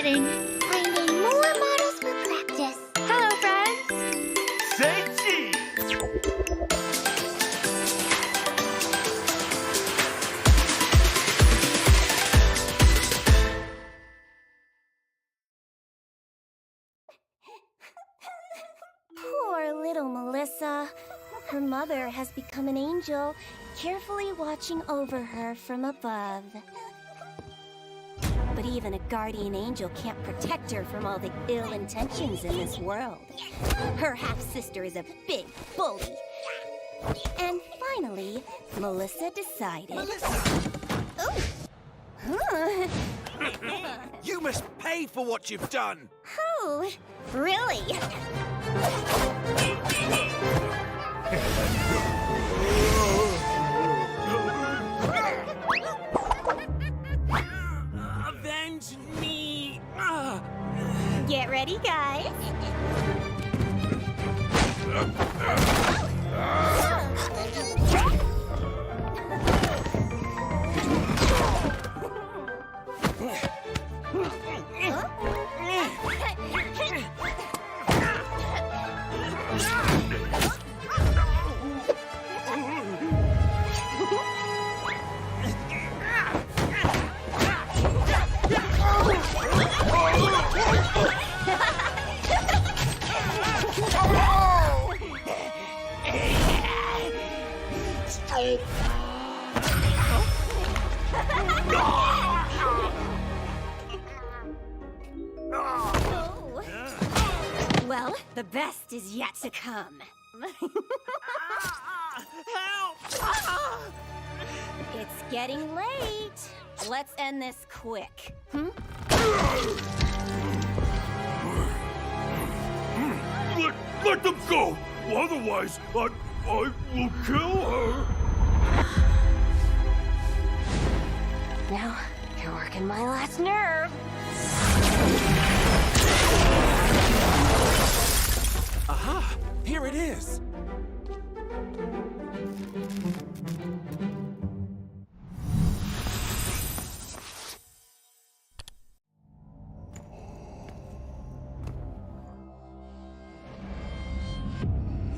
setting. Finding more models for practice. Hello, friends. Say cheese! Poor little Melissa. Her mother has become an angel, carefully watching over her from above. But even a guardian angel can't protect her from all the ill intentions in this world. Her half-sister is a big bully. And finally, Melissa decided... Oh! Huh. You must pay for what you've done! Oh, really? Avenge me! Get ready, guys. Well, the best is yet to come. Help! It's getting late. Let's end this quick. Let them go! Otherwise, I will kill her! Now, you're working my last nerve. Aha! Here it is!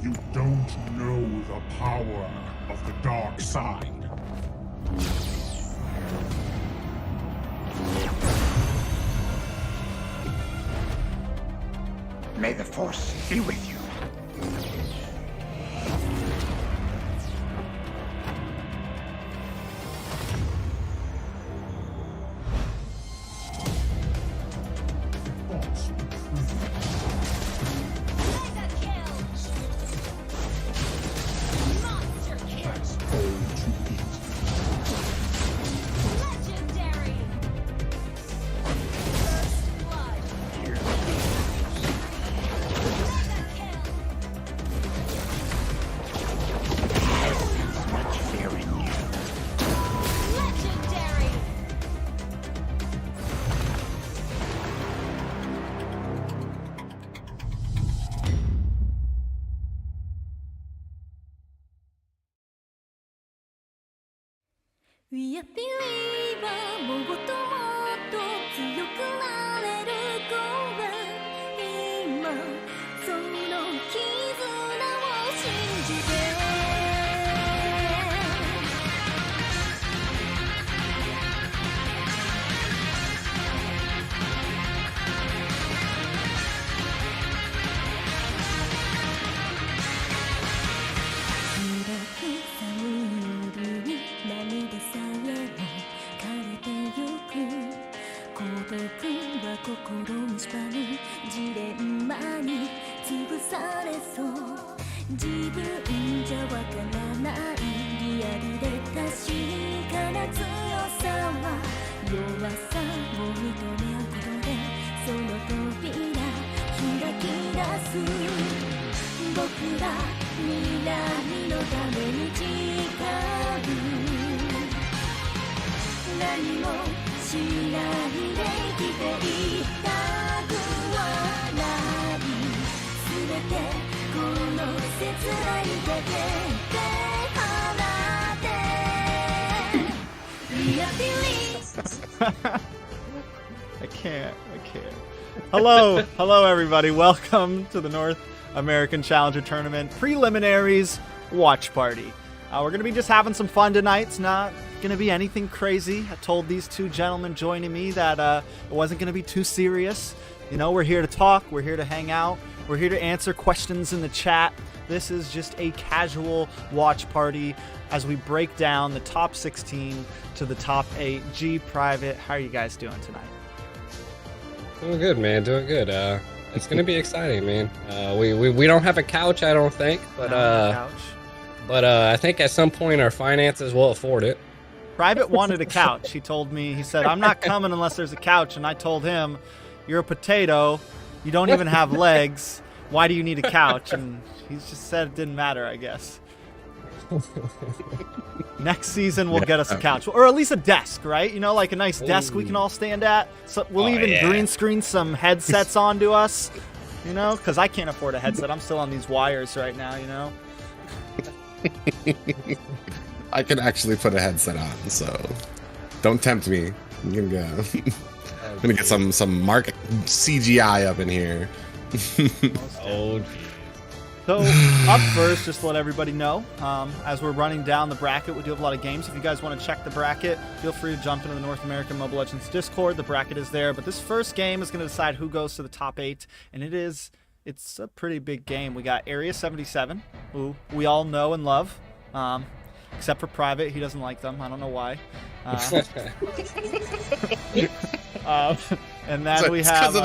You don't know the power of the dark side. May the Force be with you. We are believer もっともっと強くなれる子は今その絆を信じて心に縛るジレンマに潰されそう自分じゃわからないリアルで確かな強さは弱さを認め合うことでその扉開き出す僕ら未来のために誓う何もしないで生きていたくはない全てこの切ない手で手放って We are believe can't. Hello, everybody. Welcome to the North American Challenger Tournament preliminaries watch party. We're going to be just having some fun tonight. It's not going to be anything crazy. I told these two gentlemen joining me that it wasn't going to be too serious. You know, we're here to talk. We're here to hang out. We're here to answer questions in the chat. This is just a casual watch party as we break down the top 16 to the top 8. G, Private, how are you guys doing tonight? Doing good, man. Doing good. It's gonna be exciting, man. We don't have a couch, I don't think, but I think at some point our finances will afford it. Private wanted a couch. He told me, he said, I'm not coming unless there's a couch. And I told him, you're a potato. You don't even have legs. Why do you need a couch? And he just said it didn't matter, I guess. Next season we'll get us a couch, or at least a desk, right? You know, like a nice desk we can all stand at. So we'll green screen some headsets onto us, you know, because I can't afford a headset. I'm still on these wires right now, you know. I can actually put a headset on, so don't tempt me. You can go. I'm gonna get some market CGI up in here. Oh. So, up first, just to let everybody know, as we're running down the bracket, we do have a lot of games. If you guys want to check the bracket, feel free to jump into the North American Mobile Legends Discord. The bracket is there. But this first game is going to decide who goes to the top 8, and it's a pretty big game. We got Area 77, who we all know and love, except for Private. He doesn't like them. I don't know why. And then we have... because of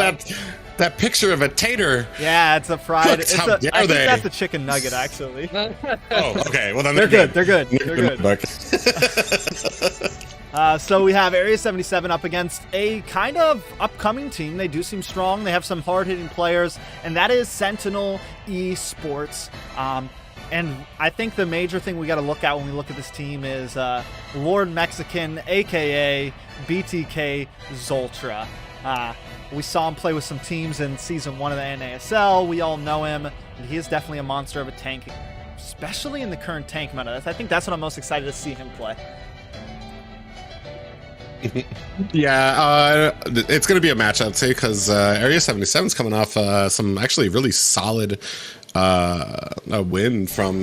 that picture of a tater. Yeah, it's a fried... I think dare they? that's a chicken nugget, actually. Oh, okay. Well, then They're good. They're good. So we have Area 77 up against a kind of upcoming team. They do seem strong. They have some hard-hitting players, and that is Sentinel Esports. And I think the major thing we got to look at when we look at this team is Lord Mexican, a.k.a. BTK Zoltra. We saw him play with some teams in Season 1 of the NASL. We all know him. And he is definitely a monster of a tank, especially in the current tank meta. I think that's what I'm most excited to see him play. Yeah, it's going to be a match, I'd say, because Area 77 is coming off some actually really solid a win from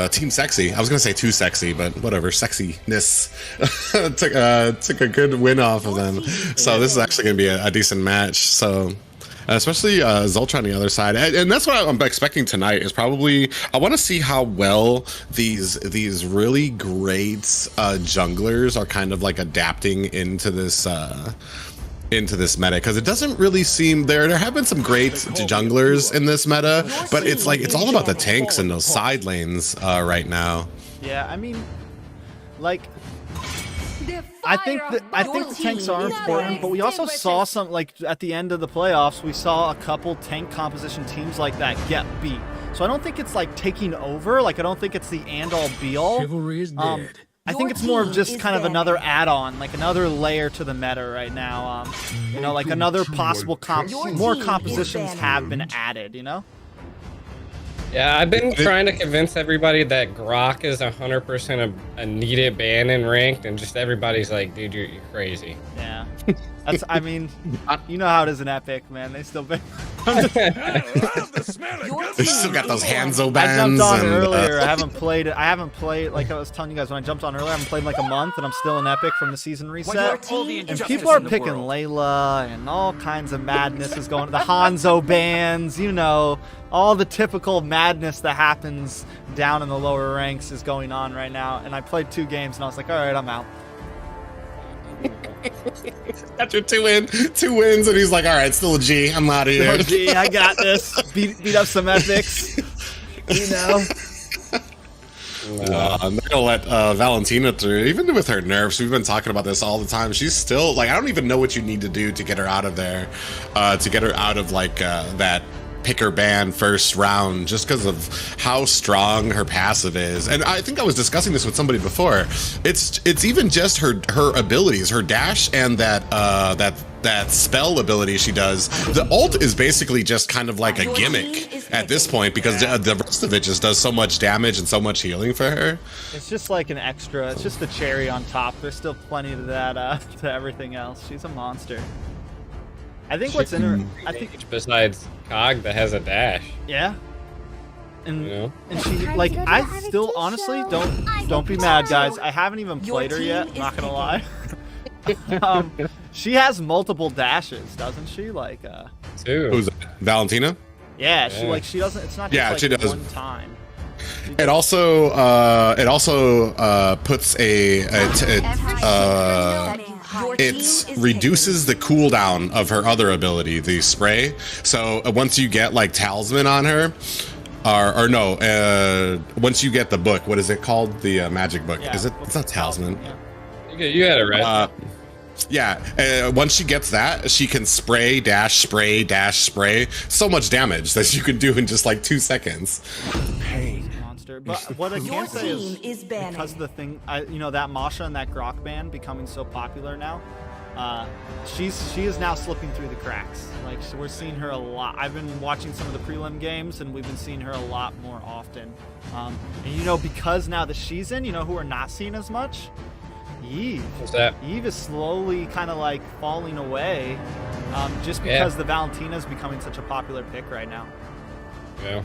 Team Sexy. I was gonna say Too Sexy, but whatever. Sexiness took a good win off of them. So this is actually gonna be a decent match. So especially Zoltra on the other side, and that's what I'm expecting tonight. Is probably I want to see how well these really great junglers are kind of like adapting into this meta, because it doesn't really seem there have been some great junglers in this meta, but it's like it's all about the tanks and those side lanes right now. Yeah, I mean, like, I think the tanks are important, but we also saw some, like, at the end of the playoffs, we saw a couple tank composition teams like that get beat. So I don't think it's like taking over. Like, I don't think it's the end all be all. Chivalry is dead. I think it's more of just kind of another add-on, like another layer to the meta right now. You know, like another possible more compositions have been added, you know? Yeah, I've been trying to convince everybody that Grok is 100% a needed ban in ranked, and just everybody's like, dude, you're crazy. Yeah. That's, I mean, you know how it is in Epic, man. They still ban. They still got those Hanzo bans. I jumped on earlier. I haven't played it. I haven't played, like I was telling you guys, when I jumped on earlier, I haven't played in like a month, and I'm still in Epic from the season reset. And people are picking Layla, and all kinds of madness is going on. The Hanzo bans, you know, all the typical madness that happens down in the lower ranks is going on right now. And I played 2 games, and I was like, all right, I'm out. After 2 wins, and he's like, all right, still a G. I'm out of here. Still a G, I got this. Beat up some epics. You know. I'm not gonna let Valentina through. Even with her nerfs, we've been talking about this all the time. She's still like, I don't even know what you need to do to get her out of there, to get her out of like that pick her ban first round just because of how strong her passive is. And I think I was discussing this with somebody before. It's even just her abilities, her dash, and that spell ability she does. The ult is basically just kind of like a gimmick at this point because the rest of it just does so much damage and so much healing for her. It's just like an extra. It's just the cherry on top. There's still plenty to that to everything else. She's a monster. I think what's in her. I think besides Cog that has a dash. Yeah. And You know? and she like I still honestly don't be mad, guys. I haven't even played her yet. Not gonna lie. She has multiple dashes, doesn't she? Like Two. Who's that? Valentina? yeah, she doesn't. It's not just Yeah, like she does. one time. It also puts it reduces the cooldown of her other ability, the spray. So once you get like talisman on her, or no, once you get the book, what is it called? The magic book. Yeah. Is it? It's not talisman. Yeah. You had it right. Yeah, once she gets that, she can spray, dash, spray, dash, spray. So much damage that you can do in just like 2 seconds. Monster. But what I can say is because of the thing, that Masha and that Grok ban becoming so popular now, she is now slipping through the cracks. Like we're seeing her a lot. I've been watching some of the prelim games, and we've been seeing her a lot more often. And because now that she's in, who are not seen as much. Eve. What's that? Eve is slowly kind of like falling away, just because the Valentina is becoming such a popular pick right now. Yeah.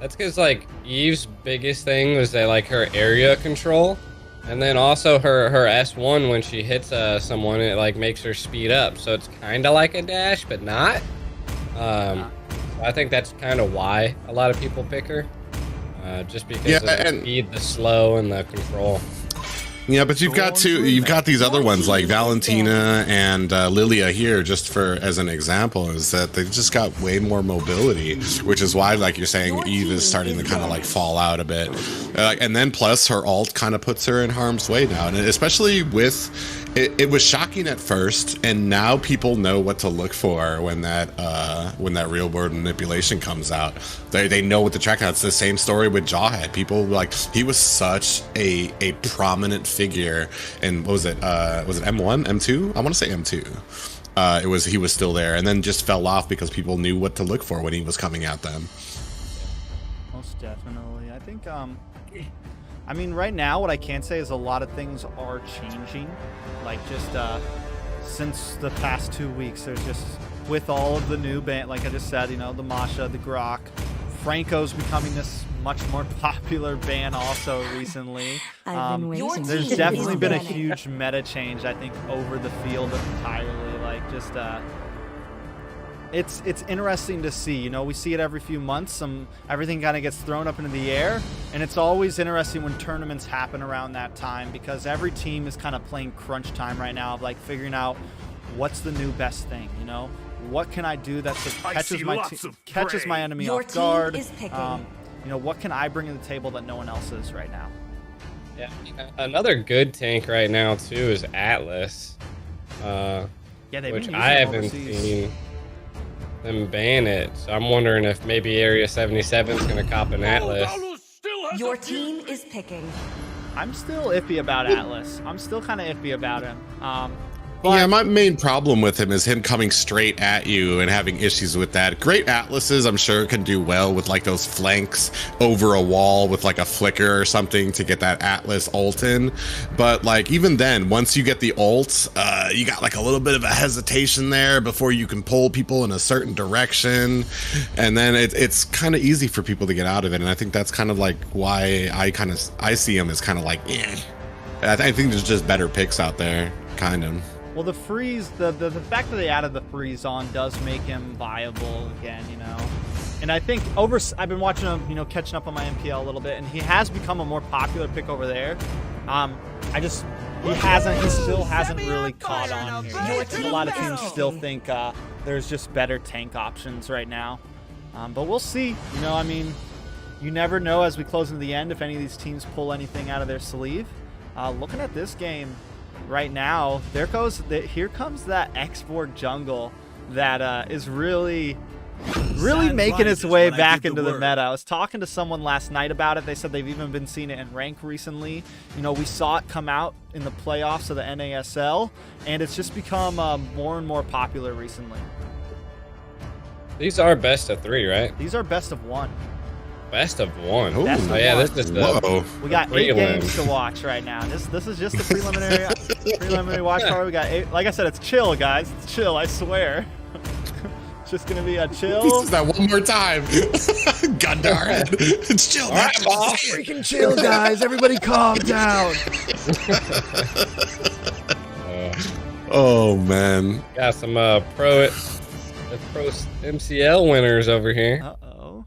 That's because like Eve's biggest thing was that like her area control, and then also her S1 when she hits someone, it like makes her speed up. So it's kind of like a dash, but not. I think that's kind of why a lot of people pick her, just because of the speed, the slow, and the control. Yeah, but you've got these other ones like Valentina and Lilia here, just as an example, is that they've just got way more mobility, which is why, like you're saying, Eve is starting to kind of like fall out a bit. And then plus her ult kind of puts her in harm's way now, and especially with it was shocking at first, and now people know what to look for when that real world manipulation comes out. They know what to track out. It's the same story with Jawhead. People like he was such a prominent figure, and what was it? Was it M1, M2? I want to say M2. He was still there, and then just fell off because people knew what to look for when he was coming at them. Most definitely. I think right now what I can say is a lot of things are changing. Like just since the past 2 weeks, there's just with all of the new band, like I just said, the Masha, the Grok, Franco's becoming this much more popular ban also recently. There's definitely been a huge meta change, I think, over the field entirely. Like just it's interesting to see. We see it every few months. Everything kind of gets thrown up into the air, and it's always interesting when tournaments happen around that time because every team is kind of playing crunch time right now of like figuring out what's the new best thing. What can I do that catches my enemy off guard? What can I bring to the table that no one else is right now? Yeah, another good tank right now too is Atlas, which I haven't seen them ban it. So I'm wondering if maybe Area 77 is gonna cop an Atlas. Your team is picking. I'm still iffy about Atlas. I'm still kind of iffy about him. Yeah, my main problem with him is him coming straight at you and having issues with that. Great Atlases, I'm sure, can do well with like those flanks over a wall with like a flicker or something to get that Atlas ult in. But like even then, once you get the ult, you got like a little bit of a hesitation there before you can pull people in a certain direction. And then it's kind of easy for people to get out of it. And I think that's kind of like why I see him as kind of like, I think there's just better picks out there, kind of. Well, the freeze, the fact that they added the freeze on does make him viable again, And I think I've been watching him, catching up on my MPL a little bit, and he has become a more popular pick over there. He still hasn't really caught on here yet. A lot of teams still think there's just better tank options right now. But we'll see. You never know as we close into the end if any of these teams pull anything out of their sleeve. Looking at this game right now, here comes that export jungle that is really really Sad making life its is way when I back give into the the word. meta. I was talking to someone last night about it. They said they've even been seeing it in rank recently. You know, we saw it come out in the playoffs of the NASL, and it's just become more and more popular recently. These are best of 3, right? These are best of 1. Best of 1. Ooh. Best of Oh yeah, one. this is the Whoa. We got 8 Prelim. games to watch right now. This is just the preliminary watch party. We got 8. Like I said, it's chill, guys. It's chill. I swear. It's just gonna be a chill. Pieces that one more time. Gundar head. It's chill. man. right, boss. Freaking chill, guys. Everybody calm down. Oh man. got some pro MCL winners over here. Uh-oh.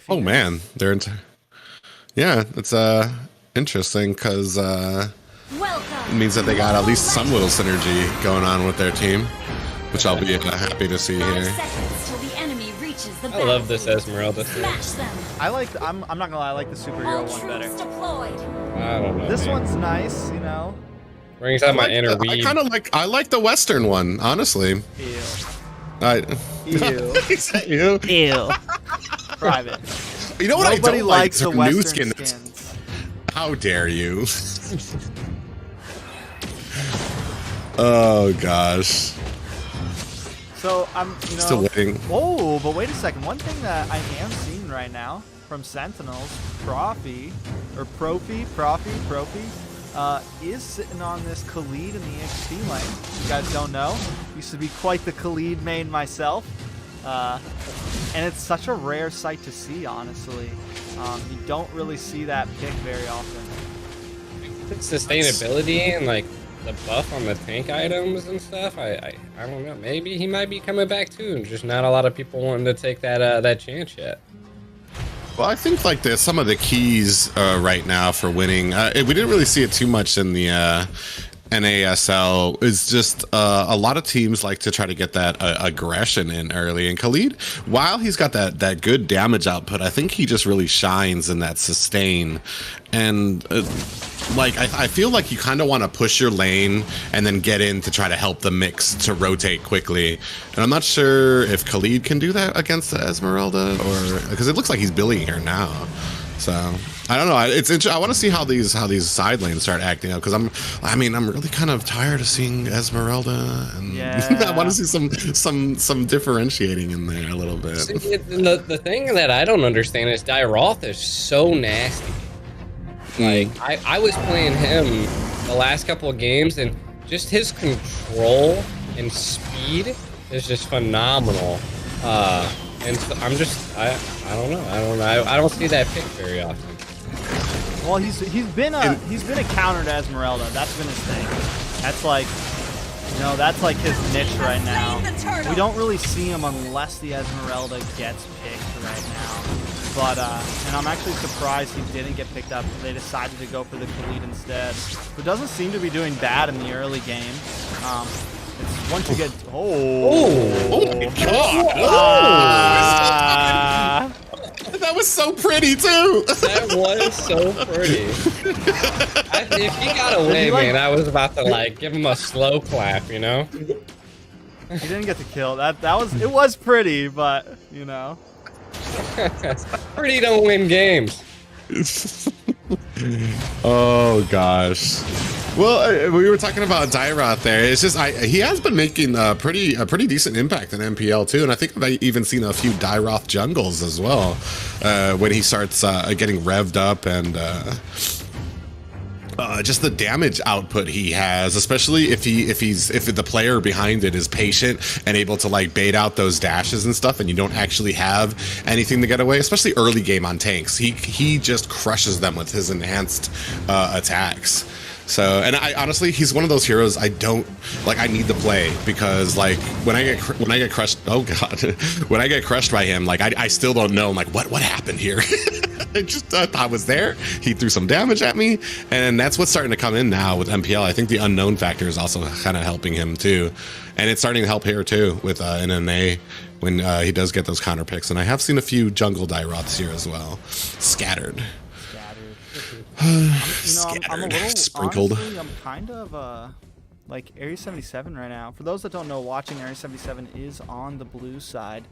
Oh man, they're into. Yeah, it's interesting because it Welcome. means that they got at least some little synergy going on with their team, which I'll be happy to see 5 here. seconds till the enemy reaches the I love this battlefield. Esmeralda Smash thing. them. I like. I'm not gonna lie. I like the superhero All one better. troops deployed. I don't know. This man. one's nice. You know. brings out my inner I weed. kind of like. I like the Western one, honestly. Ew. I. Ew. Is that you? Ew. Private. You know what Nobody I don't like? likes the Her new Western skin. skins. How dare you? Oh gosh. So I'm, you know. Still waiting. Oh, but wait a second. One thing that I am seeing right now from Sentinels, Profi, is sitting on this Khalid in the XP lane. If you guys don't know, used to be quite the Khalid main myself. And it's such a rare sight to see, honestly. You don't really see that pick very often. Sustainability and like the buff on the tank items and stuff. I don't know. Maybe he might be coming back too. Just not a lot of people wanting to take that chance yet. Well, I think like there's some of the keys right now for winning. We didn't really see it too much in the NASL. Is just a lot of teams like to try to get that aggression in early. And Khalid, while he's got that good damage output, I think he just really shines in that sustain. And like I feel like you kind of want to push your lane and then get in to try to help the mix to rotate quickly. And I'm not sure if Khalid can do that against the Esmeralda, or because it looks like he's billing her now. So I don't know. It's interesting. I want to see how these side lanes start acting up, because I'm really kind of tired of seeing Esmeralda, and Yeah. I want to see some differentiating in there a little bit. See, the thing that I don't understand is Dyroth is so nasty. Like I was playing him the last couple of games, and just his control and speed is just phenomenal. And so I don't know. I don't see that pick very often. Well, he's been a counter to Esmeralda. That's been his thing. That's like, that's like his niche right now. We don't really see him unless the Esmeralda gets picked right now. But and I'm actually surprised he didn't get picked up. They decided to go for the Khalid instead, who doesn't seem to be doing bad in the early game. It's once you get Oh my god! That was so pretty too. That was so pretty. If he got away, like- man, I was about to like give him a slow clap, you know? He didn't get the kill. It was pretty, but Pretty don't win games. Oh gosh. Well, we were talking about Dyroth there. It's just he has been making a pretty decent impact in MPL too, and I think I've even seen a few Dyroth jungles as well when he starts getting revved up, and just the damage output he has, especially if the player behind it is patient and able to like bait out those dashes and stuff, and you don't actually have anything to get away, especially early game on tanks. He just crushes them with his enhanced attacks. So, and I honestly, he's one of those heroes I don't like. I need to play, because like when I get crushed, oh god, when I get crushed by him, like I still don't know. I'm like, what happened here? I just thought I was there. He threw some damage at me, and that's what's starting to come in now with MPL. I think the unknown factor is also kind of helping him too, and it's starting to help here too with NNA when he does get those counter picks. And I have seen a few jungle Dyroths here as well, scattered. I'm a little sprinkled. honestly, I'm kind of like Area 77 right now. For those that don't know, watching Area 77 is on the blue side.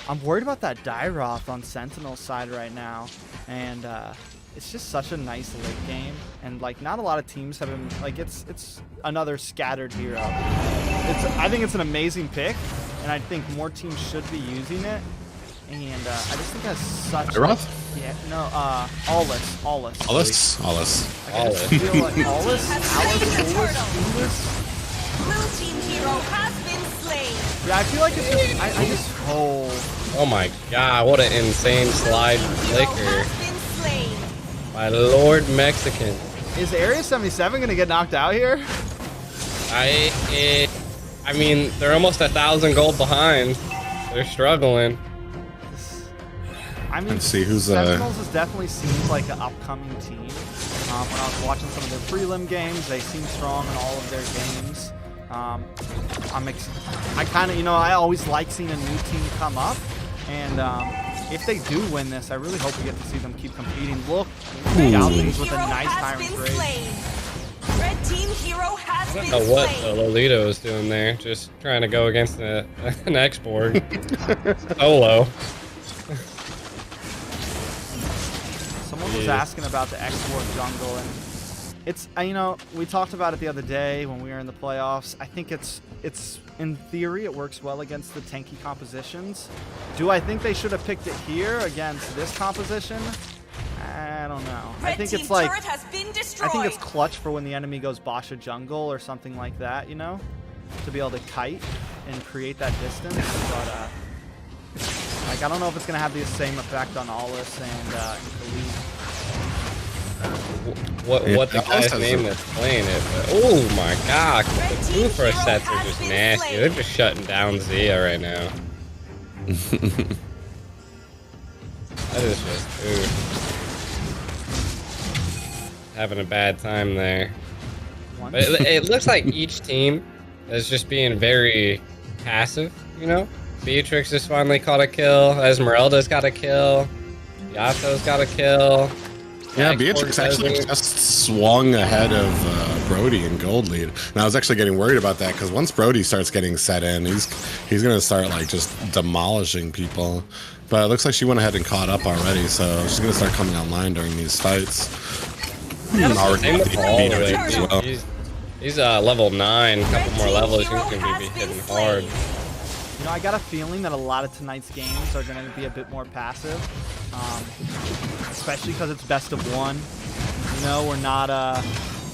I'm worried about that Dairoth on Sentinel's side right now, and it's just such a nice late game, and like not a lot of teams have been like it's another scattered hero. I think it's an amazing pick, and I think more teams should be using it. And I just think that's such. Dairoth? Yeah, no, Aulus. I just feel like Aulus, Blue team hero has been slain. Yeah, I feel like it's just, I just, Oh my god, what an insane slide flicker Has been slain. by Lord Mexican. Is Area 77 gonna get knocked out here? I mean, they're almost 1,000 gold behind. They're struggling. I mean, Let's see who's Sentinels definitely seems like an upcoming team. When I was watching some of their prelim games, they seem strong in all of their games. I kind of, you know, I always like seeing a new team come up, and if they do win this, I really hope we get to see them keep competing. Look, Galleys with a nice Tyrant Grave. Red team hero has been I don't know what slain. Lolito is doing there, just trying to go against an X-Borg solo. Someone was asking about the X-Borg jungle, and it's, you know, we talked about it the other day when we were in the playoffs. I think it's in theory it works well against the tanky compositions. Do I think they should have picked it here against this composition? I don't know. I think it's like, has been destroyed. I think it's clutch for when the enemy goes Basha jungle or something like that, you know, to be able to kite and create that distance. But like, I don't know if it's gonna have the same effect on Aulus and Khalid. What the guy's name that's playing it? But, oh my god, the two first sets are just nasty. They're just shutting down Zia right now. That is just having a bad time there. But it looks like each team is just being very passive, you know? Beatrix has finally caught a kill. Esmeralda's got a kill. Yato's got a kill. Yeah, Beatrix actually just swung ahead of Brody in gold lead. And I was actually getting worried about that because once Brody starts getting set in, he's gonna start like just demolishing people. But it looks like she went ahead and caught up already, so she's gonna start coming online during these fights. Same with Paul, Beatrix like, as well. he's level 9, a couple more levels, he's gonna be hitting hard. You know, I got a feeling that a lot of tonight's games are going to be a bit more passive, especially because it's best of one. You know, we're not,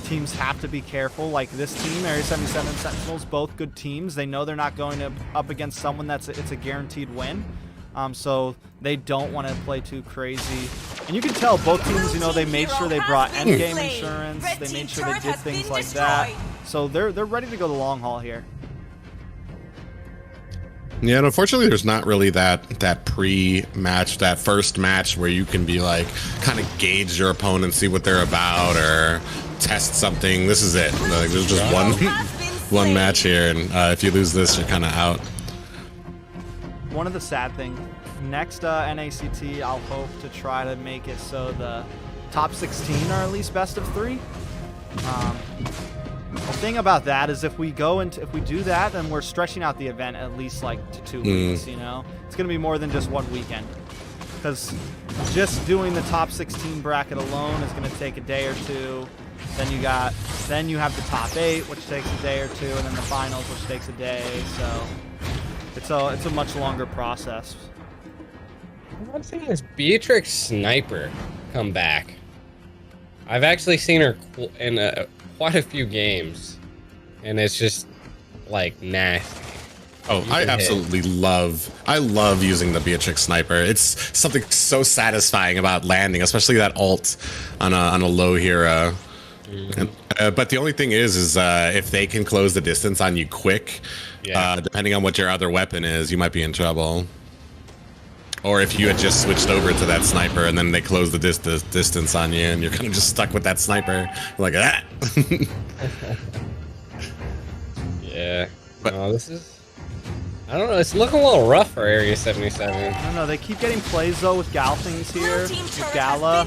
teams have to be careful. Like this team, Area 77 and Sentinels, both good teams. They know they're not going up against someone it's a guaranteed win. So they don't want to play too crazy. And you can tell both teams, you know, they made sure they brought endgame insurance. They made sure they did things like that. So they're ready to go the long haul here. Yeah, and unfortunately, there's not really that pre-match, that first match where you can be like, kind of gauge your opponent, see what they're about, or test something. This is it. Like, there's just one match here, and if you lose this, you're kind of out. One of the sad things, next NACT, I'll hope to try to make it so the top 16 are at least best of 3. The thing about that is if we do that, then we're stretching out the event at least like to 2 weeks, you know? It's going to be more than just one weekend. Because just doing the top 16 bracket alone is going to take a day or two. Then you have the top 8, which takes a day or two, and then the finals, which takes a day. So it's a much longer process. One thing is Beatrix Sniper come back. I've actually seen her in quite a few games, and it's just like nasty. Oh, I absolutely love using the Beatrix Sniper. It's something so satisfying about landing, especially that ult on a low hero. But the only thing is if they can close the distance on you quick, depending on what your other weapon is, you might be in trouble. Or if you had just switched over to that sniper and then they close the distance on you and you're kind of just stuck with that sniper, like that. Yeah. But no, this is I don't know. It's looking a little rough for Area 77. I don't know. They keep getting plays though with Galthings here, with Gala on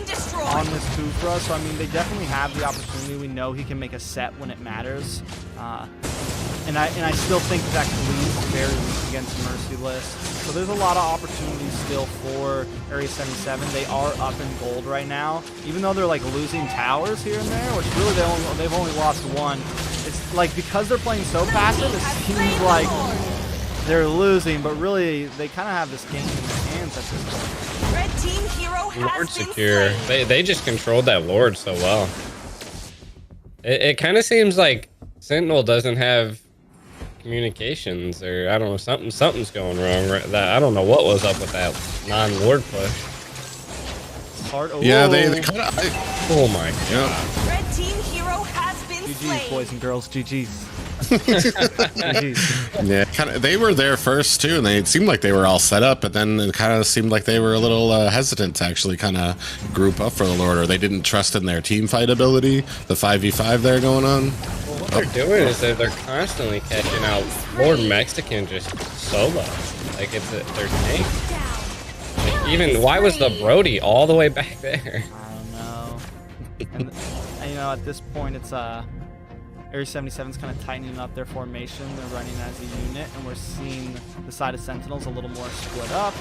this Kufra. So I mean, they definitely have the opportunity. We know he can make a set when it matters, and I still think that Khalid is very weak against Merciless. So there's a lot of opportunities still for Area 77. They are up in gold right now, even though they're like losing towers here and there, which really they've only lost one. It's like because they're playing so passive, it seems like they're losing, but really they kind of have this game in their hands at this point. Red team hero has Lord been secure. slain. They just controlled that Lord so well. It kind of seems like Sentinel doesn't have communications, or I don't know, something's going wrong. Right? That I don't know what was up with that non-Lord push. Hard. Oh, Yeah, they kind of. Oh my god. Yeah. Red team hero has been GG's, slain. boys and girls. GG's. GG's. Yeah, kind of. They were there first too, and it seemed like they were all set up. But then it kind of seemed like they were a little hesitant to actually kind of group up for the Lord, or they didn't trust in their team fight ability. The 5v5 there going on. What they're doing is that they're constantly catching out Lord Mexican just solo. Like it's their tank. Like, even why was the Brody all the way back there? I don't know. And you know, at this point, it's Area 77's kind of tightening up their formation. They're running as a unit, and we're seeing the side of Sentinels a little more split up.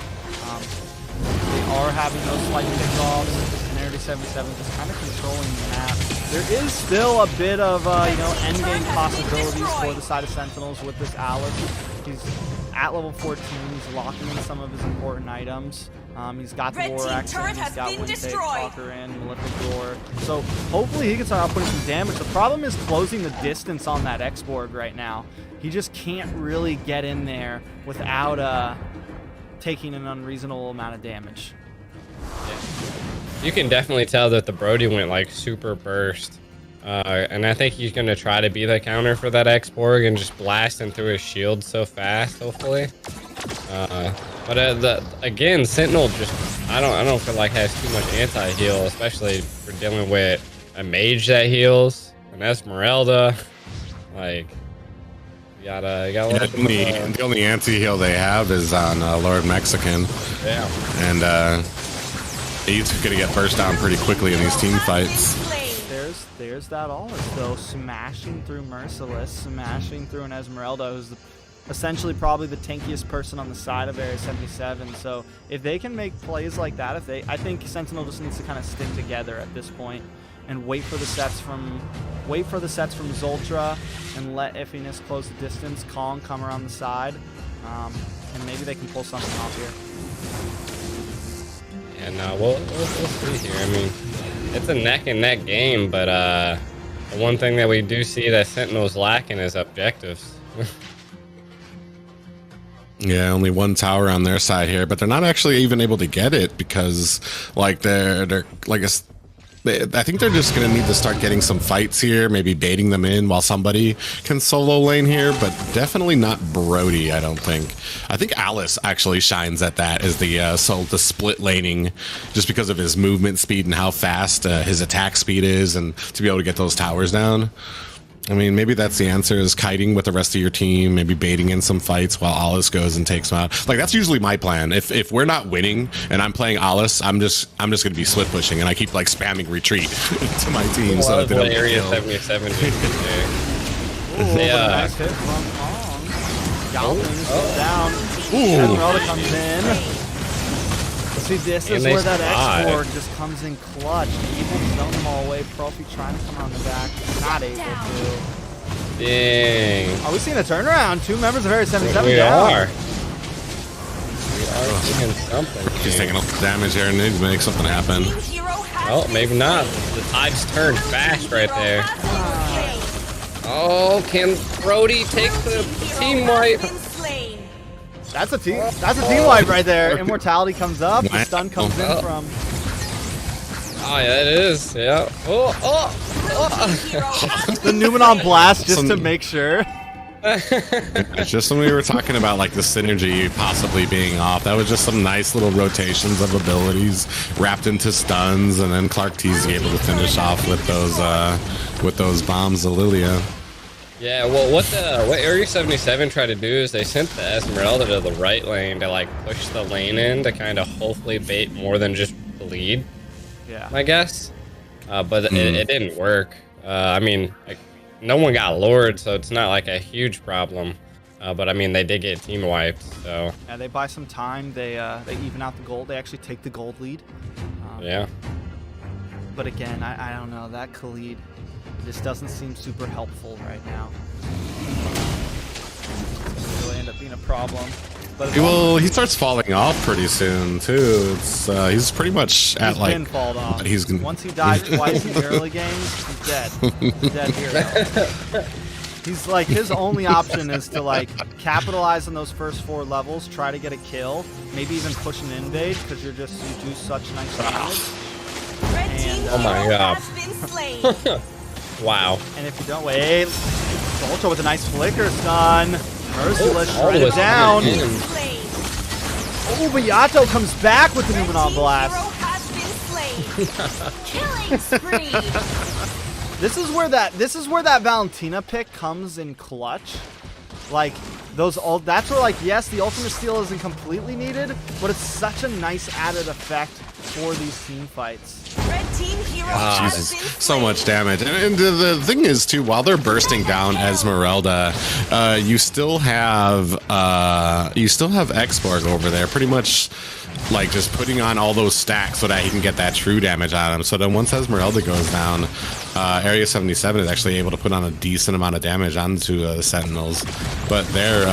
They are having those slight pickoffs, and Area 77 just kind of controlling the map. There is still a bit of endgame possibilities for the side of Sentinels with this Alice. He's at level 14. He's locking in some of his important items. He's got the Red team War turret he's has got been Wind Tape, destroyed. Talker in, Malefic Door. So hopefully he can start outputting some damage. The problem is closing the distance on that X-Borg right now. He just can't really get in there without taking an unreasonable amount of damage. You can definitely tell that the Brody went like super burst. And I think he's gonna try to be the counter for that X-Borg and just blast him through his shield so fast, hopefully. But again, Sentinel just I don't feel like has too much anti-heal, especially for dealing with a mage that heals, an Esmeralda. Like you gotta Yeah, the only anti-heal they have is on Lord Mexican. yeah. And he's gonna get burst down pretty quickly in these team fights. There's that Alice though, smashing through Merciless, smashing through an Esmeralda, who's essentially probably the tankiest person on the side of Area 77. So if they can make plays like that, I think Sentinel just needs to kind of stick together at this point and wait for the sets from Zoltra and let Iffiness close the distance. Kong come around the side, and maybe they can pull something off here. Yeah, no, we'll see here. I mean, it's a neck and neck game, but the one thing that we do see that Sentinel's lacking is objectives. Yeah, only one tower on their side here, but they're not actually even able to get it because, like, they're like I think they're just gonna need to start getting some fights here, maybe baiting them in while somebody can solo lane here, but definitely not Brody. I don't think. I think Alice actually shines at that as the split laning, just because of his movement speed and how fast his attack speed is, and to be able to get those towers down. I mean, maybe that's the answer, is kiting with the rest of your team, maybe baiting in some fights while Alice goes and takes them out. Like, that's usually my plan. If we're not winning and I'm playing Alice, I'm just going to be split pushing, and I keep, like, spamming retreat to my team so that they don't get Area killed. 77 did there. Ooh, Yeah. nice hit from Kong. Galthings goes down. Ooh. Esmeralda comes in. See, this And is they where that spot. X-Borg just comes in clutch. Evil zone them all away. Profi trying to come on the back. Not able to. Dang. Are we seeing a turnaround? Two members of Area 77 We down. are. We are seeing something. He's here. taking a lot of damage here and need to make something happen. Team hero has Well, been maybe not. slain. The tides turned fast right Hero there. has been slain. Oh, can Brody take the Hero team has wipe? been slain. That's a team wipe right there. Immortality comes up. The stun comes in Oh. from. Oh, yeah, it is. Yeah. Oh. Hero has The been Numenon blast just to Some- make sure. It's just when we were talking about, like, the synergy possibly being off, that was just some nice little rotations of abilities wrapped into stuns, and then Clark T's able to finish off with those bombs of Lilia. Yeah, well, what Area 77 tried to do is they sent the Esmeralda to the right lane to like push the lane in to kind of hopefully bait more than just bleed, Yeah. I guess. But it didn't work. I mean, like, no one got lured, so it's not like a huge problem. But I mean, they did get team wiped, so Yeah, they buy some time. They even out the gold. They actually take the gold lead. yeah. But again, I don't know. That Khalid just doesn't seem super helpful right now. It's really end up being a problem. But Well, he starts falling off pretty soon too. It's he's pretty much at he's like been fallen off. he's gonna- Once he died twice in the early games, he's dead. He's dead hero. He's like, his only option is to like capitalize on those first 4 levels, try to get a kill, maybe even push an invade because you do such nice damage. Red team And, Oh my hero God. has been slain. Wow. And if you don't wait, Ultra with a nice flicker stun. Merciless, all shred the it down. way Slain. Oh, but Yato comes back with the Red Numenon team Blast. hero has been slain. Killing spree. This is where that Valentina pick comes in clutch. Like that's where, like, yes, the ultimate steal isn't completely needed, but it's such a nice added effect for these team fights. Red team hero has Jesus, been so slain. much damage. And the thing is too, while they're bursting down Esmeralda, you still have Xborg over there, pretty much like just putting on all those stacks so that he can get that true damage on him. So then once Esmeralda goes down, Area 77 is actually able to put on a decent amount of damage onto the Sentinels. But they're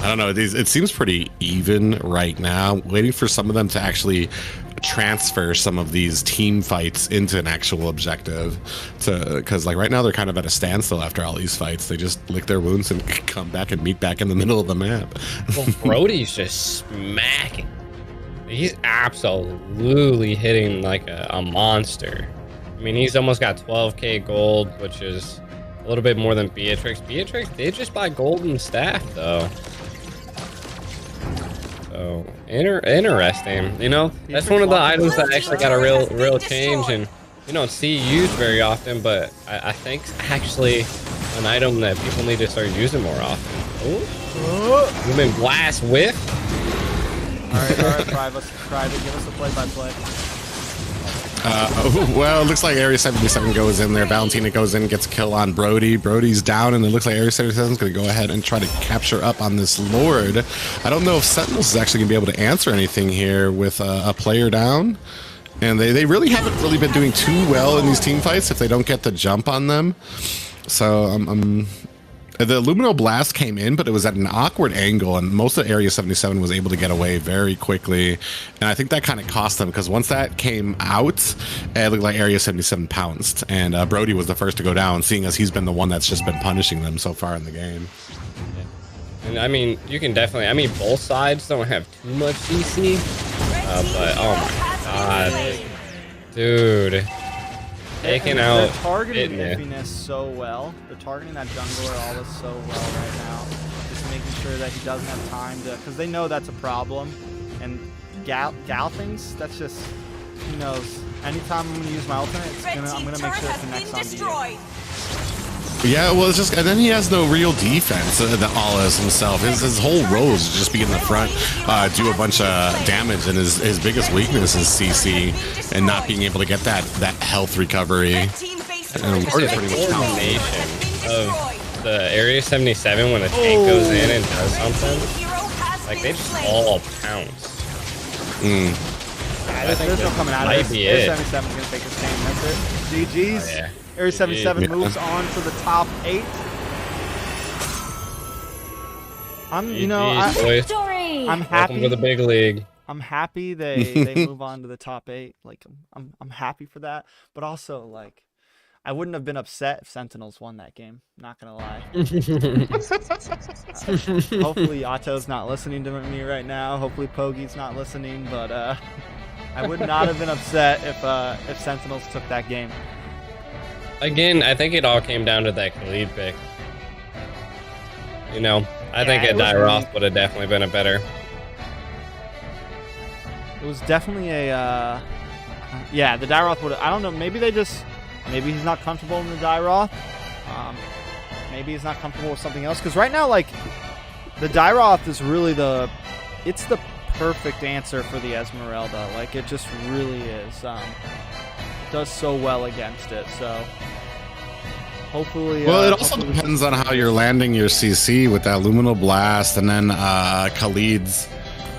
I don't know, it seems pretty even right now. Waiting for some of them to actually transfer some of these team fights into an actual objective, because like right now they're kind of at a standstill after all these fights. They just lick their wounds and come back and meet back in the middle of the map. Well, Brody's just smacking. He's absolutely hitting like a monster. I mean, he's almost got 12k gold, which is a little bit more than Beatrix. Beatrix did just buy golden staff though. So interesting. You know, that's one of the items that actually got a real change, and you don't see used very often. But I think actually an item that people need to start using more often. Oh, Human Blast Whiff. All right, private, give us a play-by-play. Well, it looks like Area 77 goes in there. Valentina goes in, gets a kill on Brody. Brody's down, and it looks like Area 77 is going to go ahead and try to capture up on this Lord. I don't know if Sentinels is actually going to be able to answer anything here with a player down. And they really haven't really been doing too well in these team fights if they don't get the jump on them. So the Luminal Blast came in, but it was at an awkward angle, and most of Area 77 was able to get away very quickly. And I think that kind of cost them, because once that came out, it looked like Area 77 pounced, and Brody was the first to go down, seeing as he's been the one that's just been punishing them so far in the game. And I mean, you can definitely, I mean, both sides don't have too much CC, but oh my god, dude. Taking out They're targeting Itne. Iffiness so well. They're targeting that jungler all this so well right now. Just making sure that he doesn't have time to, because they know that's a problem. And Gal things, that's just, who knows. Anytime I'm going to use my ultimate, I'm going to make sure it connects onto you. Yeah, well, it's just, and then he has no real defense, the Alas himself. His whole role is just be in the front, do a bunch of damage, and his biggest weakness is CC and not being able to get that health recovery. And Part of the coordination of the Area 77 when a tank goes in and does something, like they just all pounce. There's no coming out of might this. be Area it. 77 is going to take this game. That's it. GG's. Oh, yeah. Area 77 Yeah. moves on to the top 8. GG's, boys. Victory! I'm Welcome happy. to the big league. I'm happy they move on to the top 8. Like I'm happy for that, but also like I wouldn't have been upset if Sentinels won that game. Not gonna lie. Hopefully Yato's not listening to me right now. Hopefully Pogi's not listening, but I would not have been upset if Sentinels took that game. Again, I think it all came down to that Khalid pick. You know, I think it a was Dyroth really- would have definitely been a better. It was definitely a yeah, the Dyroth would. I don't know. Maybe he's not comfortable in the Dyroth. maybe he's not comfortable with something else. Because right now, like, the Dairoth is really it's the perfect answer for the Esmeralda. Like, it just really is. It does so well against it, so hopefully... Well, it also depends on how you're landing your CC with that Luminal Blast, and then Khalid's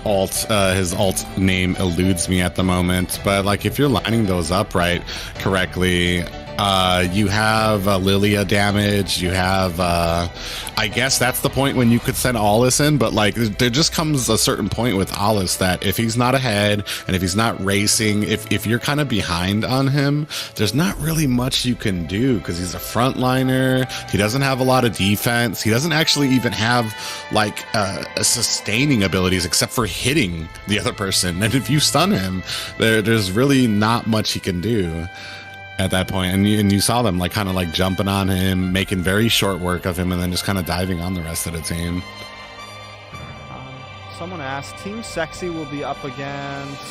alt, his alt name eludes me at the moment, but like if you're lining those up correctly, you have Lilia damage, you have I guess that's the point when you could send Alice in, but like there just comes a certain point with Alice that if he's not ahead and if he's not racing, if you're kind of behind on him, there's not really much you can do because he's a frontliner. He doesn't have a lot of defense. He doesn't actually even have like sustaining abilities except for hitting the other person, and if you stun him, there's really not much he can do at that point. And you saw them like kind of like jumping on him, making very short work of him, and then just kind of diving on the rest of the team. Someone asked, Team Sexy will be up against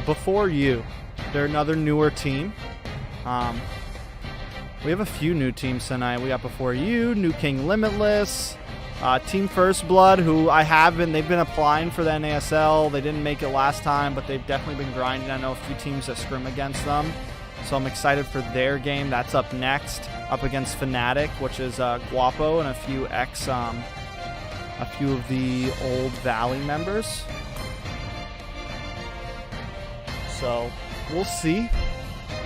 Before You. They're another newer team. We have a few new teams tonight. We got Before You, New King Limitless, Team First Blood, who they've been applying for the NASL. They didn't make it last time, but they've definitely been grinding. I know a few teams that scrim against them, so I'm excited for their game. That's up next, up against Fnatic, which is Guapo and a few of the old Valley members. So we'll see.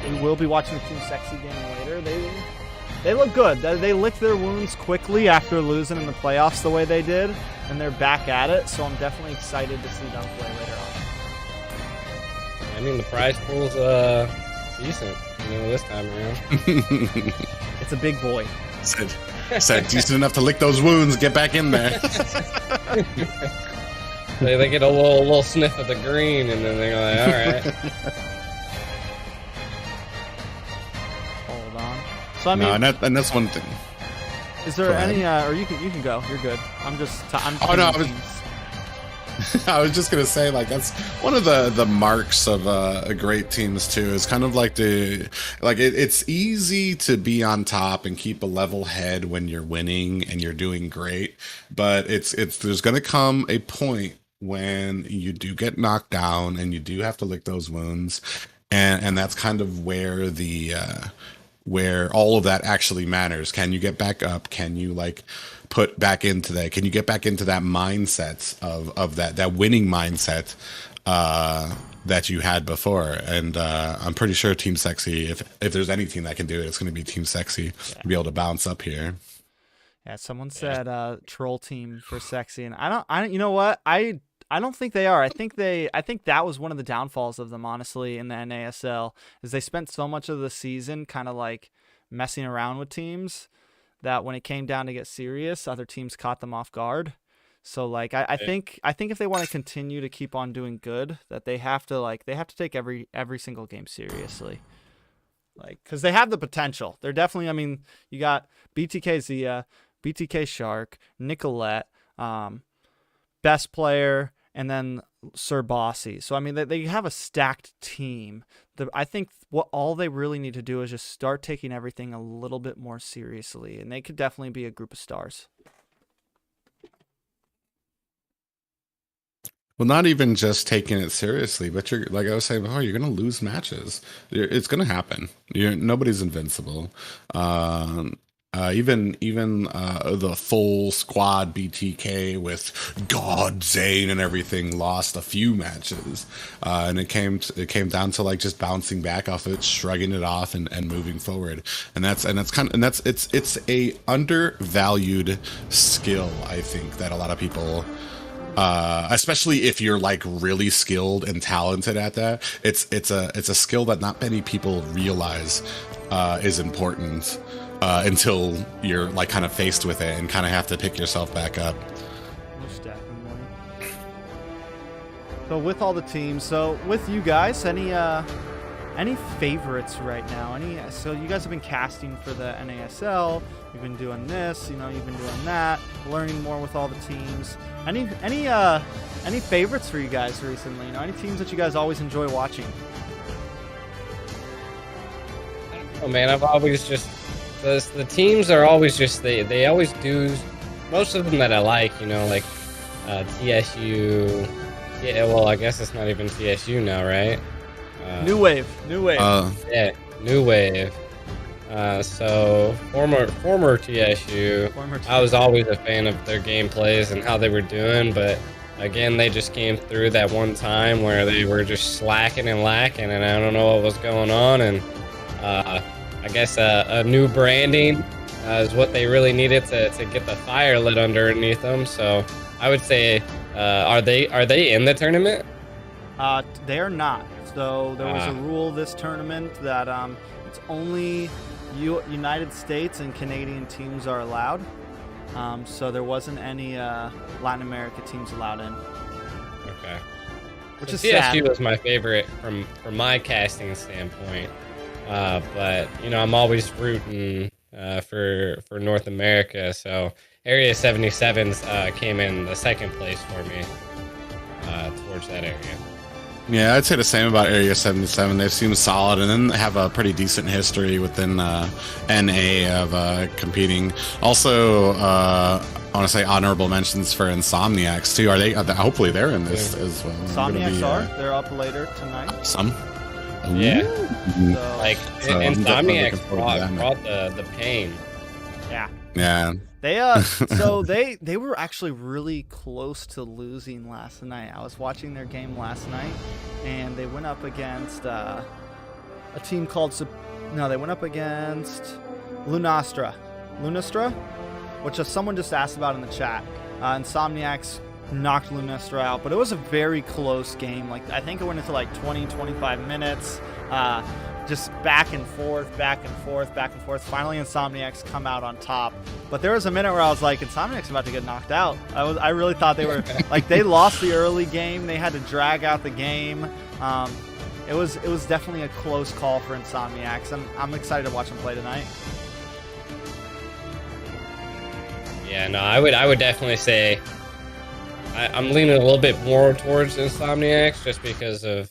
We will be watching the Team Sexy game later. They look good. They licked their wounds quickly after losing in the playoffs the way they did, and they're back at it, so I'm definitely excited to see them play later on. I mean, the prize pool's decent, this time around. It's a big boy. Said decent enough to lick those wounds, get back in there. They get a little sniff of the green, and then they're like, all right. So I mean, no, and that's one thing. Is there any? Or you can go. You're good. I'm just. I was just gonna say, like, that's one of the marks of great teams too. Is kind of like it's easy to be on top and keep a level head when you're winning and you're doing great, but there's gonna come a point when you do get knocked down and you do have to lick those wounds, and that's kind of where where all of that actually matters. Can you get back up? Can you like put back into that? Can you get back into that mindset of that winning mindset that you had before? And I'm pretty sure Team Sexy, if there's any team that can do it, it's going to be Team Sexy to be able to bounce up here. Yeah, someone said troll team for Sexy, and I don't. You know what? I don't think they are. I think that was one of the downfalls of them, honestly, in the NASL, is they spent so much of the season kind of like messing around with teams that when it came down to get serious, other teams caught them off guard. So like I think if they want to continue to keep on doing good, that they have to take every single game seriously. Like, because they have the potential. They're definitely, I mean, you got BTK Zia, BTK Shark, Nicolette, Best Player, and then Sir Bossy. So, I mean, they have a stacked team. I think what all they really need to do is just start taking everything a little bit more seriously, and they could definitely be a group of stars. Well, not even just taking it seriously, but you're, like I was saying before, you're going to lose matches. It's going to happen. Nobody's invincible. Even the full squad BTK with God, Zane, and everything lost a few matches, and it came down to like just bouncing back off it, shrugging it off, and moving forward. It's a undervalued skill, I think, that a lot of people, especially if you're like really skilled and talented at that, it's a skill that not many people realize is important. Until you're like kind of faced with it and kind of have to pick yourself back up. Most definitely. So with all the teams, so with you guys, any favorites right now? So you guys have been casting for the NASL. You've been doing this, you've been doing that, learning more with all the teams. Any favorites for you guys recently? Any teams that you guys always enjoy watching? Oh man, I've always just the teams are always just they always do most of them that I like, you know, like TSU. Yeah, well, I guess it's not even TSU now, right? New Wave. Yeah, New Wave. So former TSU. I was always a fan of their gameplays and how they were doing, but again, they just came through that one time where they were just slacking and lacking, and I don't know what was going on. And I guess a new branding is what they really needed to get the fire lit underneath them. So I would say, are they in the tournament? They are not. So there was a rule this tournament that it's only United States and Canadian teams are allowed. So there wasn't any Latin America teams allowed in. Okay. Which so is TSU sad. was my favorite from my casting standpoint. But you know, I'm always rooting for North America. So Area 77s came in the second place for me towards that area. Yeah, I'd say the same about Area 77. They seem solid and then have a pretty decent history within NA of competing. Also, I want to say honorable mentions for Insomniacs too. Are they? Hopefully, they're in this as well. Insomniacs they're up later tonight. Some. Yeah. Ooh. So, Like So I'm definitely looking Insomniacs forward to that. brought the pain. yeah. Yeah. They so they were actually really close to losing last night. I was watching their game last night, and they went up against a team called they went up against Lunastra, which someone just asked about in the chat. Insomniacs knocked Lunastra out, but it was a very close game. Like I think it went into like 20-25 minutes. Just back and forth. Finally, Insomniacs come out on top. But there was a minute where I was like, Insomniacs about to get knocked out. I really thought they were like they lost the early game. They had to drag out the game. It was definitely a close call for Insomniacs. I'm excited to watch them play tonight. Yeah, no, I would definitely say I'm leaning a little bit more towards Insomniacs just because of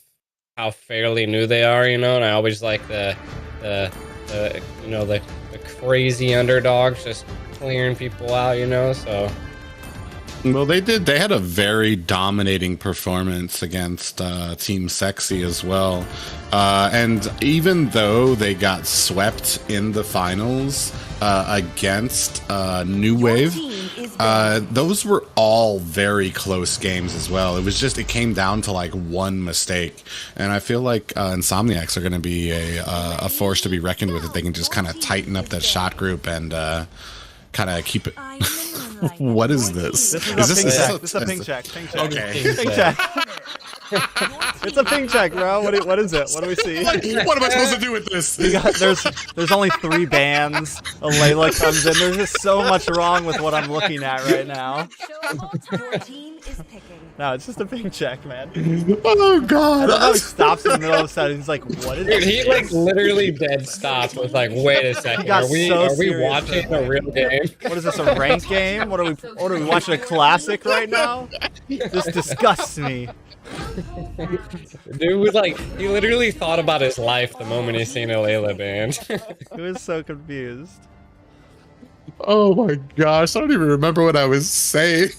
how fairly new they are, you know, and I always like the you know the crazy underdogs just clearing people out, you know. So Well, they did. They had a very dominating performance against Team Sexy as well. And even though they got swept in the finals against New Wave, those were all very close games as well. It came down to like one mistake. And I feel like Insomniacs are going to be a force to be reckoned with if they can just kind of tighten up that shot group and kind of keep it. What is this? This is a ping check. Okay. Ping check. It's a ping check, bro. What is it? What do we see? What am I supposed to do with this? There's only 3 bands. A Layla comes in. There's just so much wrong with what I'm looking at right now. Your team is picking. No, it's just a ping check, man. Oh I God! love how he stops in the middle of the set. He's like, "What is dude, this?" he like literally dead stopped with like, wait a second, got are we so serious watching for a a real game? What is this, a ranked game? What are we watching, a classic right now? This disgusts me. Dude was like, he literally thought about his life the moment he seen a Layla band. He was so confused. Oh my gosh! I don't even remember what I was saying.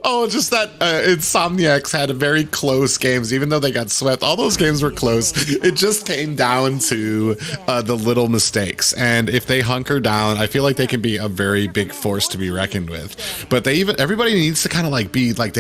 Oh, just that Insomniacs had very close games, even though they got swept. All those games were close. It just came down to the little mistakes. And if they hunker down, I feel like they can be a very big force to be reckoned with. But everybody needs to kind of like be like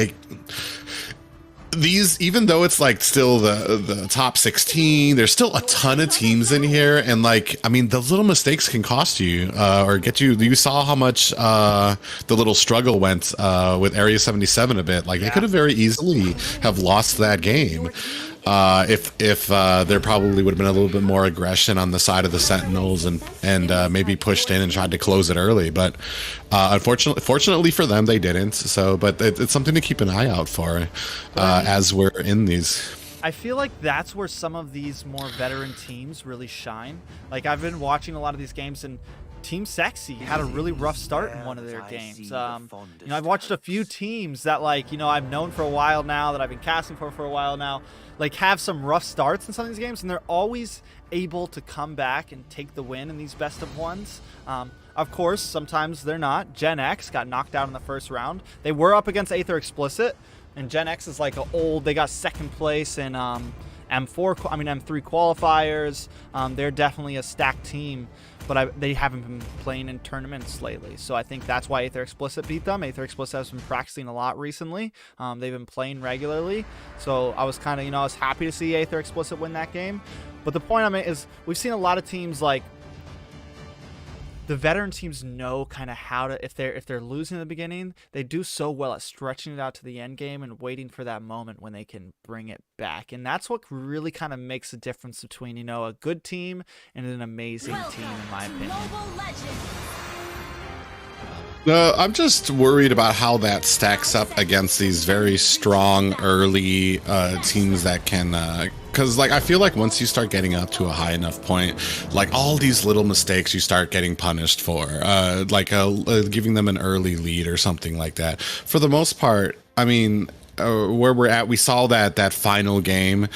even though it's like still the top 16, there's still a ton of teams in here, and like I mean the little mistakes can cost you or get you. You saw how much the little struggle went with Area 77 a bit. Like they could have very easily have lost that game if there probably would have been a little bit more aggression on the side of the Sentinels and maybe pushed in and tried to close it early. But fortunately for them, they didn't. So, but it's something to keep an eye out for as we're in these. I feel like that's where some of these more veteran teams really shine. Like I've been watching a lot of these games, and Team Sexy had a really rough start in one of their games. You know, I've watched a few teams that like, you know, I've known for a while now, that I've been casting for a while now, like have some rough starts in some of these games, and they're always able to come back and take the win in these best of ones. Of course, sometimes they're not. Gen X got knocked out in the first round. They were up against Aether Explicit, and Gen X is like they got second place in M3 qualifiers. They're definitely a stacked team, but they haven't been playing in tournaments lately. So I think that's why Aether Explicit beat them. Aether Explicit has been practicing a lot recently. They've been playing regularly. So I was kind of, I was happy to see Aether Explicit win that game. But the point I'm making is we've seen a lot of teams like the veteran teams know kind of how to, if they're losing in the beginning, they do so well at stretching it out to the end game and waiting for that moment when they can bring it back. And that's what really kind of makes a difference between, a good team and an amazing team, in my opinion. I'm just worried about how that stacks up against these very strong early teams that can, because I feel like once you start getting up to a high enough point, all these little mistakes you start getting punished for, giving them an early lead or something like that. For the most part, I mean, where we're at, we saw that final game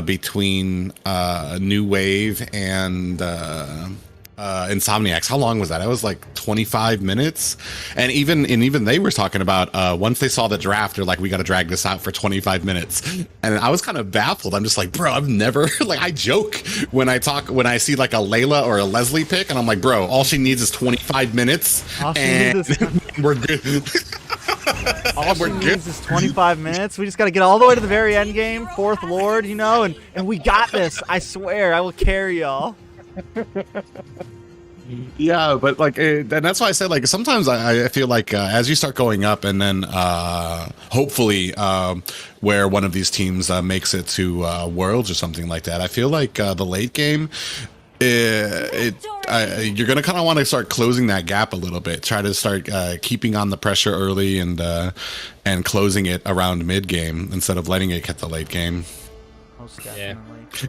between New Wave and Insomniacs. How long was that? It was 25 minutes, and even they were talking about once they saw the draft, they're like, we got to drag this out for 25 minutes. And I was kind of baffled. I'm just like, bro, I've never I joke when I see a Layla or a Leslie pick, and I'm like, bro, all she needs is 25 minutes, and we're good. All she needs is 25 minutes. We just got to get all the way to the very end game, fourth Lord, and we got this. I swear, I will carry y'all. Yeah, but and that's why I said sometimes I feel like as you start going up, and then hopefully where one of these teams makes it to Worlds or something like that, I feel like the late game, you're gonna kind of want to start closing that gap a little bit. Try to start keeping on the pressure early and closing it around mid game instead of letting it get the late game. Most definitely. Yeah.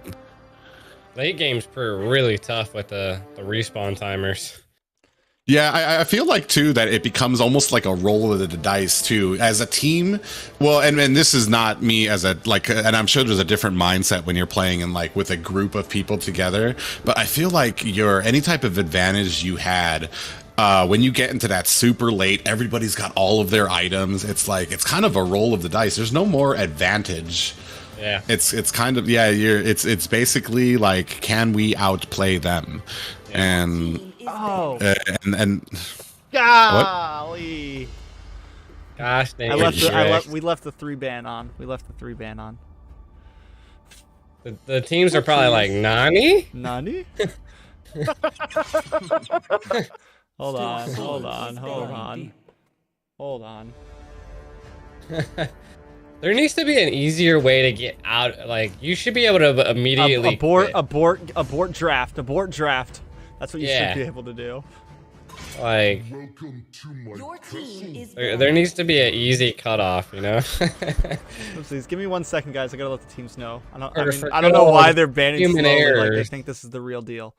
Late game's really tough with the respawn timers. Yeah, I feel like too that it becomes almost like a roll of the dice too as a team. Well, and this is not me as a and I'm sure there's a different mindset when you're playing in with a group of people together. But I feel like any type of advantage you had when you get into that super late, everybody's got all of their items. It's kind of a roll of the dice. There's no more advantage. Yeah, it's kind of it's basically can we outplay them? Yeah. And golly, gosh dang, we left the 3-ban on. The teams are probably Nani. Hold on. There needs to be an easier way to get out. You should be able to immediately abort draft. That's what you should be able to do. Welcome to my Your team is there needs to be an easy cutoff, Please give me 1 second, guys. I gotta let the teams know. I don't know why they're banning human slowly. errors. They think this is the real deal.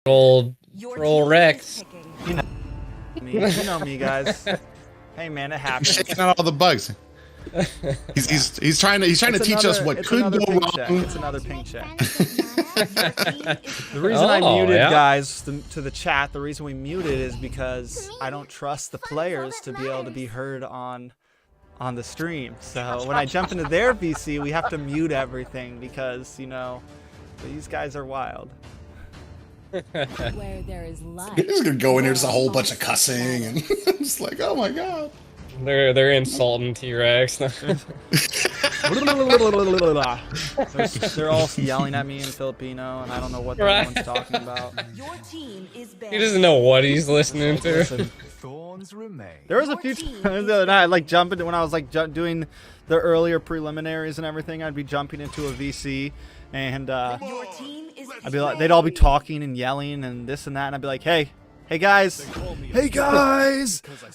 Old Your Troll team Rex. is picking. You know me, guys. Hey, man, it happens. Shaking out all the bugs. He's trying to teach us what could go wrong. It's another pink check. The reason I muted guys to the chat, the reason we muted is because I don't trust the players to be able to be heard on the stream. So when I jump into their VC, we have to mute everything because these guys are wild. Where there is light. You're just gonna go in here, just a whole bunch of cussing, and just oh my god. They're insulting T-Rex. They're all yelling at me in Filipino, and I don't know what Right. anyone's talking about. Your team is He doesn't know what he's listening to. Listen, Thorns remain. there was a few times the other night, like jumping when I was like doing the earlier preliminaries and everything. I'd be jumping into a VC, and Your team is I'd be like, they'd all be talking and yelling and this and that, and I'd be like, hey guys,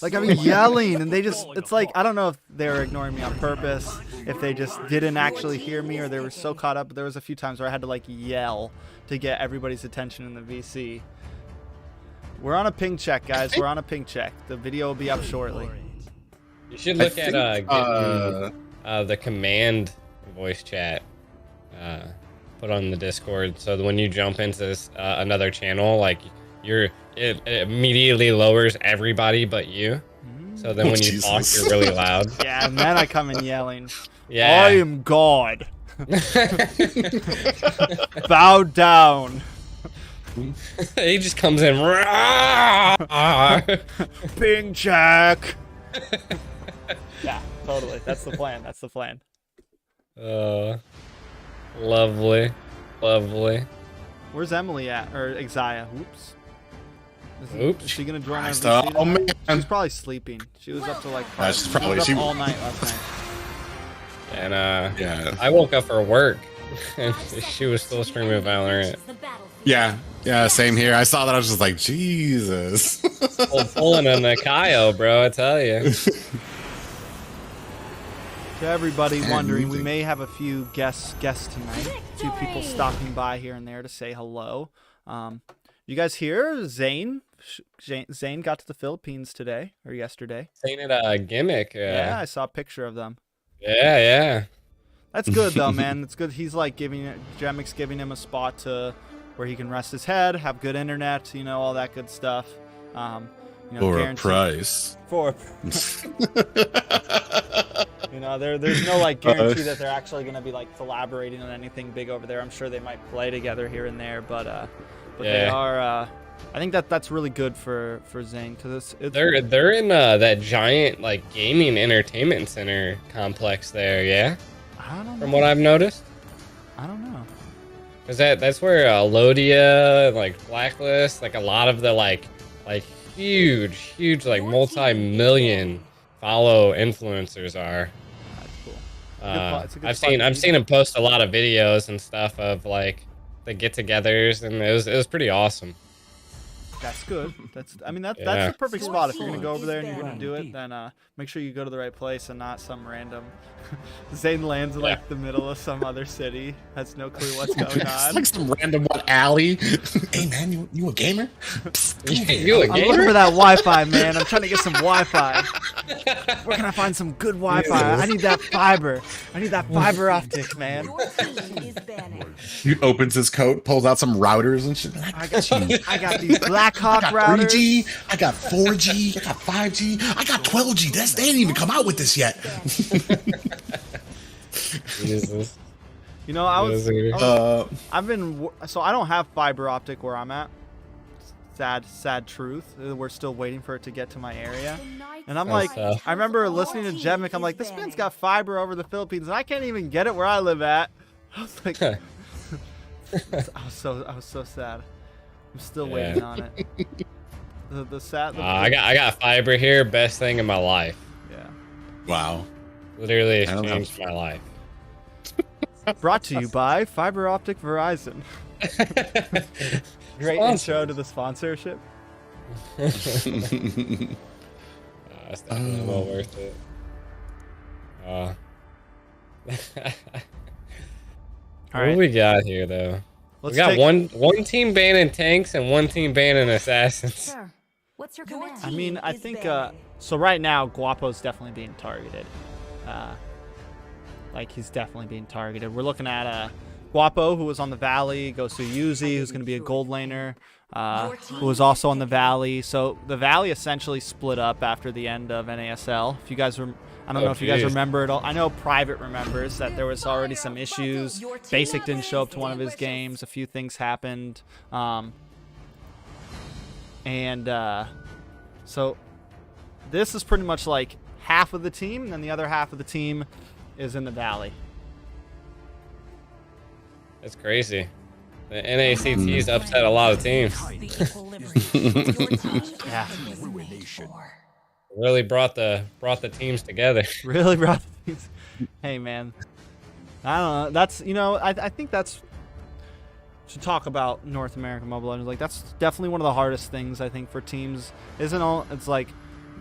like I'm yelling, and they just, it's like, I don't know if they were ignoring me on purpose, if they just didn't actually hear me, or they were so caught up. But there was a few times where I had to like yell to get everybody's attention in the VC. We're on a ping check, guys. We're on a ping check. The video will be up shortly. You should look at think, getting the command voice chat put on the Discord, so that when you jump into this, another channel, like it immediately lowers everybody but you. So then when you talk, Jesus. you're really loud. Yeah, and then I come in yelling. Yeah. I am God. Bow down. He just comes in. Ping check. Yeah, totally. That's the plan. That's the plan. Lovely, lovely. Where's Emily at? Or Exia? Oops. Oops. Is she gonna join our Christ, VC oh, tonight? man. She's probably sleeping. She was up to like she's probably- up she- all night last night. And Yeah. I woke up for work, and she was still streaming Valorant. Yeah, same here. I saw that. I was just like, Jesus. Pulling on the Kaio, bro. I tell you. To everybody wondering, we music. may have a few guests tonight. A few people stopping by here and there to say hello. You guys hear Zane? Zane got to the Philippines today or yesterday. Ain't it a gimmick? Yeah, I saw a picture of them. Yeah. That's good though, man. It's good. He's like Gemix giving him a spot where he can rest his head, have good internet, all that good stuff. For a guaranteed- price. For there's no like guarantee that they're actually going to be like collaborating on anything big over there. I'm sure they might play together here and there, but they Yeah. are. I think that's really good for Zane, because it's They're in that giant like gaming entertainment center complex there. Yeah, I don't from know. what I've noticed. I don't know. Is that's where Lodia, like Blacklist, like a lot of the like huge like multi-million follow influencers are. That's cool. It's a good I've spot to be. seen him post a lot of videos and stuff of like the get-togethers, and it was pretty awesome. That's good. That's Yeah. the perfect spot. If you're gonna go over there and you're gonna do it, then make sure you go to the right place and not some random. Zane lands in like the middle of some other city, has no clue what's going It's on. like some random one alley. Hey man, you a gamer? You a I'm looking gamer? for that Wi-Fi, man. I'm trying to get some Wi-Fi. Where can I find some good Wi-Fi? I need that fiber. I need that fiber optic, man. Your team is banning. He opens his coat, pulls out some routers and shit. I got these Blackhawk I got routers. 3G, I got 4G, I got 5G, I got 12G. They ain't even come out with this yet. Jesus. I've been, so I don't have fiber optic where I'm at. Sad truth. We're still waiting for it to get to my area. And I'm like, tough. I remember listening to Jevnik. I'm like, this man's got fiber over the Philippines, and I can't even get it where I live at. I was like, I was so sad. I'm still waiting on it. The sad. I got fiber here. Best thing in my life. Yeah. Wow. Literally, I it's don't know. changed my life. Brought to you by Fiber Optic Verizon. Great intro to the sponsorship. It's definitely well worth it. All What right. do we got here, though? Let's We got take- one team banning tanks and one team banning assassins. Sir, what's your command? I mean, I think so. Right now, Guapo's definitely being targeted. Like he's definitely being targeted. We're looking at Guapo, who was on the Valley, goes to Yuzi, who's going to be a gold laner, who was also on the Valley. So the Valley essentially split up after the end of NASL. If you guys I don't know if you guys geez. remember it all. I know Private remembers that there was already some issues. Basic didn't show up to one of his games. A few things happened. So this is pretty much like half of the team, and then the other half of the team is in the Valley. That's crazy. The NACT's upset a lot of teams. Yeah. Really brought the teams together. Really brought these. Hey man, I don't know. That's I think that's to talk about North American Mobile Legends. Like that's definitely one of the hardest things I think for teams. It's like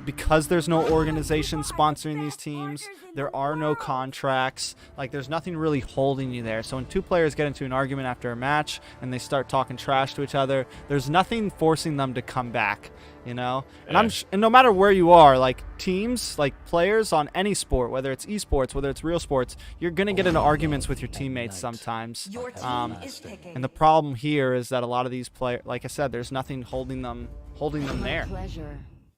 because there's no organization sponsoring these teams, there are no contracts. Like there's nothing really holding you there. So when two players get into an argument after a match and they start talking trash to each other, there's nothing forcing them to come back. And and no matter where you are, like teams, like players on any sport, whether it's esports, whether it's real sports, you're gonna get into arguments with your teammates sometimes. And the problem here is that a lot of these players, like I said, there's nothing holding them there.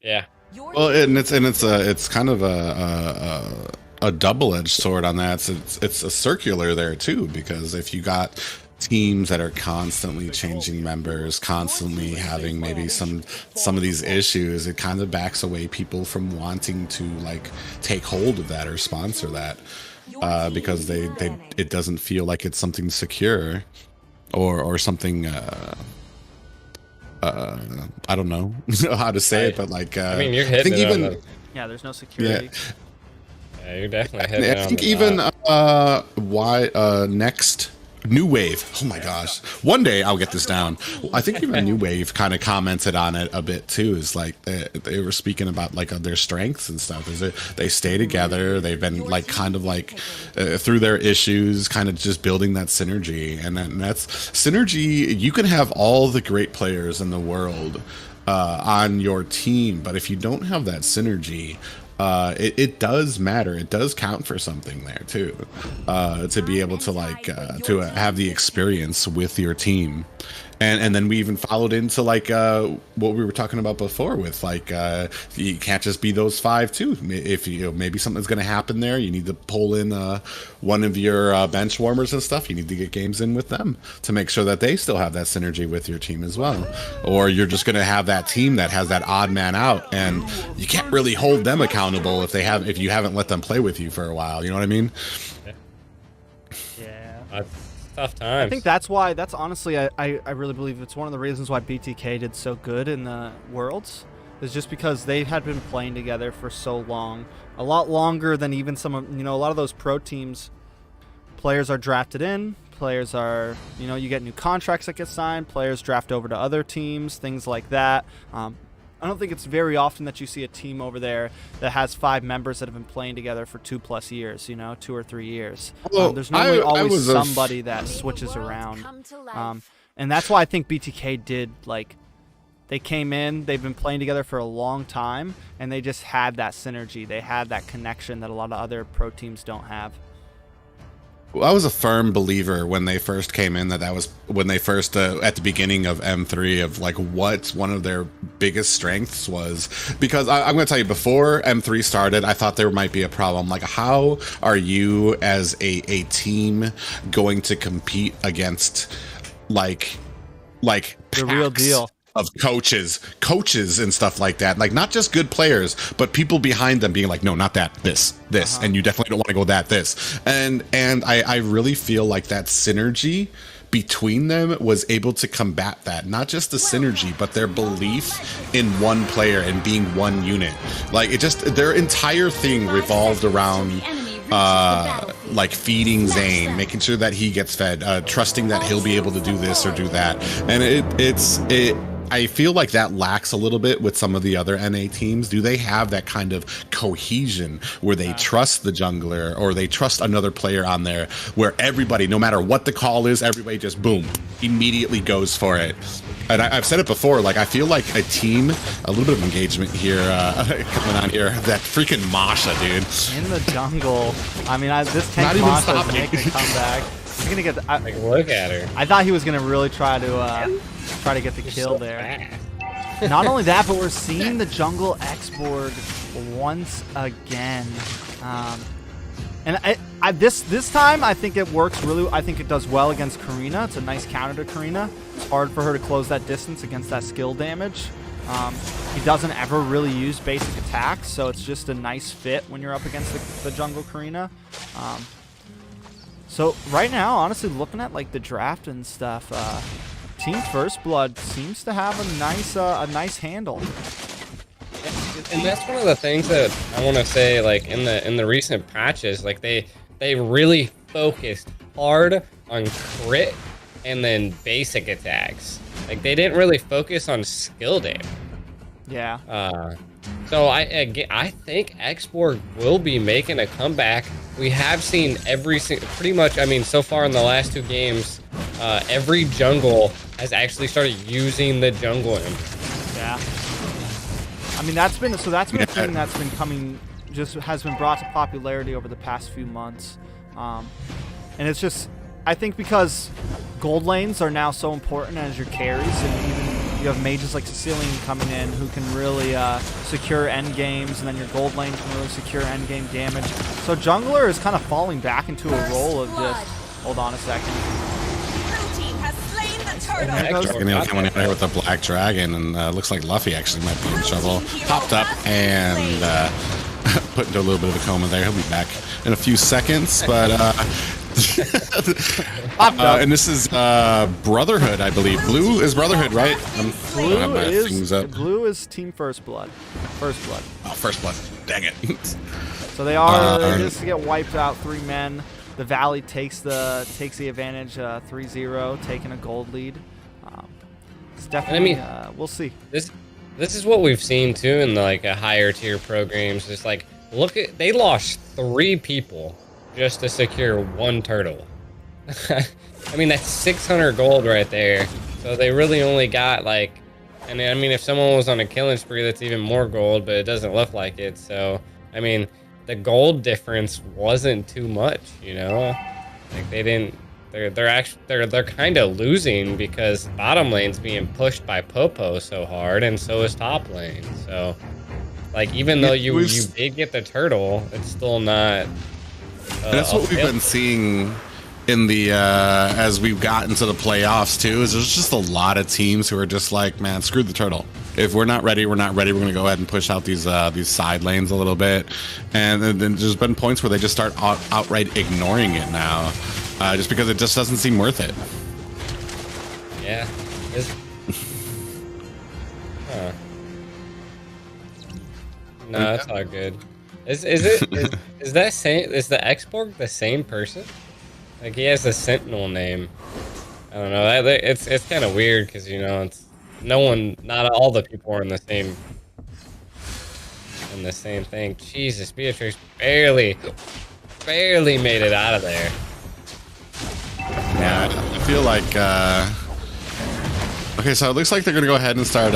Yeah. Well, it's kind of a double-edged sword on that. It's a circular there too, because if you got teams that are constantly changing members, constantly having maybe some of these issues, it kind of backs away people from wanting to like take hold of that or sponsor that, because it doesn't feel like it's something secure or something. I don't know how to say it, but like I mean, you're hitting I think it even Yeah, there's no security. Yeah, you're definitely hitting it. I think even next New Wave. Oh my gosh. One day I'll get this down. I think even New Wave kind of commented on it a bit too. Is like they were speaking about like their strengths and stuff. Is they stay together. They've been like kind of like through their issues, kind of just building that synergy. And that's synergy. You can have all the great players in the world on your team, but if you don't have that synergy, it does matter. It does count for something there too, to be able to like to have the experience with your team. And then we even followed into like what we were talking about before with like you can't just be those 5 too. If maybe something's going to happen there, you need to pull in one of your bench warmers and stuff. You need to get games in with them to make sure that they still have that synergy with your team as well. Or you're just going to have that team that has that odd man out, and you can't really hold them accountable if you haven't let them play with you for a while. You know what I mean? Yeah. Tough times. I think that's honestly, I really believe it's one of the reasons why BTK did so good in the Worlds, is just because they had been playing together for so long, a lot longer than even some of, a lot of those pro teams. Players are drafted in, players are, you get new contracts that get signed, players draft over to other teams, things like that. I don't think it's very often that you see a team over there that has 5 members that have been playing together for 2+ years, 2 or 3 years. Well, there's normally always somebody that switches around. And that's why I think BTK did, like, they came in, they've been playing together for a long time, and they just had that synergy. They had that connection that a lot of other pro teams don't have. I was a firm believer when they first came in that was when they first at the beginning of M3 of like what one of their biggest strengths was, because I'm going to tell you, before M3 started, I thought there might be a problem. Like, how are you as a team going to compete against like the real deal of coaches and stuff like that, like not just good players but people behind them being like, no, not that, this and you definitely don't want to go this, and I really feel like that synergy between them was able to combat that, not just the synergy but their belief in one player and being one unit. Like, it just, their entire thing revolved around like feeding Zane, making sure that he gets fed, trusting that he'll be able to do this or do that. And I feel like that lacks a little bit with some of the other NA teams. Do they have that kind of cohesion where they trust the jungler or they trust another player on there, where everybody, no matter what the call is, everybody just boom, immediately goes for it? And I've said it before, like, I feel like a team, a little bit of engagement here coming on here. That freaking Masha, dude. In the jungle. I mean, this tank Masha is making a comeback. He's gonna get like, look at her. I thought he was gonna really try to get the kill there. Not only that, but we're seeing the jungle X-Borg once again. And this time I think it works really. I think it does well against Karina. It's a nice counter to Karina. It's hard for her to close that distance against that skill damage. He doesn't ever really use basic attacks, so it's just a nice fit when you're up against the jungle Karina. So right now, honestly, looking at like the draft and stuff, Team First Blood seems to have a nice handle. And that's one of the things that I want to say, like in the recent patches, like they really focused hard on crit and then basic attacks. Like they didn't really focus on skill damage. Yeah. So I think X-Borg will be making a comeback. We have seen pretty much, I mean, so far in the last 2 games, every jungle has actually started using the jungle imp. Yeah. I mean, that's been a thing that's been coming, has been brought to popularity over the past few months. And it's just, I think because gold lanes are now so important as your carries, and even you have mages like Sicilian coming in who can really secure end games, and then your gold lane can really secure end game damage. So jungler is kind of falling back into a role of just, hold on a second. Coming in here with the Black Dragon, and looks like Luffy actually might be in trouble. Popped up and put into a little bit of a coma there. He'll be back in a few seconds, but and this is Brotherhood, I believe. Blue is Brotherhood, right? Blue is Team First Blood. First Blood. Oh, First Blood. Dang it. So they are just to get wiped out, 3 men. The Valley takes the advantage, 3-0, taking a gold lead. It's definitely, we'll see. This is what we've seen too in like a higher tier programs. It's like, they lost 3 people just to secure 1 turtle. I mean, that's 600 gold right there. So they really only got like, and I mean, if someone was on a killing spree, that's even more gold, but it doesn't look like it. So, I mean, the gold difference wasn't too much, you know? Like they're kind of losing because bottom lane's being pushed by Popo so hard, and so is top lane. So, like, even though you did get the turtle, it's still not. That's what we've been seeing in the as we've gotten to the playoffs too. Is there's just a lot of teams who are just like, man, screw the turtle. If we're not ready, we're not ready. We're going to go ahead and push out these side lanes a little bit. And then there's been points where they just start outright ignoring it now, just because it just doesn't seem worth it. Yeah. No, it's all good. Is the X-Borg the same person? Like, he has the Sentinel name. I don't know. It's kind of weird because, you know, it's not all the people are in the same thing. Jesus, Beatrix barely made it out of there. Yeah, I feel like okay, so it looks like they're gonna go ahead and start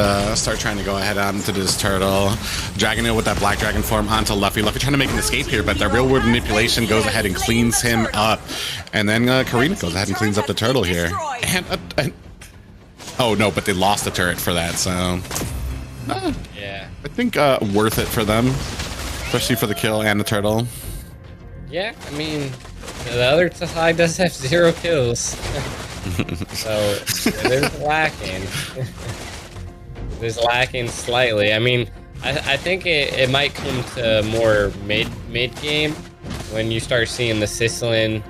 trying to go ahead onto this turtle, dragging it with that Black Dragon form onto Luffy. Luffy trying to make an escape here, but the real world manipulation goes ahead and cleans him up, and then Karina goes ahead and cleans up the turtle here. And oh no, but they lost the turret for that, so Yeah. I think worth it for them, especially for the kill and the turtle. Yeah, I mean, the other side does have 0 kills. So there's lacking. There's lacking slightly. I mean, I think it might come to more mid game when you start seeing the Sicilian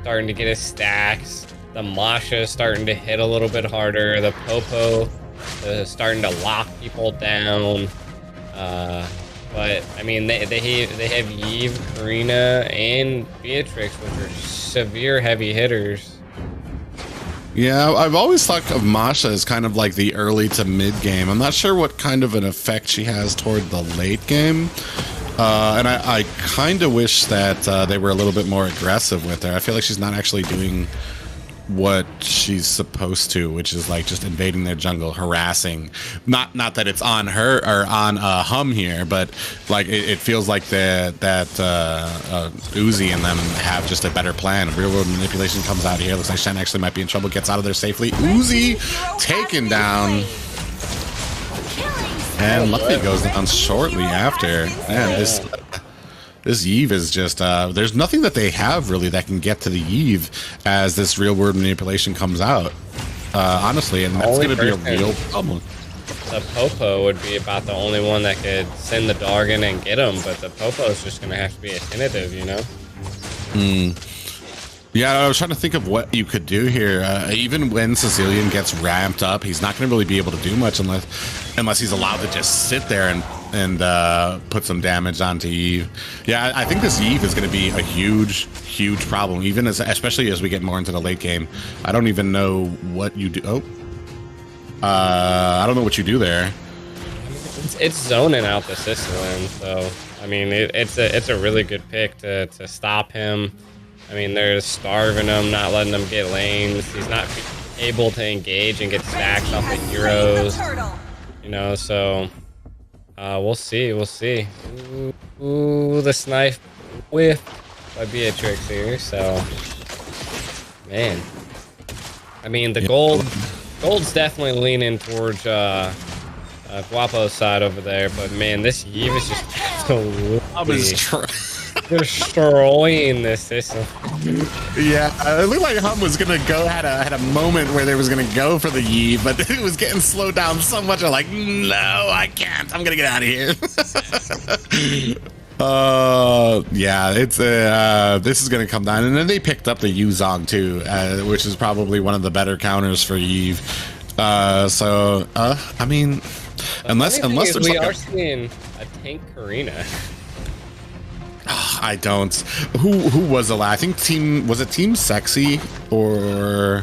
starting to get his stacks, the Masha starting to hit a little bit harder, the Popo starting to lock people down. But I mean, they have Yves, Karina, and Beatrix, which are severe heavy hitters. Yeah, I've always thought of Masha as kind of like the early to mid game. I'm not sure what kind of an effect she has toward the late game. And I kind of wish that they were a little bit more aggressive with her. I feel like she's not actually doing what she's supposed to, which is like just invading their jungle, harassing. Not that it's on her or on Hum here, but like it feels like that Uzi and them have just a better plan. Real world manipulation comes out here. Looks like Shen actually might be in trouble. Gets out of there safely. Uzi taken down. And Luffy goes down shortly after. Man, this Yves is just, there's nothing that they have really that can get to the Yves as this real world manipulation comes out. Honestly, and that's going to be a real problem. the Popo would be about the only one that could send the dog in and get him, but the Popo is just gonna have to be attentive, you know. Yeah, I was trying to think of what you could do here. Even when Sicilian gets ramped up, he's not going to really be able to do much unless he's allowed to just sit there and put some damage onto Eve. Yeah, I think this Eve is going to be a huge problem, even especially as we get more into the late game. I don't even know what you do. Oh, I don't know what you do there. It's zoning out the Sicilian, so I mean it's a really good pick to stop him. I mean, they're starving him, not letting him get lanes. He's not able to engage and get stacks off the heroes. You know, so we'll see. Ooh, the snipe whiff by Beatrix here. So, man, I mean, the gold's definitely leaning towards Guapo's side over there, but man, this Eve is just absolutely destroying this system. Yeah, it looked like Hum was gonna go had a moment where they was gonna go for the Yi, but it was getting slowed down so much. I'm like, no, I can't. I'm gonna get out of here. Yeah, it's this is gonna come down, and then they picked up the Yuzong too, which is probably one of the better counters for Eve. So I mean, unless there's we like are seeing a tank Karina. I don't. Who was the last? I think Team Sexy, or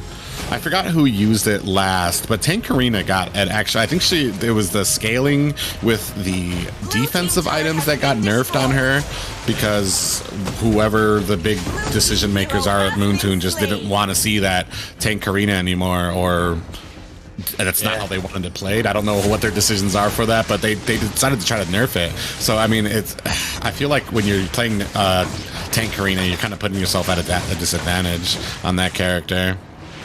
I forgot who used it last. But Tank Karina got it. Actually, I think it was the scaling with the defensive items that got nerfed on her, because whoever the big decision makers are at Moontoon just didn't want to see that Tank Karina anymore, or that's not how they wanted it played. I don't know what their decisions are for that, but they decided to try to nerf it. So I mean, I feel like when you're playing Tank Karina, you're kind of putting yourself at a disadvantage on that character.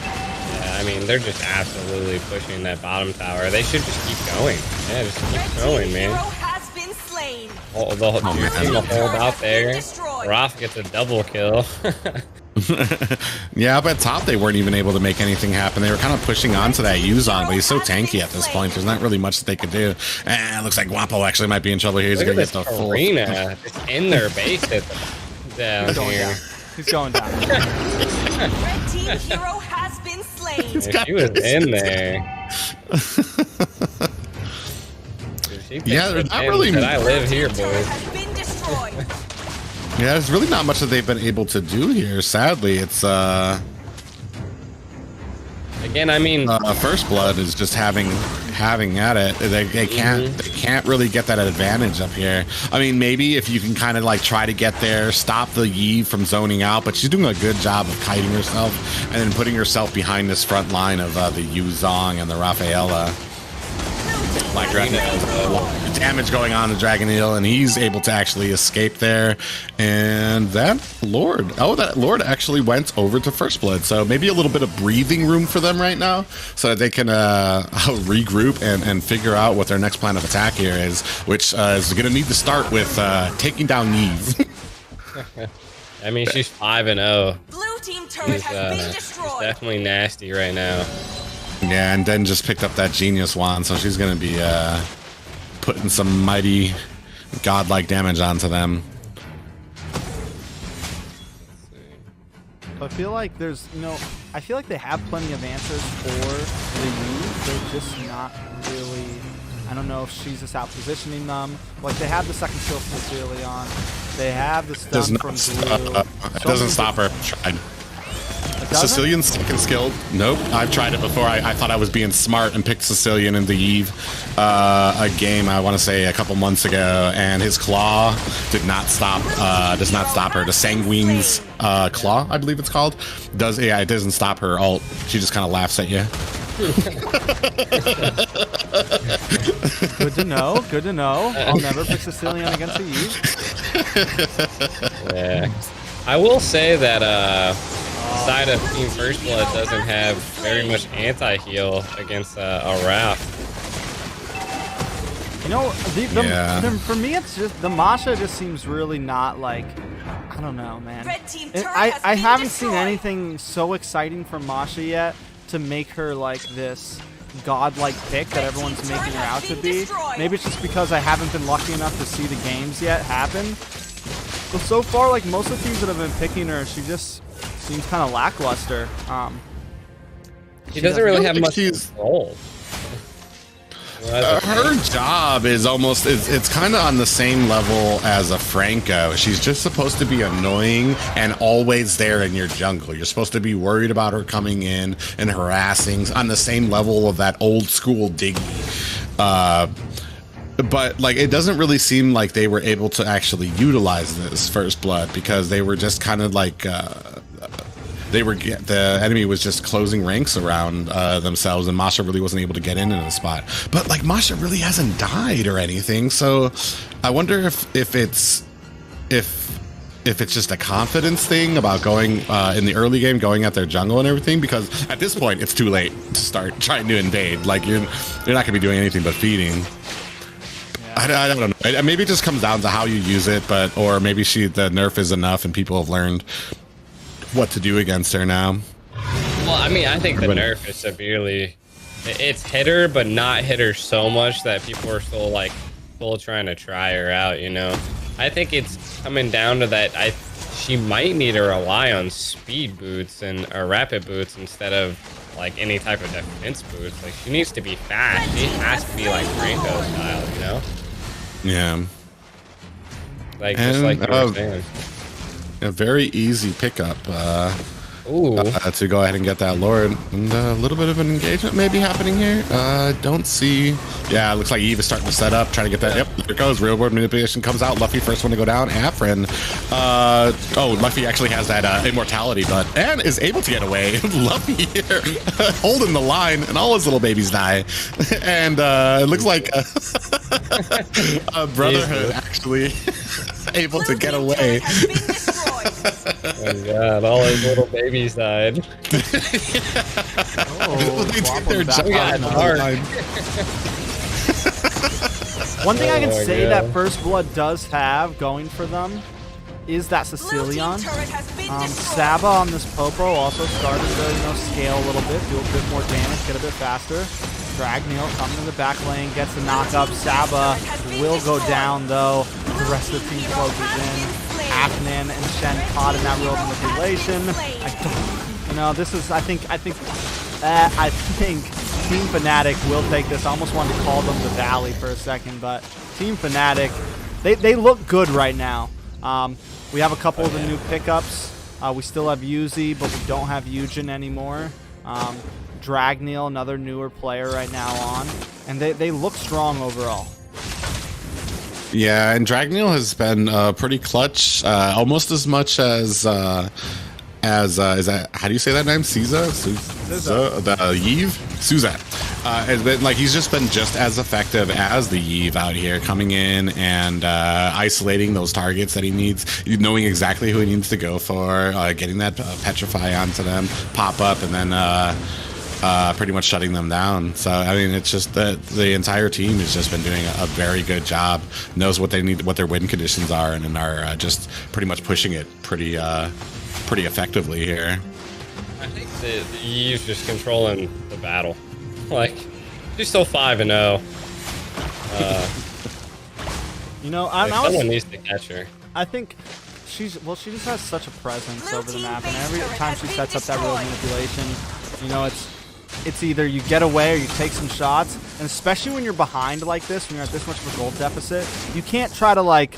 Yeah, I mean, they're just absolutely pushing that bottom tower. They should just keep going. Yeah, just keep going, man. The hold out there. Raph gets a double kill. Yeah, but top they weren't even able to make anything happen. They were kind of pushing onto that Yuzong, but he's so tanky at this point. There's not really much that they could do. And it looks like Guapo actually might be in trouble here. He's going to get the full arena. It's in their base down here. He's going down. Red team hero has been slain. She was in there. Yeah, there's not really. I live here, boys. Yeah, there's really not much that they've been able to do here. Sadly, it's again. I mean, First Blood is just having at it. They can't really get that advantage up here. I mean, maybe if you can kind of like try to get there, stop the Yi from zoning out, but she's doing a good job of kiting herself and then putting herself behind this front line of the Yuzong and the Rafaela. Like damage going on to Dragon Eel, and he's able to actually escape there. And that Lord actually went over to First Blood, so maybe a little bit of breathing room for them right now, so that they can regroup and figure out what their next plan of attack here is, which is going to need to start with taking down Neve. I mean, she's 5-0. Blue team turret has been destroyed. She's definitely nasty right now. Yeah, and then just picked up that Genius Wand, so she's going to be putting some mighty godlike damage onto them. I feel like there's, I feel like they have plenty of answers for the Eve. They're just not really, I don't know if she's just out positioning them. Like, they have the second skill sincerely on. They have the stun from Blue. It doesn't stop her. Tried. Sicilian's second skill. Nope. I've tried it before. I thought I was being smart and picked Sicilian in the Eve a game, I want to say a couple months ago, and his claw does not stop her. The Sanguine's claw, I believe it's called, it doesn't stop her ult. She just kind of laughs at you. Good to know. I'll never pick Sicilian against the Eve. Yeah. I will say that side of Team First Blood doesn't have very much anti-heal against a Raph. For me, it's just the Masha just seems really not like, I don't know, man. I haven't seen anything so exciting from Masha yet to make her like this godlike pick that everyone's making her out to be. Maybe it's just because I haven't been lucky enough to see the games yet happen. But so far, like most of the teams that have been picking her, she just seems kind of lackluster. She doesn't really have much control. Her job is almost, it's kind of on the same level as a Franco. She's just supposed to be annoying and always there in your jungle. You're supposed to be worried about her coming in and harassing on the same level of that old school Diggy. But like, it doesn't really seem like they were able to actually utilize this First Blood because they were just kind of like, the enemy was just closing ranks around themselves, and Masha really wasn't able to get in the spot. But like, Masha really hasn't died or anything, so I wonder if it's just a confidence thing about going in the early game, going at their jungle and everything. Because at this point, it's too late to start trying to invade. Like you're not gonna be doing anything but feeding. I don't know. Maybe it just comes down to how you use it, or maybe the nerf is enough and people have learned what to do against her now. Well, I mean, I think the nerf is severely, it's hit her, but not hit her so much that people are still trying to try her out, you know? I think it's coming down to that she might need to rely on speed boots or rapid boots instead of like any type of defense boots. Like, she needs to be fast. She has to be like Franco style, you know? Yeah. Like, just like you were saying. A very easy pickup to go ahead and get that Lord, and a little bit of an engagement maybe happening here. Don't see. Yeah, it looks like Eve is starting to set up, trying to get that. Yep, there it goes. Real world manipulation comes out. Luffy first one to go down. Afrin. Luffy actually has that immortality, and is able to get away. Luffy here holding the line, and all his little babies die. And it looks like Brotherhood actually able to get away. Oh my god, all his little babies died. One thing I can say that First Blood does have going for them is that Sicilian. Saba on this Popo also started to scale a little bit, do a bit more damage, get a bit faster. Dragneel coming in the back lane, gets the knock up. Saba will go down though. The rest of the team closes in. Afnan and Shen caught in that real manipulation. I think Team Fnatic will take this. I almost wanted to call them the Valley for a second, but Team Fnatic, they look good right now. We have a couple of the new pickups. We still have Yuzi, but we don't have Eugen anymore. Dragneel, another newer player right now on, and they look strong overall. Yeah, and Dragneel has been pretty clutch, almost as much as is that, how do you say that name? Suzat? The Yve? Suzat. Has been like, he's just been just as effective as the Yve out here, coming in and isolating those targets that he needs, knowing exactly who he needs to go for, getting that petrify onto them, pop up, and then pretty much shutting them down. So I mean, it's just that the entire team has just been doing a very good job, knows what they need, what their win conditions are, and are just pretty much pushing it pretty effectively here. I think the Yive's just controlling the battle. Like, she's still 5-0. Someone needs to catch her. I think she just has such a presence over the map, and every time she sets up that real manipulation, it's either you get away or you take some shots, and especially when you're behind like this, when you're at this much of a gold deficit, you can't try to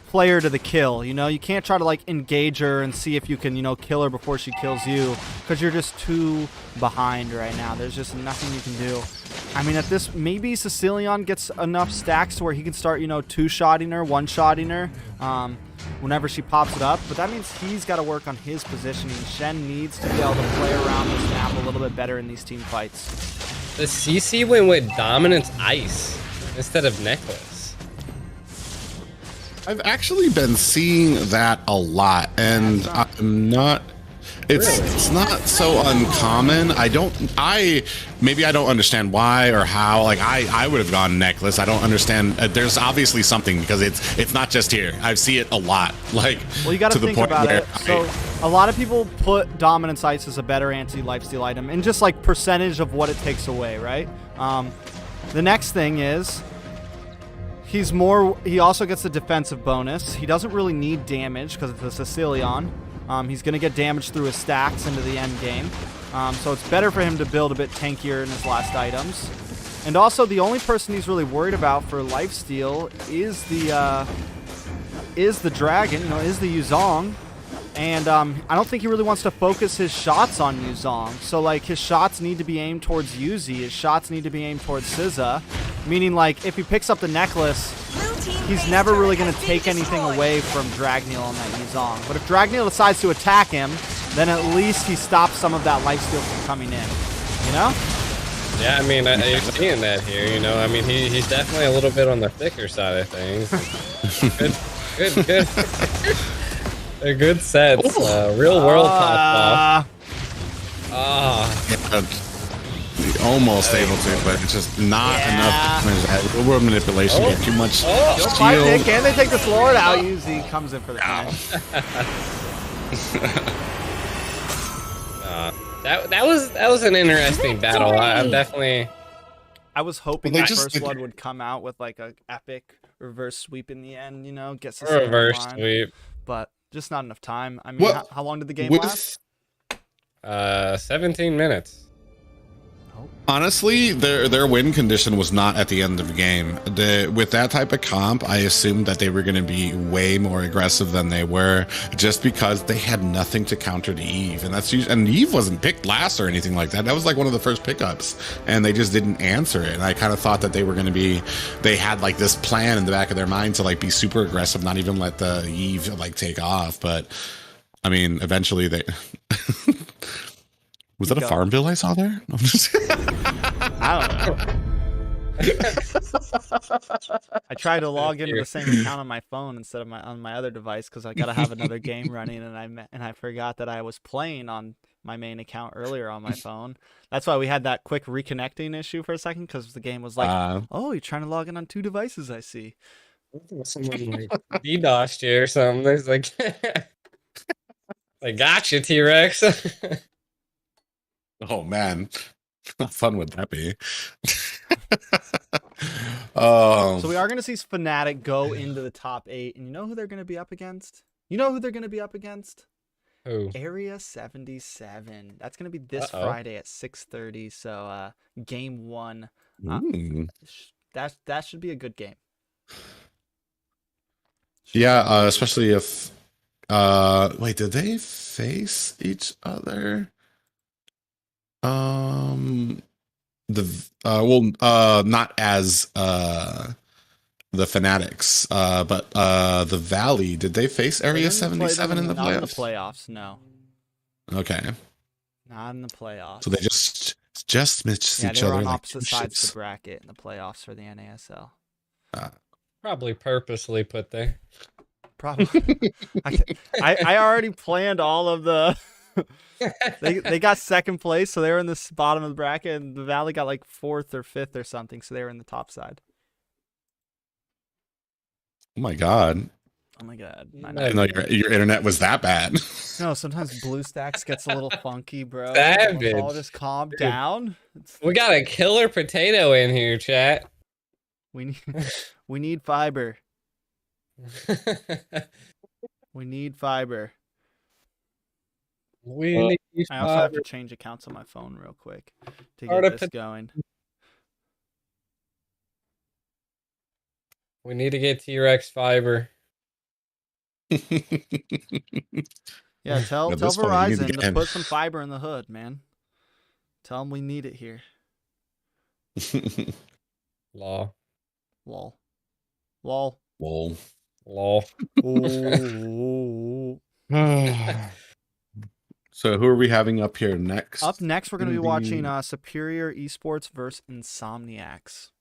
play her to the kill, you can't try to engage her and see if you can kill her before she kills you, because you're just too behind right now. There's just nothing you can do. I mean, at this, maybe Sicilian gets enough stacks to where he can start two-shotting her, one-shotting her whenever she pops it up, but that means he's got to work on his positioning. Shen needs to be able to play around this map a little bit better in these team fights. The CC went with Dominance Ice instead of Necklace. I've actually been seeing that a lot, and I'm not It's not so uncommon. Maybe I don't understand why or how. Like I would have gone necklace. I don't understand. There's obviously something because it's not just here. I see it a lot. Like, well, you got to the think point about where it. So a lot of people put Dominance Ice as a better anti-lifesteal item, and just like percentage of what it takes away, right? The next thing is he also gets the defensive bonus. He doesn't really need damage because it's a Sicilian. He's going to get damage through his stacks into the end game. So it's better for him to build a bit tankier in his last items. And also, the only person he's really worried about for lifesteal is the dragon, is the Yuzong. And I don't think he really wants to focus his shots on Yuzong. So, like, his shots need to be aimed towards Yuzi. His shots need to be aimed towards SZA. Meaning, like, if he picks up the necklace, he's never really going to take anything away from Dragneel on that Yuzong. But if Dragneel decides to attack him, then at least he stops some of that lifesteal from coming in. You know? Yeah, I mean, you're seeing that here, I mean, he's definitely a little bit on the thicker side of things. Good. A good sets. Real world popped off. Almost able to, but it's just not enough. Real world manipulation. Too much shield. Can they take this Lord out? Usually comes in for the finish. That was an interesting battle. I'm definitely. I was hoping that First Blood would come out with like a epic reverse sweep in the end. Gets the reverse sweep, but just not enough time. I mean, how long did the game last? 17 minutes. Honestly, their win condition was not at the end of the game. With that type of comp, I assumed that they were going to be way more aggressive than they were, just because they had nothing to counter to Eve, and Eve wasn't picked last or anything like that. That was like one of the first pickups, and they just didn't answer it. And I kind of thought that they had like this plan in the back of their mind to like be super aggressive, not even let the Eve like take off. But I mean, eventually they. Was that a Farmville I saw there? No, I'm just I don't know. I tried to log into the same account on my phone instead of on my other device because I gotta have another game running, and I forgot that I was playing on my main account earlier on my phone. That's why we had that quick reconnecting issue for a second because the game was like, "Oh, you're trying to log in on 2 devices." I see. Someone like DDoSed you or something. There's like, I got you, T-Rex. Oh man, how fun would that be? So we are going to see Fnatic go into the top 8, and you know who they're going to be up against? Who? Area 77. That's going to be this Friday at 6:30. So game 1. That should be a good game. Especially if wait, did they face each other? Not as the Fanatics, but the Valley. Did they face Area 77 in the playoffs? Not in the playoffs, no. Okay. Not in the playoffs. So they just missed each other. They were on opposite sides of the bracket in the playoffs for the NASL. Probably purposely put there. Probably. I already planned all of the. they got second place, so they were in the bottom of the bracket, and the Valley got like 4th or 5th or something, so they were in the top side. Oh my god! I know your internet was that bad. No, sometimes BlueStacks gets a little funky, bro. Savage. All just calm down. We got a killer potato in here, chat. We need fiber. We need fiber. I also have to change accounts on my phone real quick to get this going. We need to get T-Rex fiber. Yeah, tell Verizon to put some fiber in the hood, man. Tell them we need it here. Lol. So who are we having up here next? Up next, we're going to be watching Superior Esports versus Insomniacs.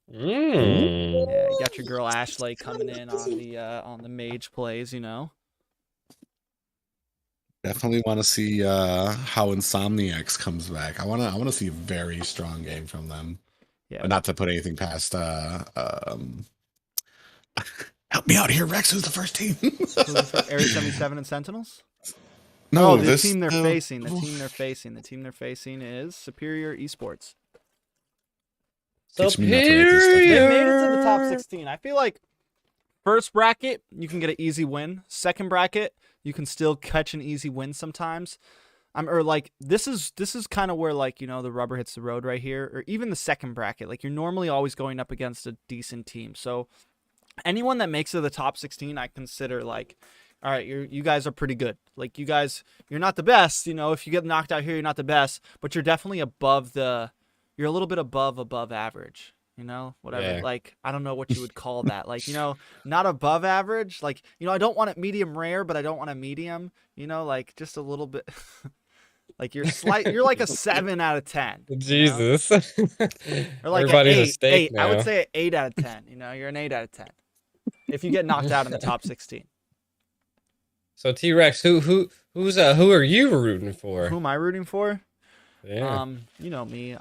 Yeah, you got your girl Ashley coming in on the mage plays, Definitely want to see how Insomniacs comes back. I want to see a very strong game from them. Yeah. But not to put anything past help me out here, Rex. Who's the first team? Area 77 and Sentinels? No, Oh, the this team they're facing. The team they're facing is Superior Esports. Teach me not to write this stuff They down. made it to the top 16. I feel like first bracket, you can get an easy win. Second bracket, you can still catch an easy win sometimes. This is kind of where, like, you know, the rubber hits the road right here. Or even the second bracket. Like, you're normally always going up against a decent team. So anyone that makes it to the top 16, I consider like, all right, you guys are pretty good. Like, you guys, you're not the best, you know, if you get knocked out here, you're not the best, but you're definitely you're a little bit above average, you know, whatever. Yeah. Like, I don't know what you would call that. Like, you know, not above average. Like, you know, I don't want it medium rare, but I don't want a medium, you know, like just a little bit. Like, you're like a 7 out of 10. Jesus. Or like Everybody's a an steak 8. I would now. say an 8 out of 10. You know, you're an 8 out of 10 if you get knocked out in the top 16. So T-Rex, who are you rooting for? Who am I rooting for? Yeah. You know me.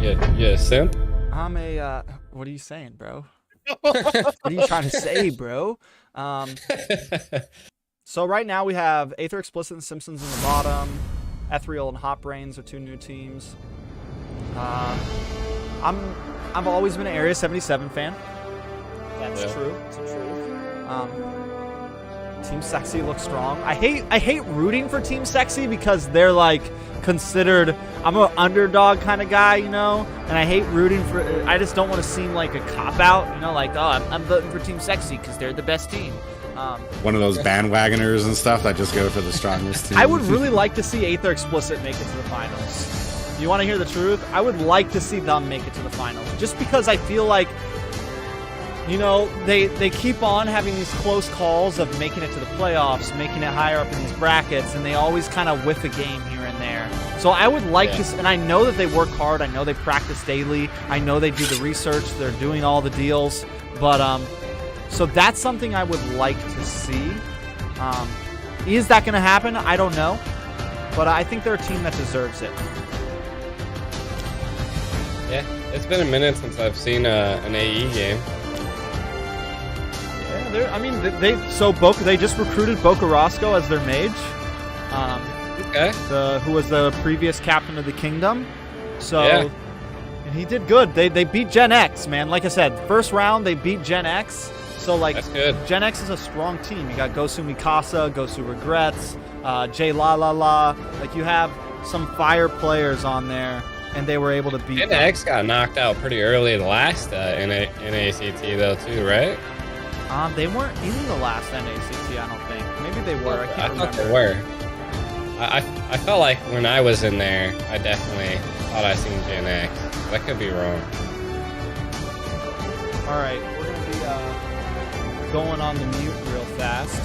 Yeah, simp. What are you saying, bro? What are you trying to say, bro? So right now we have Aether Explicit and Simpsons in the bottom. Ethereal and Hot Brains are 2 new teams. I've always been an Area 77 fan. That's Yeah. true. It's a truth. Team Sexy looks strong. I hate rooting for Team Sexy because they're like considered. I'm an underdog kind of guy, you know, and I hate rooting for. I just don't want to seem like a cop out, you know, like, oh, I'm voting for Team Sexy because they're the best team. One of those bandwagoners and stuff that just go for the strongest team. I would really like to see Aether Explicit make it to the finals. You want to hear the truth? I would like to see them make it to the finals, just because I feel like, you know, they keep on having these close calls of making it to the playoffs, making it higher up in these brackets, and they always kind of whiff a game here and there. So I would like to, and I know that they work hard. I know they practice daily. I know they do the research. They're doing all the deals. But so that's something I would like to see. Is that going to happen? I don't know. But I think they're a team that deserves it. Yeah, it's been a minute since I've seen an AE game. Yeah, they just recruited Boca Roscoe as their mage. Okay. Who was the previous captain of the kingdom. So, Yeah. and he did good. They beat Gen X, man. Like I said, first round they beat Gen X. So like, That's good. Gen X is a strong team. You got Gosu Mikasa, Gosu Regrets, Jay La La La. Like, you have some fire players on there, and they were able to beat Gen them. X got knocked out pretty early the last NACT though too, right? They weren't in the last NACT, I don't think. Maybe they were. I I can't thought remember. they were. I felt like when I was in there, I definitely thought I seen Gen X. That could be wrong. All right, we're gonna be going on the mute real fast.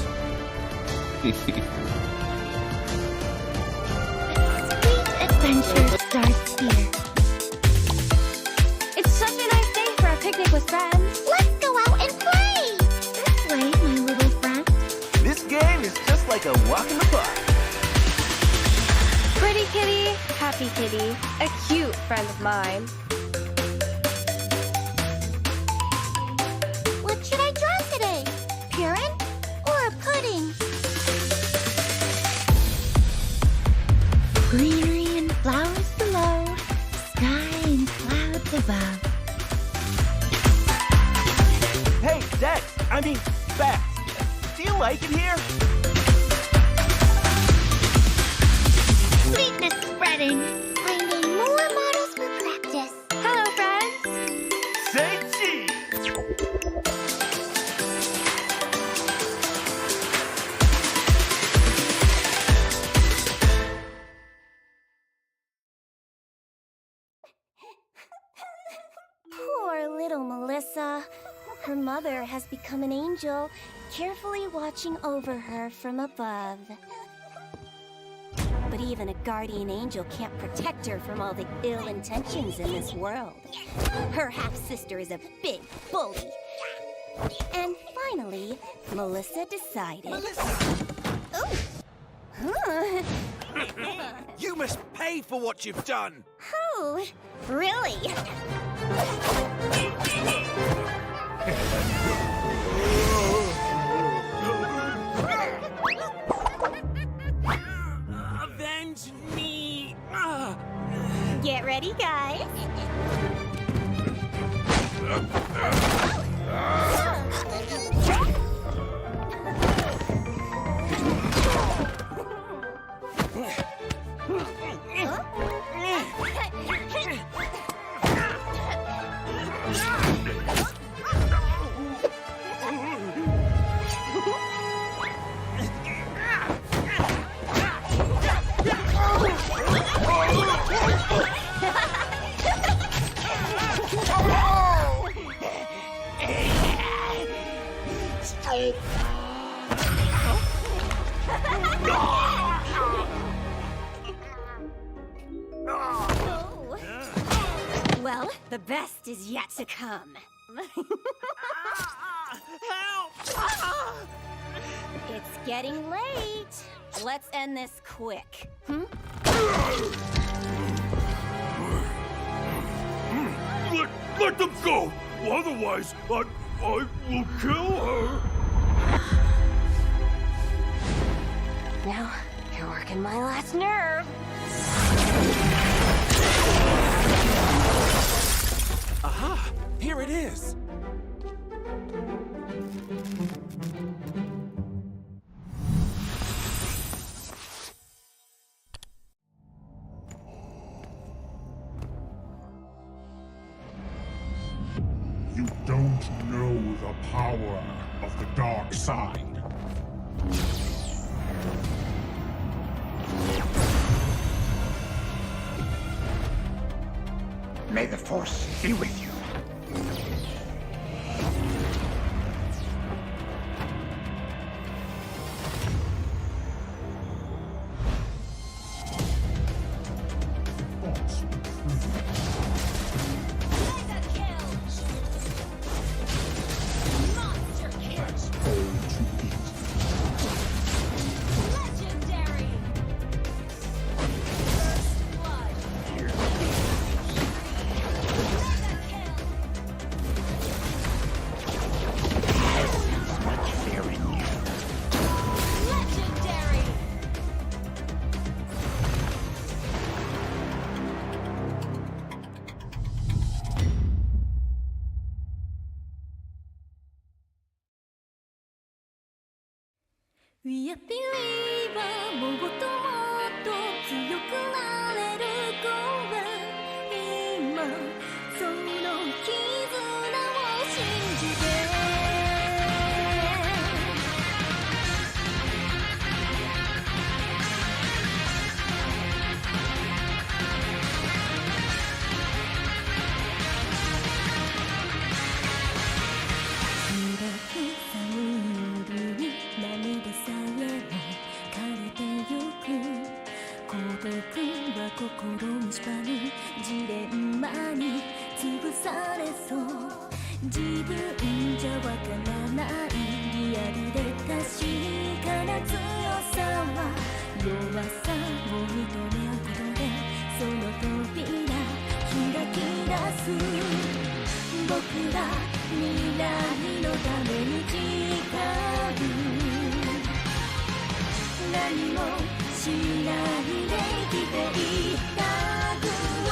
Sweet adventure starts here. It's such a nice day for a picnic with friends. Let's go out and play! This way, my little friend. This game is just like a walk in the park. Pretty kitty, happy kitty, a cute friend of mine. What should I draw today? Purin or a pudding? Greenery and flowers below, sky and clouds above. Hey, Dex, Bex, do you like it here? Sweetness spreading. Finding more models for practice. Hello, friends. Say cheese! Poor little Melissa. Her mother has become an angel, carefully watching over her from above. But even a guardian angel can't protect her from all the ill intentions in this world. Her half-sister is a big bully. And finally, Melissa decided. You must pay for what you've done. Oh, really? Avenge me. Get ready, guys. Well, the best is yet to come. Help! It's getting late. Let's end this quick. Let them go! Otherwise, I will kill her! Now, you're working my last nerve. Aha! Here it is. You don't know the power of the dark side. May the Force be with you. We are believer もっともっと強くなれる子は今その絆を信じて暗く寒い夜に涙さえも枯れてゆく孤独は心に縛るジレンマに潰されそう自分じゃわからないリアルで確かな強さは弱さを認め合うことでその扉開き出す僕ら未来のために誓う何もしないで生きていたくは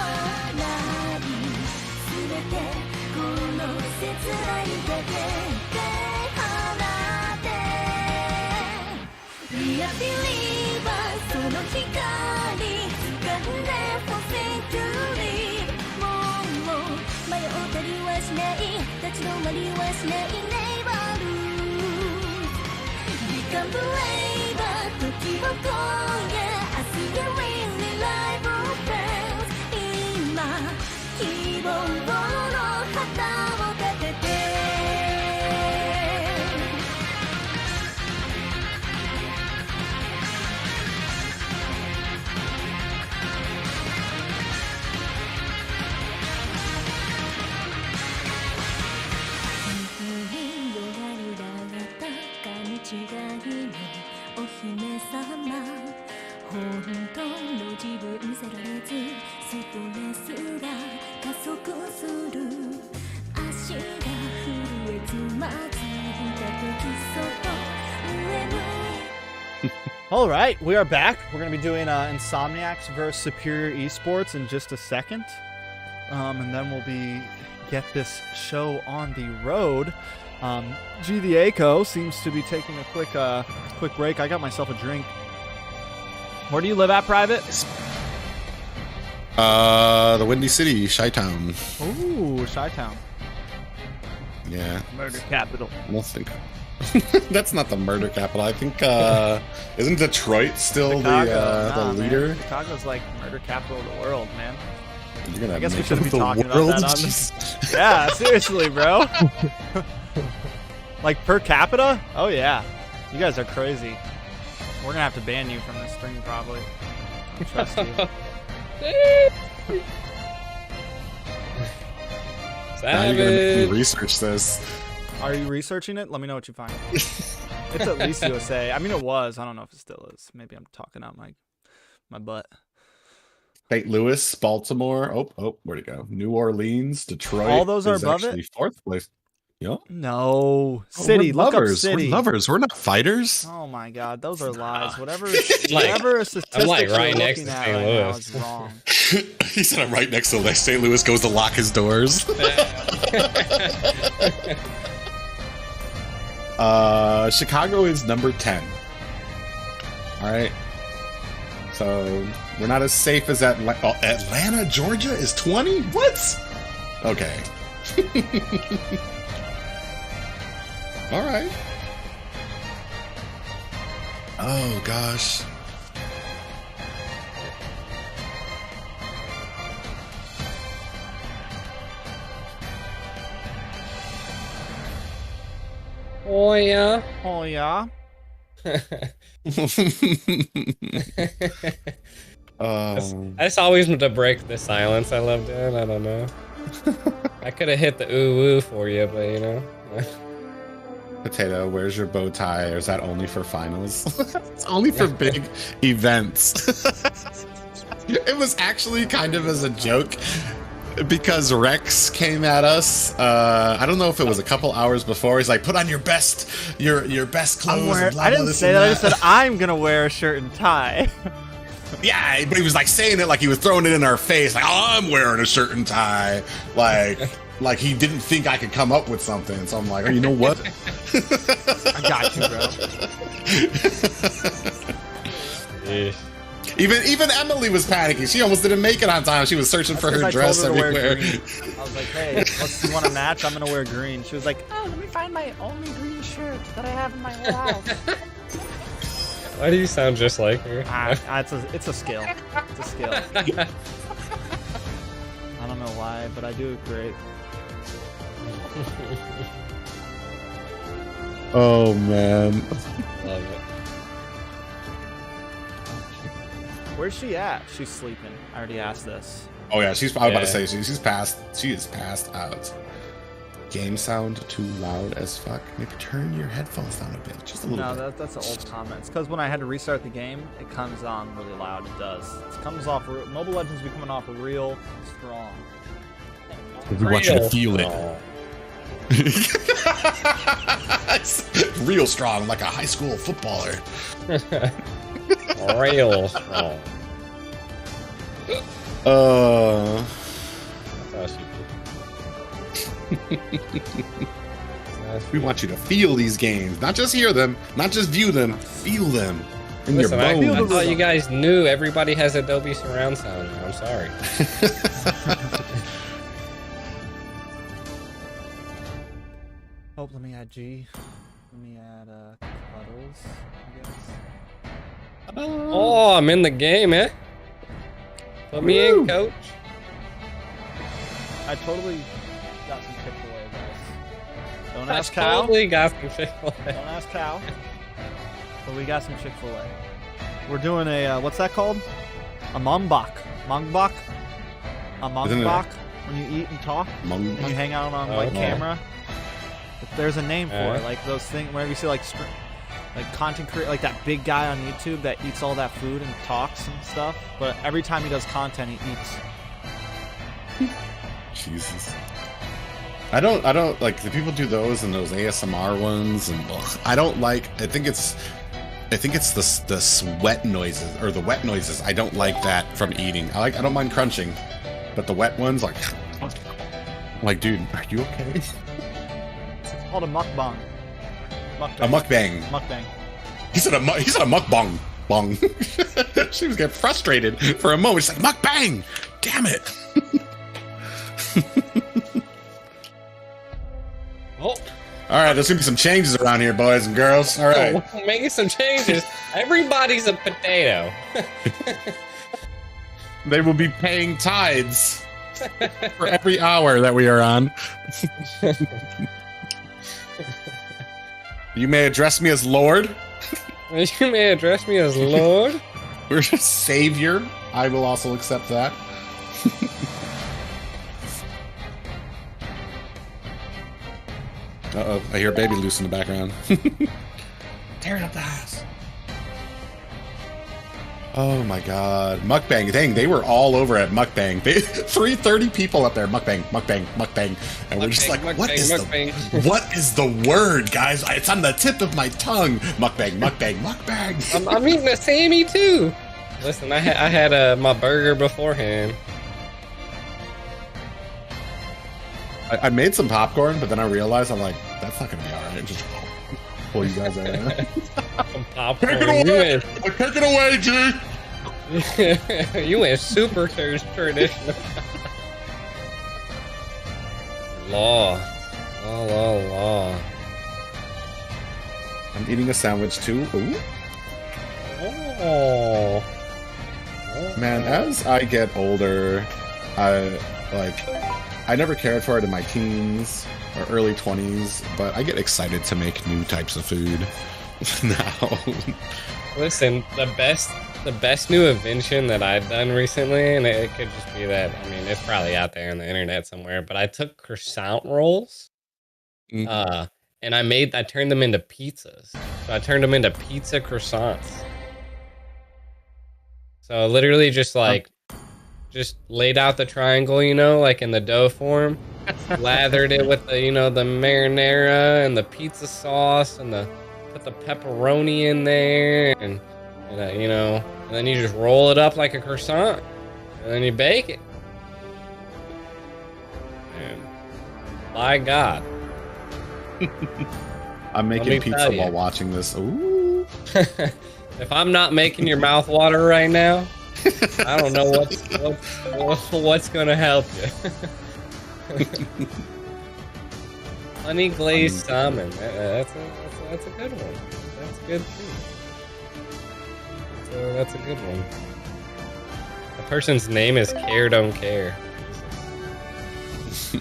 ない全てこの切ないだけで放って We are believers その光掴んで for century もう迷ったりはしない立ち止まりはしない Never lose Become braver 時を超え I see you really live on friends 今希望の旗を立てて夜いのお姫様本当の自分見せられずストレスが加速する足が震えつまずいた時そっと上向い All right, we are back. We're going to be doing Insomniacs versus Superior Esports in just a second. And then we'll get this show on the road. G the Aiko seems to be taking a quick break. I got myself a drink. Where do you live at, Private? The Windy City, Chi-Town. Ooh, Chi-Town. Yeah. Murder capital. Nothing. That's not the murder capital. I think isn't Detroit still the leader? Man. Chicago's like murder capital of the world, man. I guess we shouldn't be talking about that on this. Yeah, seriously, bro. Like per capita? Oh yeah. You guys are crazy. We're gonna have to ban you from this stream probably. I trust you. Now you're gonna make me research this. Are you researching it? Let me know what you find. It's at least USA. I mean, it was. I don't know if it still is. Maybe I'm talking out my butt. St. Louis, Baltimore. Oh, where'd it go? New Orleans, Detroit. All those are is above actually it? Fourth place. Yep. No. City. We're Look lovers. up city. We're lovers. We're not fighters. Oh my God, those are lies. Whatever statistic I'm like right you're next looking to at St. right Louis. now is wrong. He said I'm right next to him. St. Louis goes to lock his doors. Chicago is number 10. All right. So we're not as safe as Atlanta. Oh, Atlanta, Georgia is 20? What? Okay. All right. Oh, gosh. Oh yeah. Oh yeah. I just always want to break the silence I love doing. I don't know. I could have hit the ooh woo for you, but you know. Potato, where's your bow tie? Or is that only for finals? It's only for big events. It was actually kind of as a joke because Rex came at us. I don't know if it was a couple hours before. He's like, "Put on your best clothes." I didn't say that. I just said I'm gonna wear a shirt and tie. Yeah, but he was like saying it like he was throwing it in our face, like, "Oh, I'm wearing a shirt and tie," like he didn't think I could come up with something. So I'm like, "Oh, you know what? I got you, bro." Even Emily was panicking. She almost didn't make it on time. She was searching for her dress everywhere. I was like, "Hey, you want a match? I'm gonna wear green." She was like, "Oh, let me find my only green shirt that I have in my whole house." Why do you sound just like her? It's a skill. It's a skill. I don't know why, but I do it great. Oh man. Love it. Where's she at? She's sleeping. I already asked this. Oh yeah, I was about to say she's passed. She is passed out. Game sound too loud as fuck. Maybe turn your headphones down a bit, just a little bit. No, that's an old comment. It's because when I had to restart the game, it comes on really loud. It does. It comes off. Mobile Legends be coming off real strong. We want you to feel it. Real strong, like a high school footballer. Real strong. We want you to feel these games, not just hear them, not just view them, feel them in your bones. I thought you guys knew everybody has Adobe Surround Sound now. I'm sorry. Oh, let me add G. Let me add Cuddles, I guess. Oh, I'm in the game, eh? Put me in, coach. I totally got some Chick-fil-A, guys. Don't I ask Kyle. totally got some Chick-fil-A. Don't ask Kyle. But we got some Chick-fil-A. We're doing a, what's that called? A mungbak. Mungbak? A mungbak? When you eat and talk? When you hang out on, camera? There's a name for it. Like those things, whenever you see, like, like content creator, like that big guy on YouTube that eats all that food and talks and stuff. But every time he does content, he eats. Jesus. I don't like the people do those and those ASMR ones, and I don't like. I think it's the sweat noises or the wet noises. I don't like that from eating. I don't mind crunching, but the wet ones, like dude, are you okay? It's called a mukbang. A mukbang. Mukbang. He said a mukbang. Bong. She was getting frustrated for a moment. She's like, mukbang! Damn it! Oh. All right, there's gonna be some changes around here, boys and girls. All right, we're making some changes. Everybody's a potato. They will be paying tithes for every hour that we are on. You may address me as Lord. You may address me as Lord. We're Savior. I will also accept that. Uh-oh, I hear Baby Loose in the background. Tear it up the ass. Oh my god. Mukbang. Dang, they were all over at Mukbang. 330 people up there. Mukbang, mukbang, mukbang. And we're just like, what is the word, guys? It's on the tip of my tongue. Mukbang, mukbang, mukbang. I'm eating a Sammy too. Listen, I had my burger beforehand. I made some popcorn, but then I realized I'm like, that's not gonna be alright. Just pull you guys out. Popcorn. Take it away, G. You went super traditional. Law. I'm eating a sandwich too. Ooh. Oh. Man, as I get older, I never cared for it in my teens or early 20s, but I get excited to make new types of food now. Listen, the best new invention that I've done recently, and it could just be that, I mean, it's probably out there on the internet somewhere, but I took croissant rolls, and I turned them into pizzas. So I turned them into pizza croissants. So literally just laid out the triangle, like in the dough form, lathered it with the, the marinara and the pizza sauce, and put the pepperoni in there, and then you just roll it up like a croissant, and then you bake it. And by God, I'm making pizza while watching this. Ooh. If I'm not making your mouth water right now, I don't know what's gonna help you. Honey glazed salmon. That's a good one. That's good too. That's a good one. The person's name is Care Don't Care. We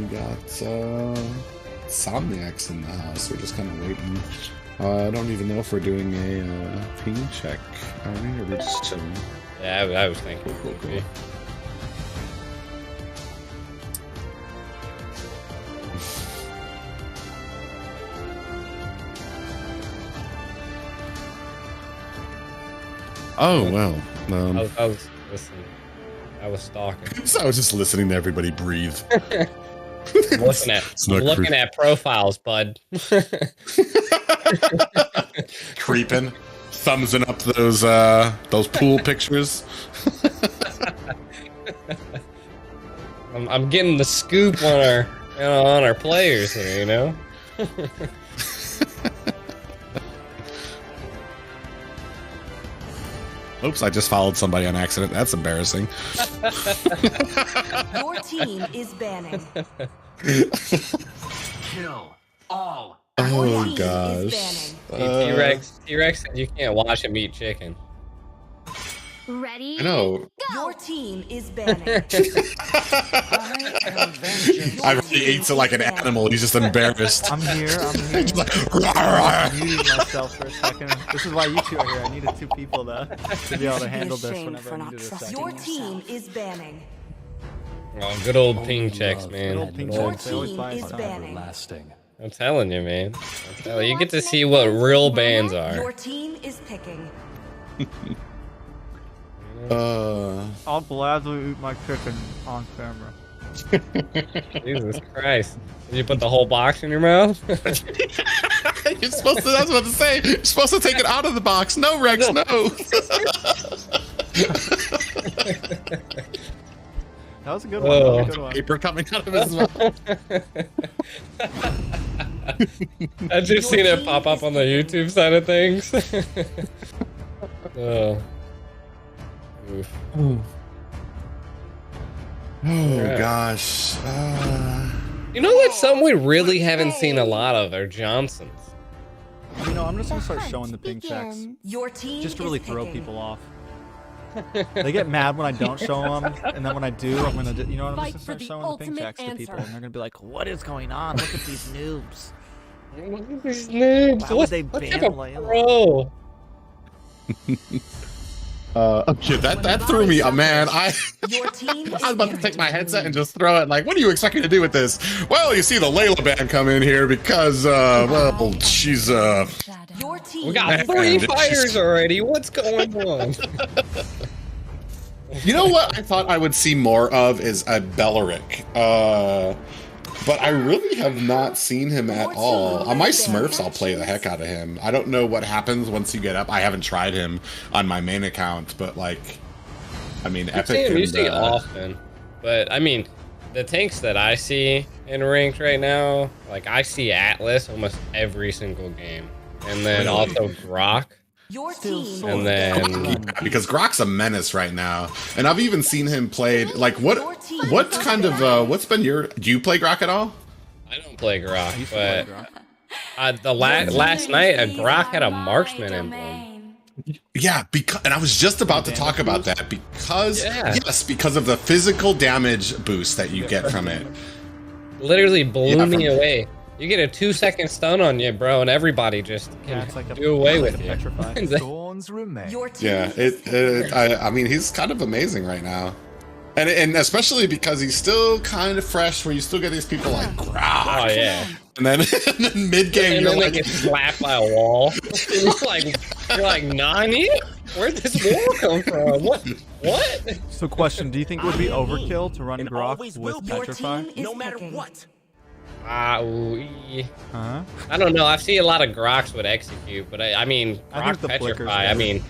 got Somniacs in the house. We're just kind of waiting. I don't even know if we're doing a ping check. Are we? Or we're just chilling? Yeah, I was thinking. Cool. Oh well. I was listening. I was stalking. So I was just listening to everybody breathe. I'm looking at profiles, bud. Creeping, thumbsing up those pool pictures. I'm getting the scoop on our players here, Oops, I just followed somebody on accident. That's embarrassing. Your team is banning. Kill all. Oh gosh. T-Rex said you can't watch him eat chicken. Ready? I know. Your team is banning. I really eats it like an animal. He's just embarrassed. I'm here. He's like, I muted myself for a second. This is why you two are here. I needed two people to be able to handle this whenever I needed a second. Your team is banning. Oh, good old ping checks, man. Good old ping Your checks. They always team buy is us. banning. I'm telling you, man. I'm telling you, you get to see what real bands are. Your team is picking. I'll gladly eat my chicken on camera. Jesus Christ. Did you put the whole box in your mouth? You're supposed to, I was about to say, you're supposed to take it out of the box. No, Rex, no. That was a good one. That was a good one. Paper coming out of his mouth. I just seen it pop up on the YouTube side of things. Oh. Oof. Oh, gosh. You know what's something we really haven't seen a lot of are Johnsons. You know, I'm just gonna start showing the pink checks. Your team Just to really is throw picking. people off. They get mad when I don't show them, and then when I do, I'm gonna, you know what, I'm just gonna start showing the pink checks to people, and they're gonna be like, "What is going on? Look at these noobs." Look at these noobs. Why would they What ban type of Layla? pro? Okay, that threw me, man. Your team I was about to take my headset and just throw it. Like, what do you expect me to do with this? Well, you see the Layla band come in here because, well, she's, Your team We got is 3 Man, fires already. What's going on? You know what I thought I would see more of is a Belleric. But I really have not seen him at all. On my Smurfs, I'll play the heck out of him. I don't know what happens once you get up. I haven't tried him on my main account, but like, I mean, You Epic see him and, usually often, but I mean, the tanks that I see in ranked right now, like I see Atlas almost every single game, and then also Grok, Your team and then because Grok's a menace right now, and I've even seen him played. Like, what kind of what's been your? Do you play Grok at all? I don't play Grok, but last night a Grok had a marksman emblem. Yeah, because, and I was just about to talk about that because Yeah. because of the physical damage boost that you get from it. Literally blew Yeah, me from- away. You get a 2-second stun on you, bro, and everybody just can it's like a, do away it's with like a you. petrify. Thorns remain. Your team Yeah, is I mean, he's kind of amazing right now, and especially because he's still kind of fresh, where you still get these people like Grok, Oh yeah. and then mid game And you're then they like, get slapped by a wall. you're like, Nani? Where'd this wall come from? What? So, question: do you think it would be overkill to run And Grok always will with be. Your petrify? team is No matter picking. what. Huh? I don't know. I've seen a lot of Groks would execute, but I mean, I Grok think the flicker's petrify. I better. mean,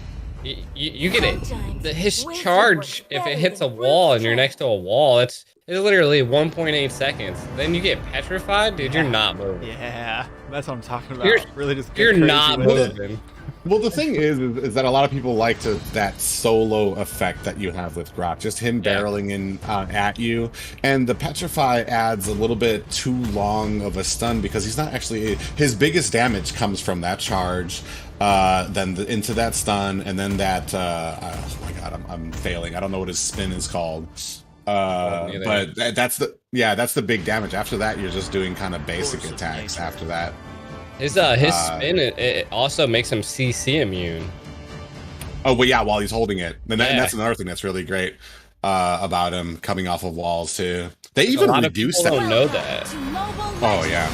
you get it. His charge, if it hits a wall and you're next to a wall, it's literally 1.8 seconds. Then you get petrified, dude. You're not moving. Yeah, that's what I'm talking about. You're- really just get You're crazy not with it. moving. well, the thing is that a lot of people like that solo effect that you have with Grok, just him Yeah. barreling in at you, and the petrify adds a little bit too long of a stun because he's not actually his biggest damage comes from that charge, then into that stun, and then that. Oh my god, I'm failing. I don't know what his spin is called. neither. But that's the big damage. After that, you're just doing kind of basic attacks. After that. His spin it also makes him CC immune. Oh, well, yeah, while he's holding it. And Yeah. that's another thing that's really great about him coming off of walls, too. They A even lot of reduced people that. don't know that. Oh, yeah.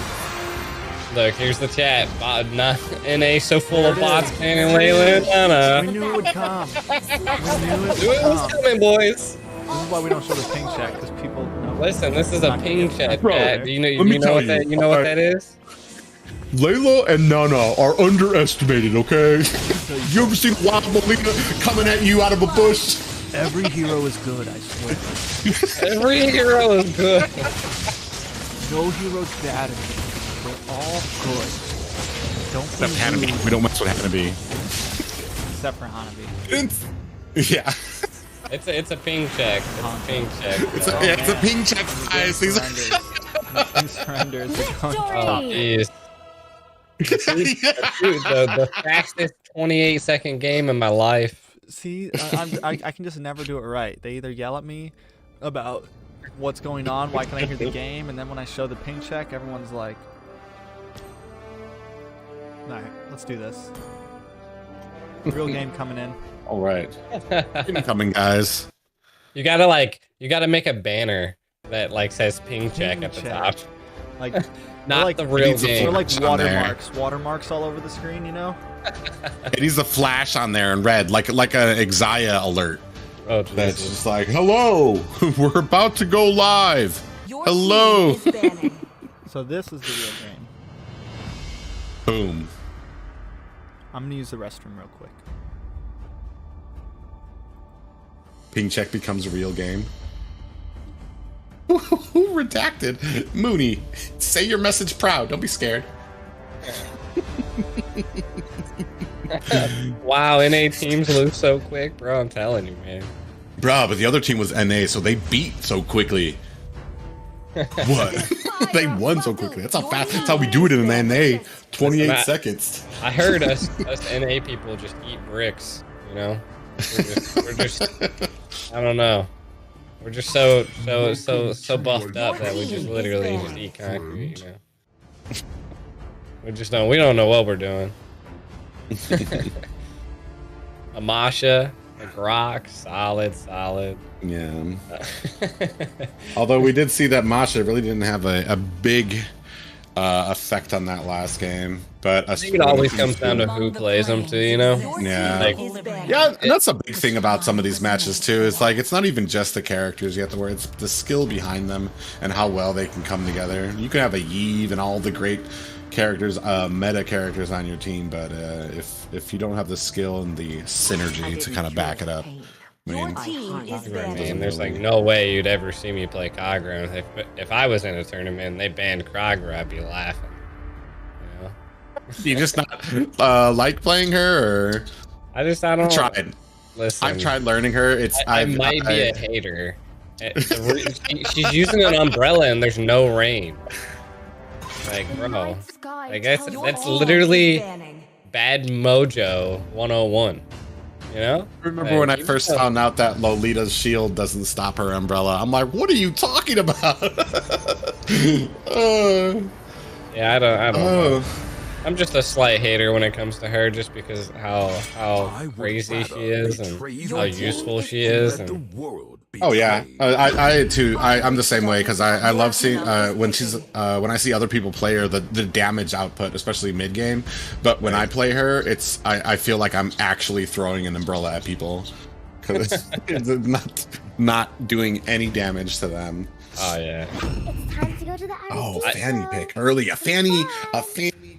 Look, here's the chat. Not NA so full of bots banning Leyland. We knew it would come. We knew it Knew would it was come. coming, boys. This is why we don't show the ping check, because people know. Listen, this is a Not ping gonna chat. Bro, Chat. Do you know? let me You know tell what you, that? You know what that is? Layla and Nana are underestimated, okay? You ever seen Wild Molina coming at you out of a bush? Every hero is good, I swear. Every hero is good. No hero's bad in this. They're all good. Don't Except be Hanabi. rude, We don't mess with Hanabi. except for Hanabi. Yeah. It's a ping check. It's a ping check. It's a ping check, guys. These He surrenders. They're going Oh, top. jeez. Dude, the fastest 28-second game in my life. See, I can just never do it right. They either yell at me about what's going on, why can I hear the game, and then when I show the ping check, everyone's like, alright, let's do this. Real game coming in. All right. Incoming, guys. You gotta make a banner that like says ping check Ping at the check. top. Like, not like, the real needs a They're game. like Flash on there. watermarks all over the screen, you know? It needs the flash on there in red, like a Exia alert. Oh, That's Jesus. just like, hello, we're about to go live. Your Hello. team is banning. So this is the real game. Boom. I'm gonna use the restroom real quick. Ping check becomes a real game. Who redacted? Mooney, say your message proud. Don't be scared. Wow, NA teams lose so quick, bro. I'm telling you, man. Bruh, but the other team was NA, so they beat so quickly. What? They won so quickly. That's how fast. That's how we do it in an NA. 28 Listen, seconds. I heard us NA people just eat bricks. You know, we're just I don't know. We're just so buffed up that we just literally just eat concrete. You know, we don't know what we're doing. A Masha, a Grok, solid. Yeah. Although we did see that Masha really didn't have a big effect on that last game. But I think it always comes down to who plays them too, you know? Yeah. Like, Yeah, and that's a big thing about some of these matches too. It's like it's not even just the characters you have to worry; it's the skill behind them and how well they can come together. You can have a Yve and all the great characters, meta characters on your team, but if you don't have the skill and the synergy to kind of back it up, I Your mean, team is I banning. mean, there's like no way you'd ever see me play Kagura. If I was in a tournament and they banned Kagura, I'd be laughing. You know? you just not like playing her, or I don't tried. listen. I've tried learning her. It's I might be a hater. She's using an umbrella and there's no rain. Like, bro, like that's literally Banning. bad mojo 101. You know? Remember Like, when I you first know- found out that Lolita's shield doesn't stop her umbrella? I'm like, what are you talking about? Yeah, I don't know. Oh. I'm just a slight hater when it comes to her, just because how crazy she is and how useful she is. And Oh yeah, I too. I'm the same way because I love seeing when I see other people play her, the damage output, especially mid game. But when I play her, I feel like I'm actually throwing an umbrella at people because it's not doing any damage to them. oh yeah, It's time to go to the Oh, Fanny pick early. A Fanny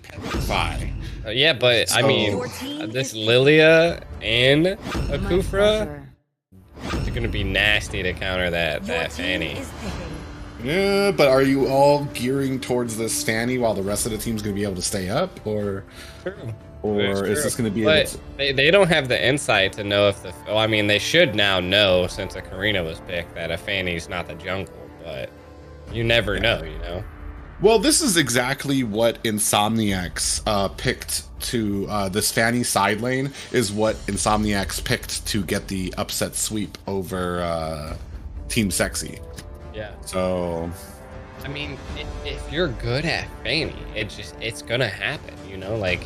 Petrify. yeah, but I So- mean, this Lilia and a Kufra is gonna be nasty to counter that Your team Fanny. is picking. Yeah, but are you all gearing towards this Fanny while the rest of the team's going to be able to stay up, or is this going to be able But to... they don't have the insight to know if the. Well, I mean, they should now know since a Karina was picked that a Fanny's not the jungle, but you never know, you know. Well, this is exactly what Insomniacs picked to this Fanny side lane is what Insomniacs picked to get the upset sweep over Team Sexy. Yeah. So I mean, if you're good at Fanny, it's gonna happen, you know. Like,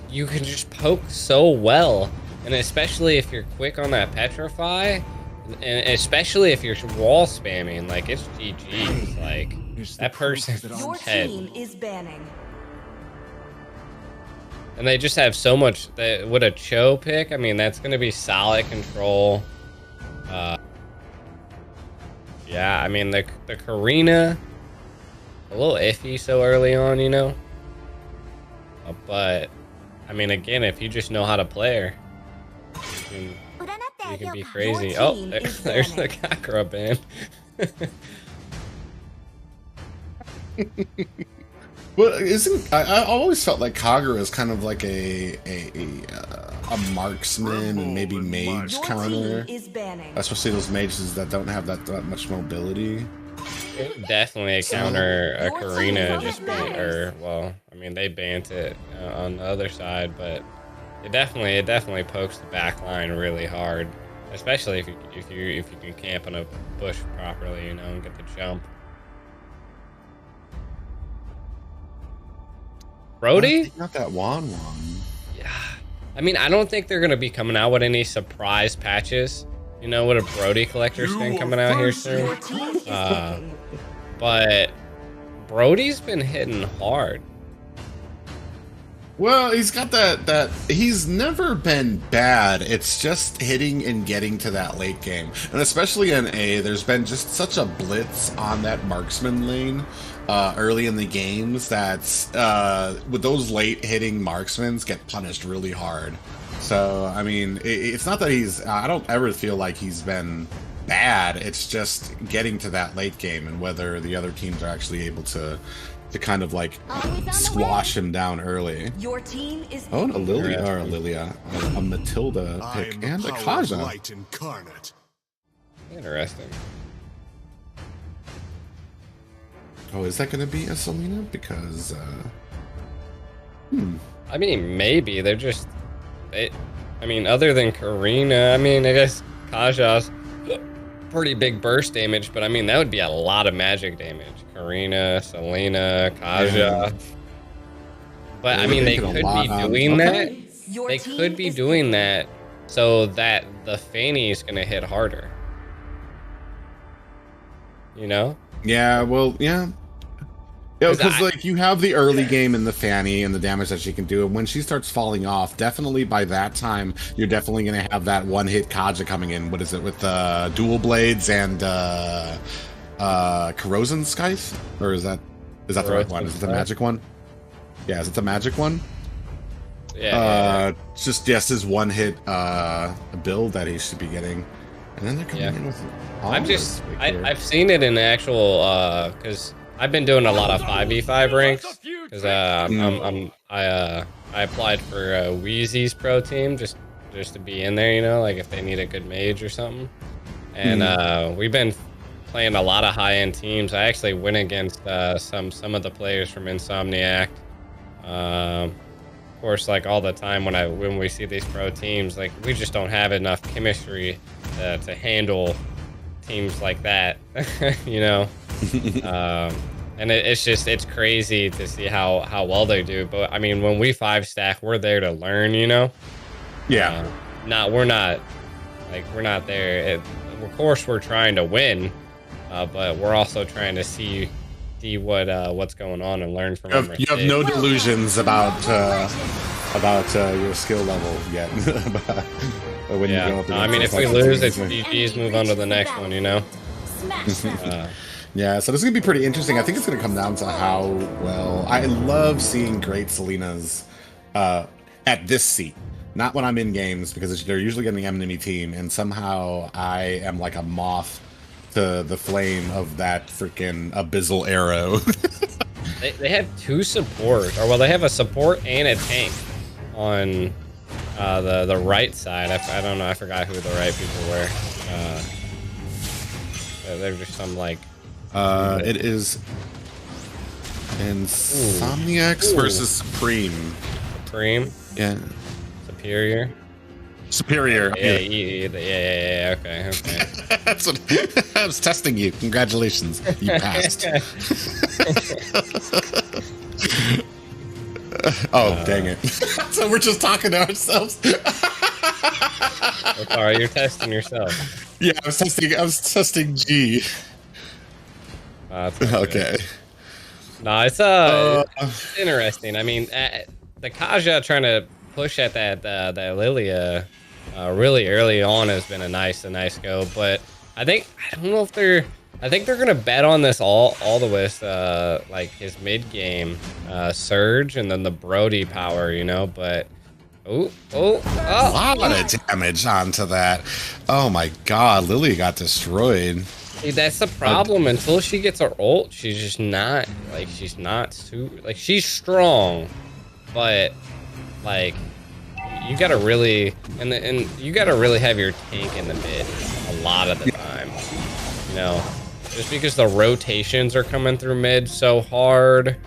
you can just poke so well, and especially if you're quick on that Petrify, and especially if you're wall spamming, like it's GG's. Like that person's Your head. team is banning. And they just have so much. With a Cho pick, I mean, that's going to be solid control. Yeah, I mean, the Karina, a little iffy so early on, you know? But, I mean, again, if you just know how to play her, you can be crazy. Your Oh, team is there's the banning. Kakura ban. Well, I always felt like Kagura is kind of like a marksman and maybe mage Your counter, team is banning. especially those mages that don't have that much mobility. Definitely a counter a Your Karina team just be, bans. or well, I mean they banned it on the other side, but it definitely pokes the back line really hard, especially if you can camp in a bush properly, you know, and get the jump. Brody? Not that Wan. Yeah. I mean, I don't think they're gonna be coming out with any surprise patches. You know, with a Brody collector skin coming out here soon. Your team is picking. But Brody's been hitting hard. Well, he's got that he's never been bad. It's just hitting and getting to that late game. And especially in A, there's been just such a blitz on that marksman lane early in the games that's with those late hitting marksmen get punished really hard. So, I mean, it's not that I don't ever feel like he's been bad. It's just getting to that late game and whether the other teams are actually able to kind of like squash him down early. Your team is Oh, and a Lilia, a Matilda pick, and a Kaja. Light incarnate. Interesting. Oh, is that going to be a Selena? Because, I mean, maybe they're just. I mean, other than Karina, I mean, I guess Kaja's pretty big burst damage, but I mean, that would be a lot of magic damage. Karina, Selena, Kaja. Yeah. But I mean, they could be doing that. They could be doing that so that the Fanny is going to hit harder. You know? Yeah, well, yeah. Yeah, because like you have the early game in the Fanny and the damage that she can do, and when she starts falling off, definitely by that time you're definitely going to have that one-hit Kaja coming in. What is it with dual blades and corrosion scythe, or is that the right one? Is it the magic one? Yeah, is it the magic one? Yeah. Just his one-hit build that he should be getting, and then they're coming in with. I've seen it in the actual because. I've been doing a lot of 5v5 ranks because I applied for Wheezy's pro team just to be in there, you know, like if they need a good mage or something. And we've been playing a lot of high-end teams. I actually went against some of the players from Insomniac. Of course, like all the time when we see these pro teams, like we just don't have enough chemistry to handle teams like that, you know. And it's crazy to see how well they do. But I mean, when we 5-stack, we're there to learn, you know. Yeah. We're not there. Of course, we're trying to win, but we're also trying to see what's going on and learn from them. You have no delusions about your skill level yet. When you go up I mean, if we lose, it's GG's. Move on to the next one, you know. Yeah, so this is gonna be pretty interesting. I think it's gonna come down to how well. I love seeing great Selenas at this seat. Not when I'm in games, because they're usually getting the enemy team, and somehow I am like a moth to the flame of that freaking abyssal arrow. They have two support, they have a support and a tank on the right side. I don't know. I forgot who the right people were. They're just some like. It is Insomniacs versus Supreme. Supreme? Yeah. Superior? Superior. Yeah, okay. That's what I was testing you. Congratulations. You passed. Oh, dang it. So we're just talking to ourselves. Sorry, you're testing yourself. Yeah, I was testing G. Okay. No, it's interesting. I mean, the Kaja trying to push at that Lilia really early on has been a nice go, but I think they're gonna bet on this all the way like his mid game surge and then the Brody power, you know. But a lot of damage onto that. Oh my God, Lilia got destroyed. See, that's the problem. Until she gets her ult, she's just not she's strong, but like you gotta really you gotta really have your tank in the mid a lot of the time, you know, just because the rotations are coming through mid so hard.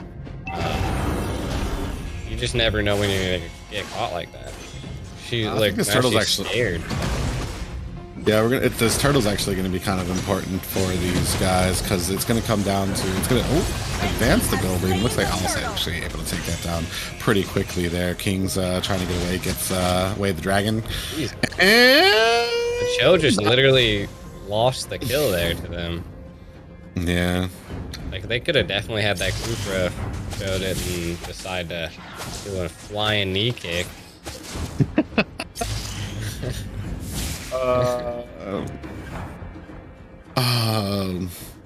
You just never know when you're gonna get caught like that. She's like, this turtle's actually scared. Yeah, this turtle's actually going to be kind of important for these guys because it's going to come down to advance the building. Looks like Alice actually able to take that down pretty quickly there. King's trying to get away, gets away the dragon. Jeez. And the show just literally lost the kill there to them. Yeah. Like they could have definitely had that Kufra showed it and decide to do a flying knee kick.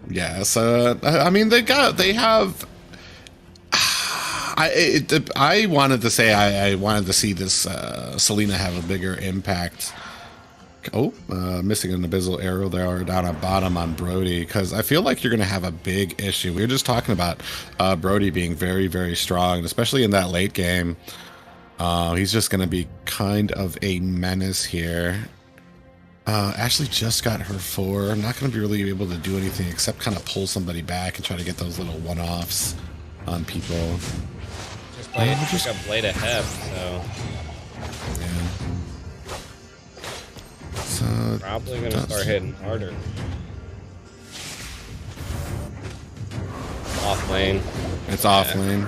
Yeah. So I mean, they have. I wanted to say I wanted to see this Selena have a bigger impact. Oh, missing an abyssal arrow there down at bottom on Brody, because I feel like you're going to have a big issue. We were just talking about Brody being very, very strong, especially in that late game. He's just going to be kind of a menace here. Ashley just got her 4. I'm not going to be really able to do anything except kind of pull somebody back and try to get those little one-offs on people. Just play it, just got Blade of Heft, so... Yeah. So probably gonna start hitting harder. Off lane. It's off lane.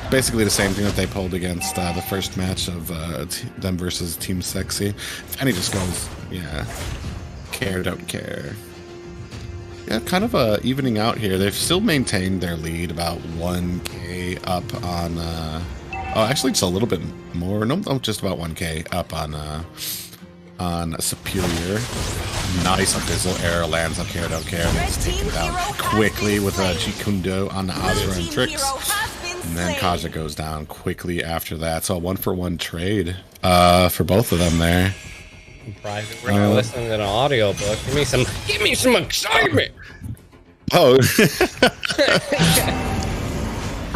Basically the same thing that they pulled against the first match of them versus Team Sexy. And he just goes, yeah, care, don't care. Yeah, kind of evening out here. They've still maintained their lead, about 1k up on... oh, actually just a little bit more. No, just about 1k up on Superior. Nice abyssal arrow lands up here, don't care. It's taken down quickly with Chikundo on the Azra and Trix. And then Kaja goes down quickly after that. So a 1-for-1 trade for both of them there. Private, we're gonna listen to an audio book. Give me some excitement. Oh.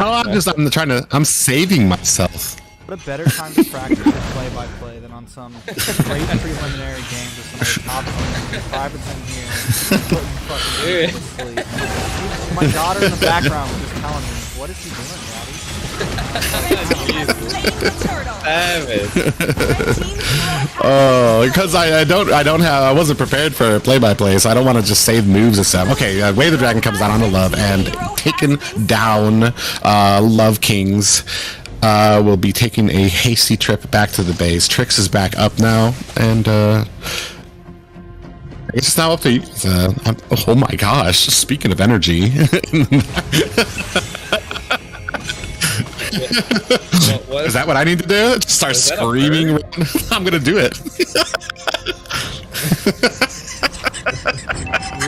I'm saving myself. What a better time to practice than play-by-play than on some great preliminary games with some of the top players. Private's in here, putting fucking people to sleep. My daughter in the background was just telling me, what is he doing, Daddy? Oh, because I wasn't prepared for play-by-play, so I don't want to just save moves and stuff. Okay, Way of the Dragon comes down on the Love and taken down Love Kings. We'll be taking a hasty trip back to the base. Trix is back up now, and it's now up to you. Oh my gosh! Speaking of energy, is that what I need to do? Just start screaming. I'm gonna do it.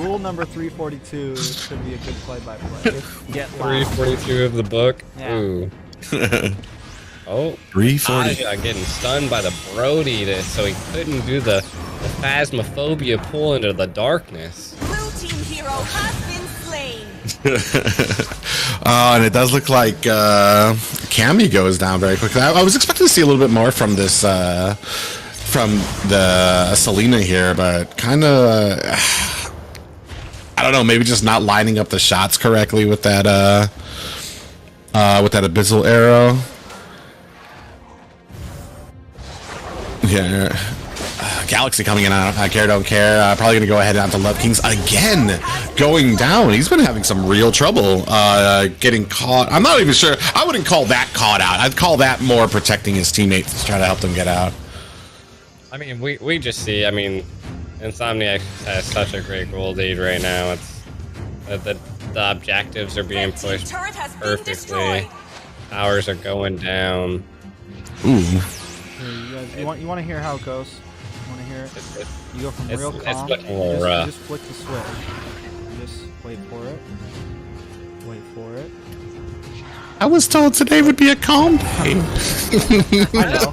Rule number 342 should be a good play-by-play. Get loud. 342 of the book. Yeah. Ooh. Oh, 340. Getting stunned by the Brody, so he couldn't do the Phasmophobia pull into the darkness. Blue team hero has been slain. And it does look like Cammy goes down very quickly. I was expecting to see a little bit more from this, from the Selena here, but kind of, I don't know, maybe just not lining up the shots correctly with that abyssal arrow. Yeah, Galaxy coming in on Care Don't Care. Probably gonna go ahead down to Love Kings again, going down. He's been having some real trouble getting caught. I'm not even sure. I wouldn't call that caught out. I'd call that more protecting his teammates to try to help them get out. I mean, we just see. I mean, Insomniac has such a great goal lead right now. It's the objectives are being pushed perfectly. Towers are going down. Ooh. You want to hear how it goes? You want to hear it? You go from real calm. It's looking a little rough. Just flick the switch. Just wait for it. Wait for it. I was told today would be a calm day. I know.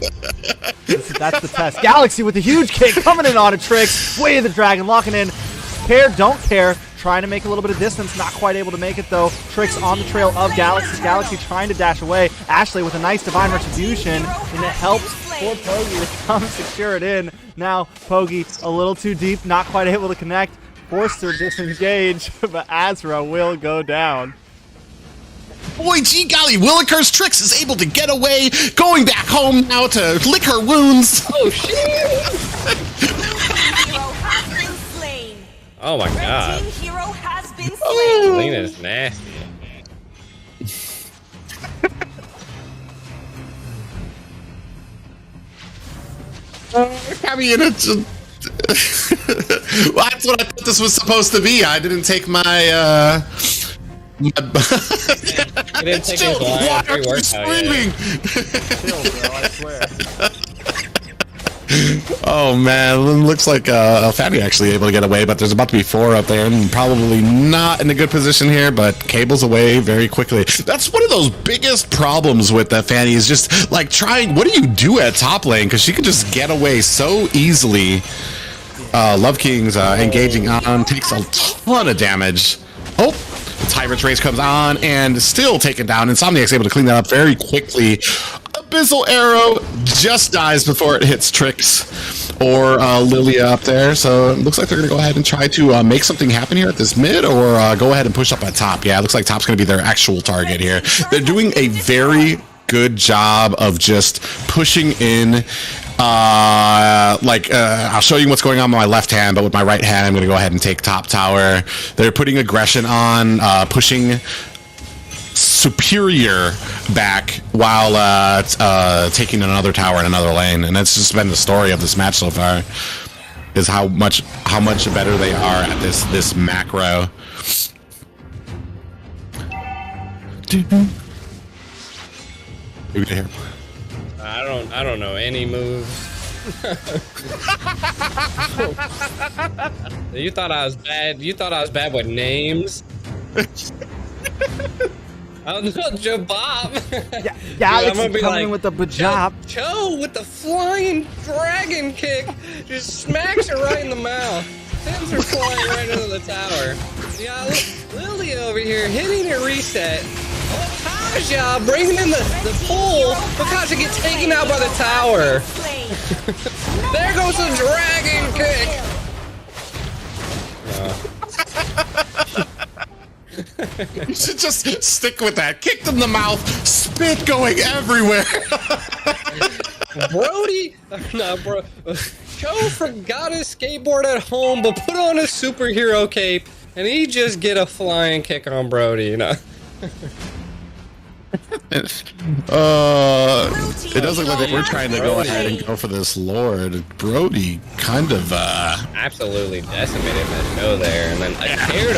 That's the test. Galaxy with a huge kick coming in on a Trix. Way of the Dragon locking in. Care, don't care. Trying to make a little bit of distance. Not quite able to make it though. Trix on the trail of Galaxy. Galaxy trying to dash away. Ashley with a nice Divine Retribution. And it helps for Pogi to come secure it in. Now Pogi a little too deep. Not quite able to connect. Forced to disengage. But Azra will go down. Boy, gee golly, Willikers Trix is able to get away, going back home now to lick her wounds. Oh, shit. Oh, my God. Team hero has been slain. Selena's nasty. I mean, Well, that's what I thought this was supposed to be. I didn't take my He didn't take his why line. are you screaming? Chill, bro, I swear. Oh man, looks like Fatty actually able to get away, but there's about to be 4 up there, and probably not in a good position here. But Cable's away very quickly. That's one of those biggest problems with Fatty is just like trying. What do you do at top lane? Because she can just get away so easily. Love King's engaging on, takes a ton of damage. Oh, the Tyrant's Race comes on and still taken down. Insomniac's able to clean that up very quickly. Abyssal Arrow just dies before it hits Trix or Lilia up there. So it looks like they're going to go ahead and try to make something happen here at this mid, or go ahead and push up at top. Yeah, it looks like top's going to be their actual target here. They're doing a very good job of just pushing in. I'll show you what's going on with my left hand, but with my right hand, I'm going to go ahead and take top tower. They're putting aggression on, pushing Superior back while taking another tower in another lane, and that's just been the story of this match so far. Is how much better they are at this macro. Here. I don't know any moves. You thought I was bad. You thought I was bad with names. I'm not Jabop. Yeah, Alex is coming with the Bajab. Cho with the flying dragon kick just smacks her right in the mouth. Sends her flying right into the tower. Yeah, Lily over here hitting her reset. Kaja bringing in the pull, but Kaja gets taken out by the tower. There goes the dragon kick. You should just stick with that. Kicked in the mouth, spit going everywhere. Brody, no, bro. Cho forgot his skateboard at home, but put on his superhero cape, and he just get a flying kick on Brody, you know. It does look like we're trying to go ahead and go for this Lord. Brody kind of absolutely decimated that show there, and then Air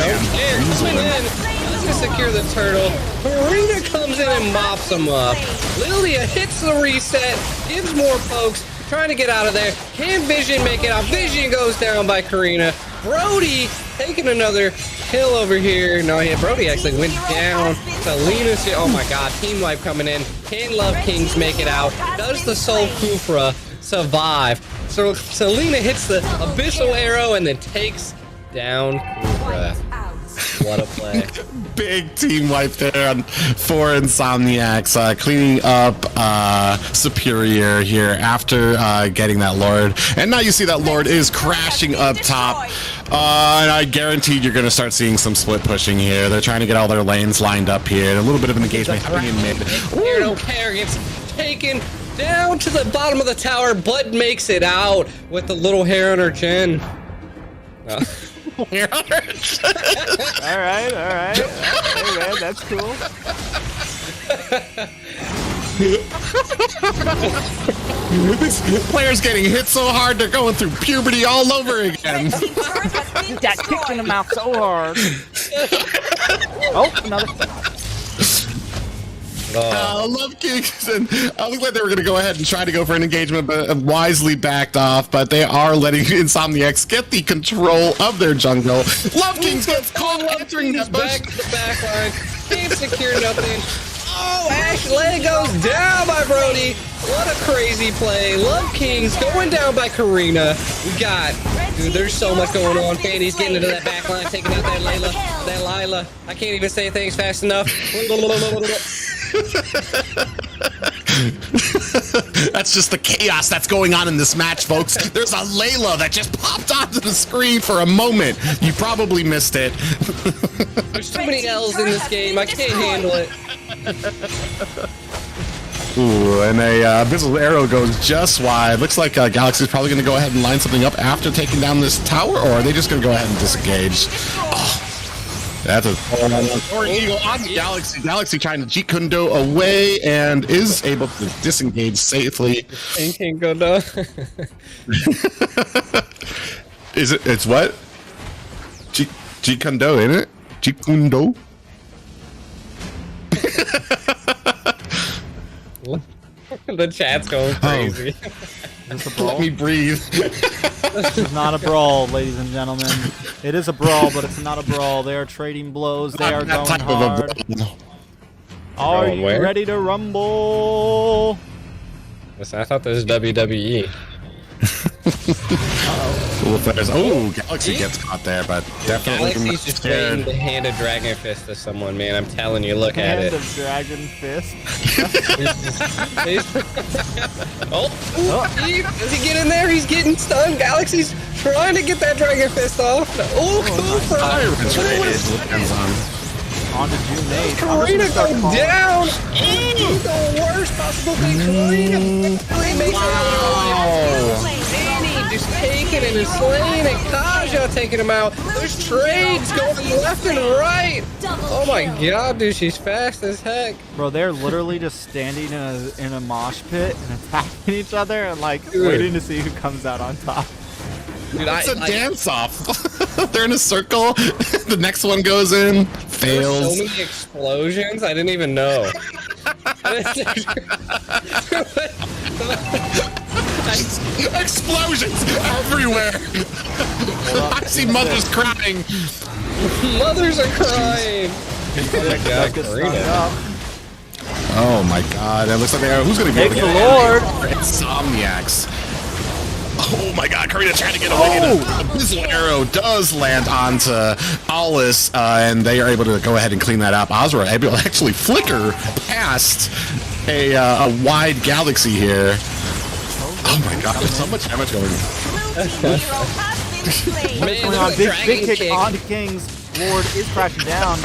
coming in, doesn't secure the turtle. Karina comes in and mops him up. Lilia hits the reset, gives more pokes, trying to get out of there. Can Vision make it out? Vision goes down by Karina. Brody taking another kill over here. No, yeah, Brody actually went down. Selena, oh my god, team wipe coming in. Can Love Kings make it out? Does the Soul Kufra survive? So Selena hits the Abyssal Arrow and then takes down Kufra. What a play. Big team wipe there for Insomniacs, cleaning up Superior here after getting that Lord. And now you see that Lord is crashing up top. And I guaranteed you're going to start seeing some split pushing here. They're trying to get all their lanes lined up here. A little bit of an engagement happening in mid. Air don't care, gets taken down to the bottom of the tower, but makes it out with the little hair on her chin. All right. Hey, man, that's cool. This player's getting hit so hard they're going through puberty all over again. Got kicked in the mouth so hard. Oh, another. Love Kings, and I looked like they were going to go ahead and try to go for an engagement, but wisely backed off. But they are letting Insomniacs get the control of their jungle. Love Kings gets caught entering that bush. Back to the back line. Can't secure nothing. Oh, Ashley goes down by Brody. What a crazy play. Love Kings going down by Karina. We got, dude, there's so much going on. Fanny's getting into that back line, taking out that Layla, that Lila. I can't even say things fast enough. That's just the chaos that's going on in this match, folks. There's a Layla that just popped onto the screen for a moment. You probably missed it. There's too many L's in this game. I can't handle it. Ooh, and a Abyssal Arrow goes just wide. Looks like Galaxy's probably going to go ahead and line something up after taking down this tower, or are they just going to go ahead and disengage? Oh. That's a Eagle on the Galaxy. Galaxy trying to Jeet Kune Do away and is able to disengage safely. And can't go down. Is it? It's what? Jeet Kune Do, ain't it? Jeet Kune Do. The chat's going crazy. Is this a brawl? Let me breathe. This is not a brawl, ladies and gentlemen. It is a brawl, but it's not a brawl. They are trading blows. They are That going type of a hard. brawl. Are Going you where? ready to rumble? Listen, I thought this was WWE. Oh, Galaxy gets caught there, but definitely Galaxy's just waiting to hand a Dragon Fist to someone, man. I'm telling you, look at Hand it. of Dragon Fist. Does he get in there? He's getting stunned. Galaxy's trying to get that Dragon Fist off. Oh, On to June 8th. Karina go down. The worst possible thing. Karina makes Danny just taking it and slaying it. Kaja taking him out. There's trades going left and right. Oh my god, dude, she's fast as heck. Bro, they're literally just standing in a mosh pit and attacking each other and like Dude. waiting to see who comes out on top. Dude, It's a dance off. They're in a circle. The next one goes in, There were fails. so many explosions, I didn't even know. Explosions everywhere. I see mothers crying. Mothers are crying. Let's get started up. Oh my god, it looks like who's gonna be able Take to the get Lord. Insomniacs. Oh my god, Karina trying to get away. Oh. This arrow does land onto Alice, and they are able to go ahead and clean that up. Azra able to actually flicker past a wide galaxy here. Oh my god, there's so much damage going on. Blue team hero has been slain. Man, Going look on, at big Dragon kick Kick. onto Kings. Lord is crashing down.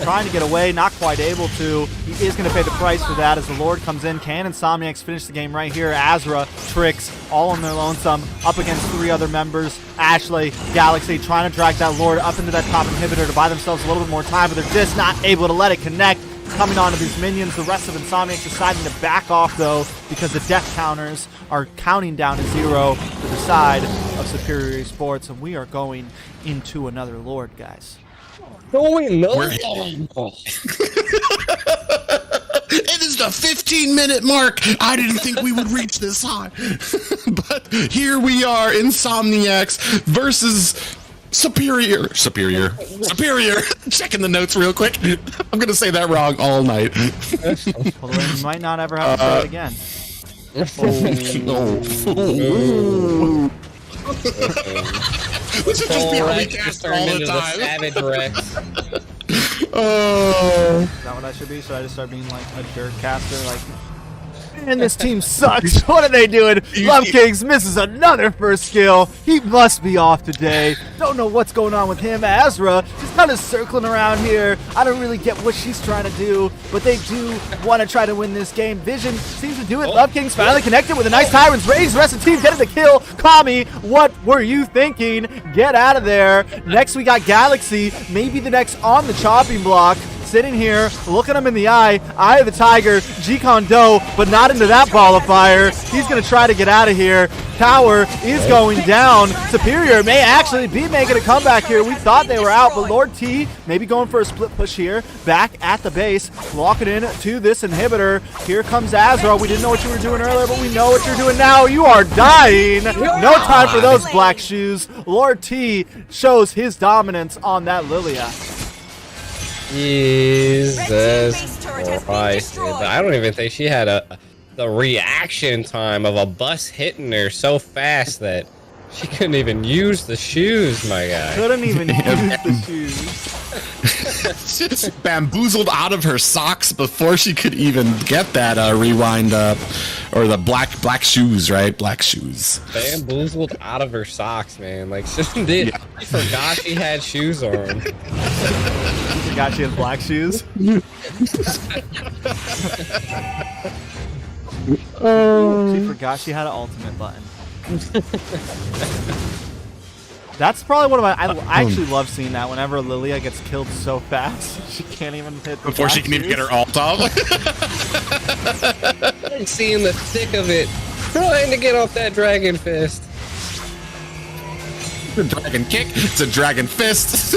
Trying to get away, not quite able to. He is going to pay the price for that as the Lord comes in. Can Insomniacs finish the game right here? Azra, Trix, all on their lonesome, up against 3 other members. Ashley, Galaxy, trying to drag that Lord up into that top inhibitor to buy themselves a little bit more time, but they're just not able to let it connect. Coming onto these minions, the rest of Insomniacs deciding to back off though, because the death counters are counting down to 0 to the side of Superior Esports, and we are going into another Lord, guys. Going no. It is the 15-minute mark. I didn't think we would reach this high. But here we are, Insomniacs versus Superior. Checking the notes real quick. I'm going to say that wrong all night. Well, then we might not ever have to say it again. This should just be how we Rex cast just turned all the into time. Savage Rex. Oh. Is that what I should be? Should I just start being like a jerk caster? Like, man, this team sucks. What are they doing? Love Kings misses another first skill. He must be off today. Don't know what's going on with him. Azra just kind of circling around here. I don't really get what she's trying to do, but they do want to try to win this game. Vision seems to do it. Love Kings finally connected with a nice Tyrant's Raise. The rest of the team getting the kill. Kami, what were you thinking? Get out of there. Next, we got Galaxy. Maybe the next on the chopping block. Sitting here, looking him in the eye of the tiger, Jeet Kune Do, but not into that ball of fire. He's going to try to get out of here. Tower is going down. Superior may actually be making a comeback here. We thought they were out, but Lord T maybe going for a split push here. Back at the base, locking in to this inhibitor. Here comes Azra. We didn't know what you were doing earlier, but we know what you're doing now. You are dying. No time for those black shoes. Lord T shows his dominance on that Lilia. Jesus Christ, dude. I don't even think she had the reaction time of a bus hitting her so fast that she couldn't even use the shoes, my guy. Couldn't even use the shoes. She's bamboozled out of her socks before she could even get that rewind up, or the black shoes, right? Black shoes. Bamboozled out of her socks, man. Like, she forgot she had shoes on. Forgot she had black shoes. She forgot she had an ultimate button. That's probably one of my. I actually love seeing that whenever Lilia gets killed so fast she can't even hit the Before she black can even shoes. get her ult off. Seeing the thick of it, trying to get off that Dragon Fist. It's a dragon kick. It's a dragon fist.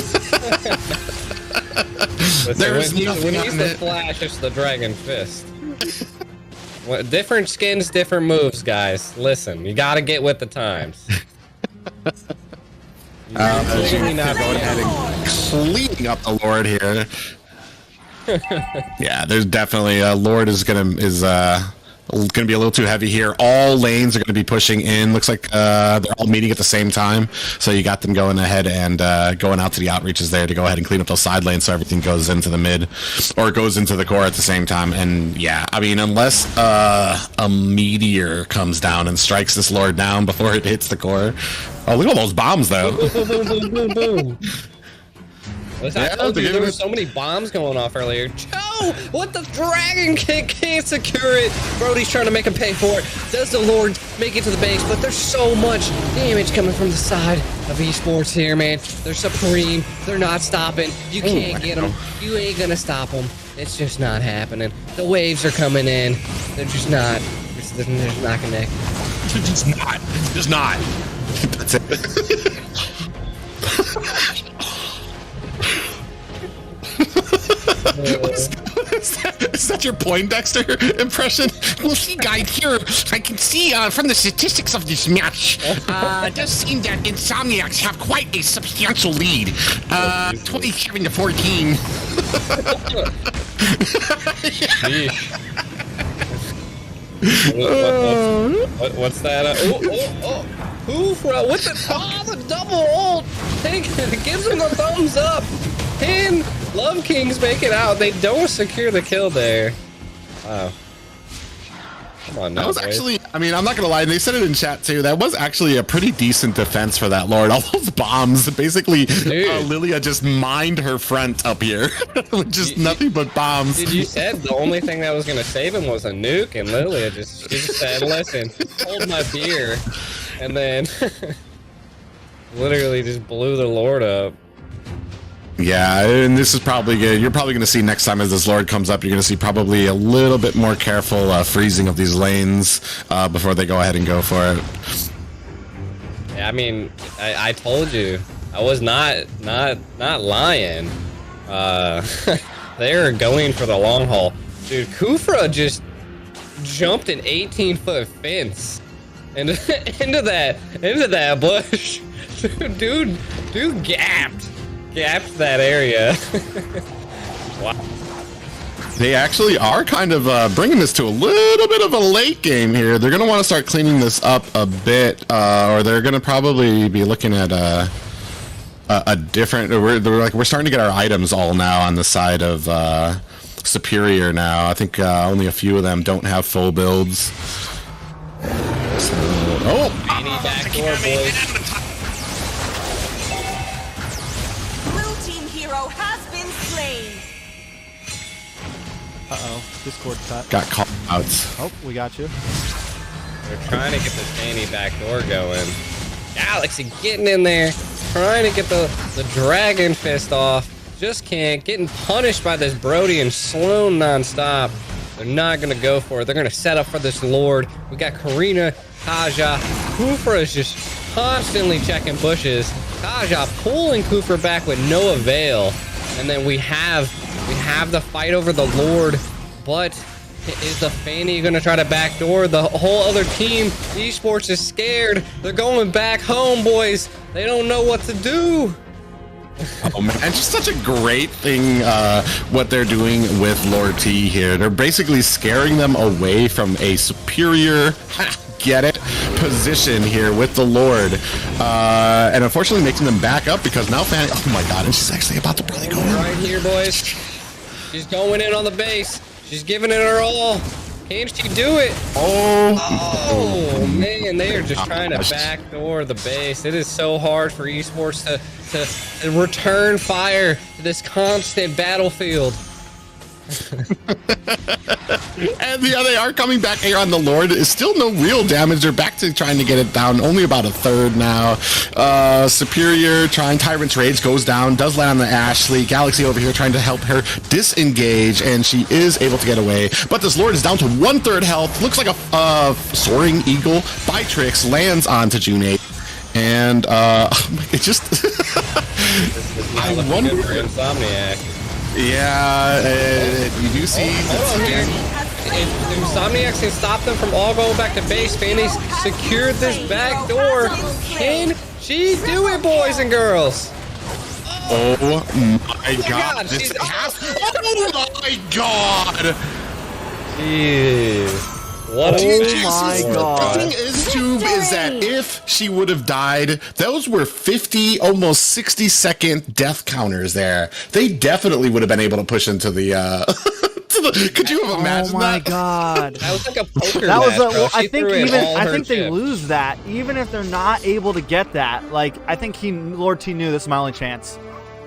There's nothing when he's on the it. Flash, it's the dragon fist. Different skins, different moves, guys. Listen, you gotta get with the times. Clearly not going ahead and cleaning up the Lord here. Yeah, there's definitely Lord is gonna be a little too heavy here. All lanes are going to be pushing in. Looks like they're all meeting at the same time. So you got them going ahead and going out to the outreaches there to go ahead and clean up those side lanes so everything goes into the mid or goes into the core at the same time. And yeah, I mean, unless a meteor comes down and strikes this Lord down before it hits the core. Oh, look at all those bombs, though. I told you there were so many bombs going off earlier. Joe, what the dragon kick can't secure it. Brody's trying to make him pay for it. Does the Lord make it to the base? But there's so much damage coming from the side of esports here, man. They're supreme. They're not stopping. You can't get them. You ain't gonna stop them. It's just not happening. The waves are coming in. They're just not. They're just not connected. Just not. Just not. That's it. Is that your Poindexter impression? Well, see, guys, here I can see from the statistics of this match, it does seem that Insomniacs have quite a substantial lead. 27 to 14. What's that? Hoofra with the double ult. It gives him the thumbs up. And Love Kings make it out. They don't secure the kill there. Wow. Come on now, That was boys. actually, I mean, I'm not going to lie, they said it in chat too. That was actually a pretty decent defense for that Lord. All those bombs, basically, Lilia just mined her front up here with just nothing but bombs. Dude, you said the only thing that was going to save him was a nuke, and Lilia just said, listen, hold my beer. And then literally just blew the Lord up. Yeah, and this is probably good. You're probably going to see next time as this Lord comes up, you're going to see probably a little bit more careful freezing of these lanes before they go ahead and go for it. Yeah, I mean, I told you, I was not lying. They're going for the long haul. Dude, Kufra just jumped an 18-foot fence into that bush. Dude gapped that area. Wow. They actually are kind of bringing this to a little bit of a late game here. They're going to want to start cleaning this up a bit, or they're going to probably be looking at a different. We're starting to get our items all now on the side of Superior now. I think only a few of them don't have full builds. So, Any backdoor, boys. Has been slain. Uh-oh. Discord cut. got call outs. Oh, we got you. They're trying to get the Danny backdoor going. Galaxy getting in there, trying to get the Dragon Fist off. Just can't. Getting punished by this Brody and Sloan nonstop. They're not going to go for it. They're going to set up for this Lord. We got Karina, Kaja. Kufra is just constantly checking bushes. Kaja pulling Kufra back with no avail. And then we have the fight over the Lord. But is the Fanny going to try to backdoor? The whole other team, esports, is scared. They're going back home, boys. They don't know what to do. Oh man, it's just such a great thing what they're doing with Lord T here. They're basically scaring them away from a superior, get it, position here with the Lord. And unfortunately making them back up because now Fanny, oh my god, and she's actually about to probably go right here, boys. She's going in on the base. She's giving it her all. Can she do it? Oh man, they are just trying to backdoor the base. It is so hard for esports to return fire to this constant battlefield. And they are coming back here on the Lord. It's still no real damage. They're back to trying to get it down. Only about a third now. Superior trying. Tyrant's Rage goes down. Does land on the Ashley. Galaxy over here trying to help her disengage. And she is able to get away. But this Lord is down to 1/3 health. Looks like a Soaring Eagle by Trix lands onto June 8. And and it just I wonder. Good for Insomniac. Yeah, you do see. Hold on here. If Insomniac can stop them from all going back to base, Fanny secured this back door. Can she do it, boys and girls? Oh my God! She's Oh my God! Jeez. What Oh my God. The thing is, Tube, is that if she would have died, those were 50, almost 60-second death counters there. They definitely would have been able to push into the, could you have imagined Oh my that? God. That was like a poker That was match, bro. well, I She think threw in even all I her think they chips. lose that even if they're not able to get that. Like I think Lord T knew this is my only chance.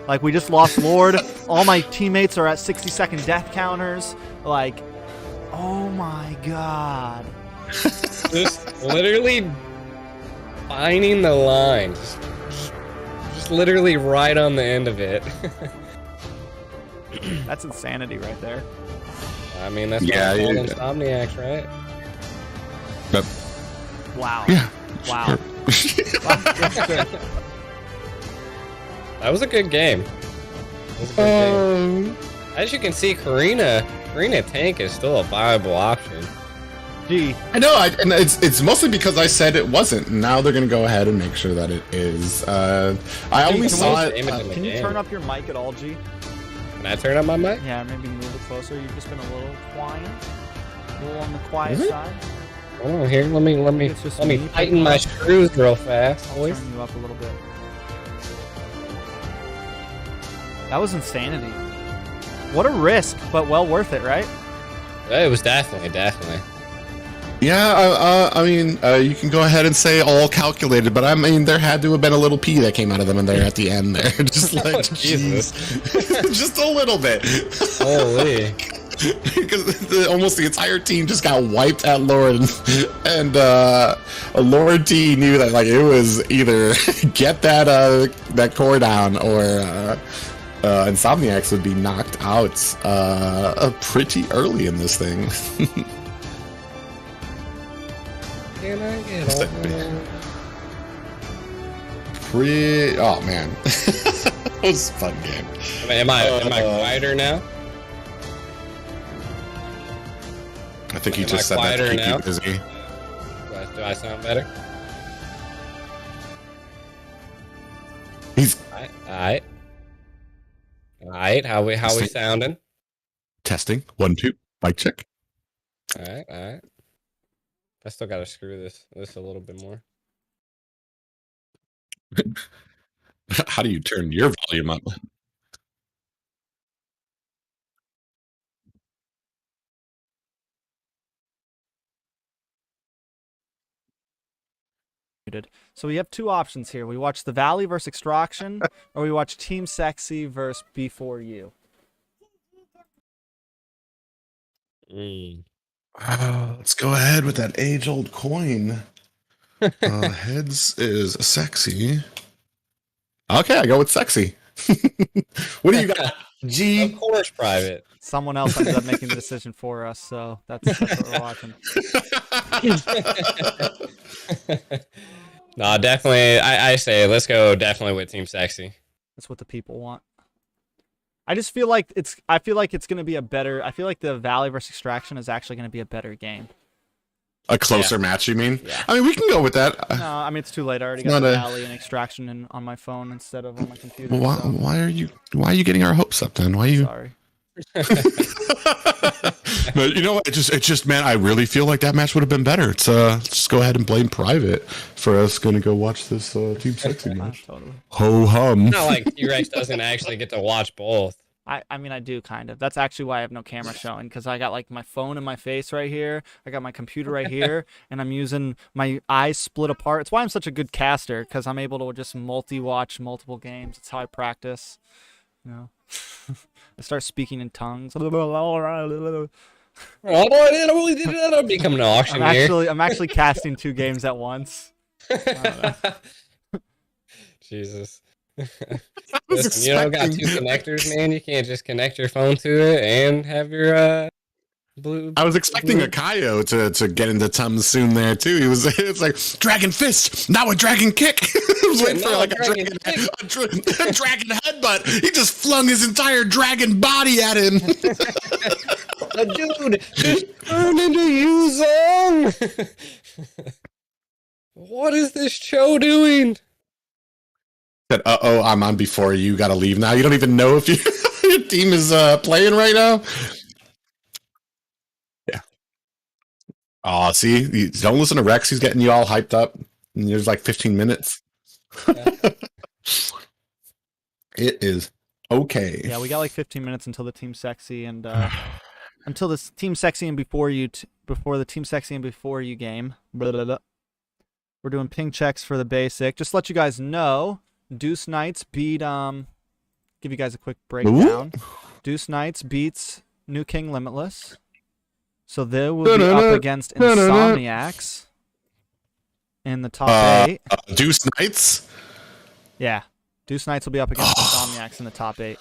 Like we just lost Lord. All my teammates are at 60-second death counters. Like, oh my God. Just literally finding the line. Just literally right on the end of it. That's insanity right there. I mean, that's Yeah, why yeah. it's called Insomniacs, right? But, Wow. yeah. Wow. That was a good game. That was a good game. As you can see, Karina Tank is still a viable option. Gee. I know, and it's mostly because I said it wasn't. Now they're gonna go ahead and make sure that it is. I only saw it. Can you turn up your mic at all, G? Can I turn up my mic? Yeah, maybe move it closer. You've just been a little quiet. A little on the quiet Mhm. side. Hold on here. Let me It's just let me me. tighten my screws real fast, I'll boys. turn you up a little bit. That was insanity. What a risk, but well worth it, right? It was definitely. Yeah, I mean, you can go ahead and say all calculated, but I mean, there had to have been a little pee that came out of them in there at the end there. Just like, Oh, Jesus. jeez. Just a little bit. Holy. Because almost the entire team just got wiped at Lord, and Lord T knew that like it was either get that core down or Insomniacs would be knocked out pretty early in this thing. Can I get over? Oh man, it was a fun game. Am I quieter now? I think you Am just I said that to quieter keep now? you busy. Do I sound better? He's Alright. How we sounding? testing 1 2 mic check. Alright. I still gotta screw this a little bit more. How do you turn your volume up? So we have two options here. We watch The Valley versus Extraction, or we watch Team Sexy versus B4U. Let's go ahead with that age-old coin. Heads is sexy. Okay, I go with sexy. What do you got? G. Of course, private. Someone else ended up making the decision for us, so that's what we're watching. No, definitely. I say let's go definitely with Team Sexy. That's what the people want. I just feel like I feel like it's gonna be a better. I feel like the Valley versus Extraction is actually gonna be a better game. A closer match, you mean? Yeah. I mean, we can go with that. No, I mean it's too late. I already It's got not the a- Valley and Extraction on my phone instead of on my computer. Why, so why are you getting our hopes up then? Why are you? sorry. But you know what? It's just, man. I really feel like that match would have been better. It's let's just go ahead and blame Private for us going to go watch this Team Sexy match. Totally. Ho hum. Not like T-Rex doesn't actually get to watch both. I mean, I do kind of. That's actually why I have no camera showing, because I got like my phone in my face right here. I got my computer right here, and I'm using my eyes split apart. It's why I'm such a good caster, because I'm able to just multi-watch multiple games. It's how I practice. You know, I start speaking in tongues. Oh boy, it'll become an auction here. I'm actually casting 2 games at once. Jesus. Listen, you don't got 2 connectors, man. You can't just connect your phone to it and have your Blue. I was expecting Akayo to get into Tums soon there too. It's like Dragon Fist, now a Dragon Kick. I was waiting for like a dragon headbutt. He just flung his entire dragon body at him. Dude, just turn into Yuzong. What is this Cho doing? Said, uh-oh, I'm on before you. Gotta leave now. You don't even know if your team is playing right now. Yeah. Oh, see, you don't listen to Rex. He's getting you all hyped up. And there's like 15 minutes. Yeah. It is okay. Yeah, we got like 15 minutes until the Team Sexy and until this Team Sexy and before the Team Sexy and before you game. Blah, blah, blah. We're doing ping checks for the basic. Just to let you guys know, Deuce Knights beat give you guys a quick breakdown. Ooh. Deuce Knights beats New King Limitless. So they will be up against Insomniacs in the top 8. Deuce Knights? Yeah. Deuce Knights will be up against Insomniacs in the top 8.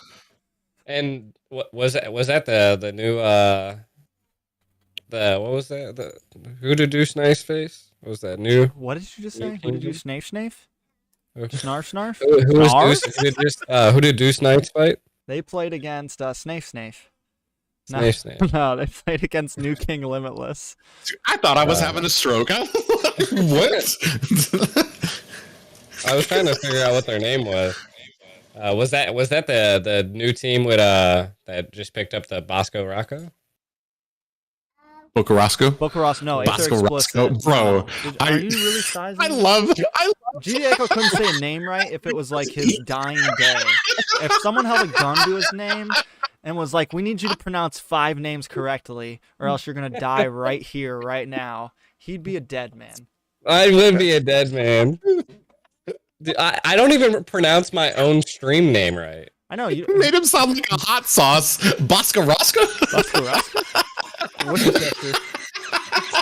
And what was that? Was that the new what was that? Who did Deuce Nice face? What was that new? What did you just say? Who did you Snafe? Snarf Snarf? Who did Deuce Knights fight? They played against Snafe. No, Snafe. no, they played against New King Limitless. I thought I was having a stroke. What? I was trying to figure out what their name was. Was that the new team with that just picked up the Bosco Rocco? Bocarasco? No, Aether Explicit. Bro. Are you really sizing? I love GDeco couldn't say a name right if it was like his dying day. If someone held a gun to his name and was like, we need you to pronounce 5 names correctly or else you're going to die right here, right now, he'd be a dead man. I would be a dead man. I don't even pronounce my own stream name right. I know. You made him sound like a hot sauce. Boscarasco? Boscarasco? Worcestershire.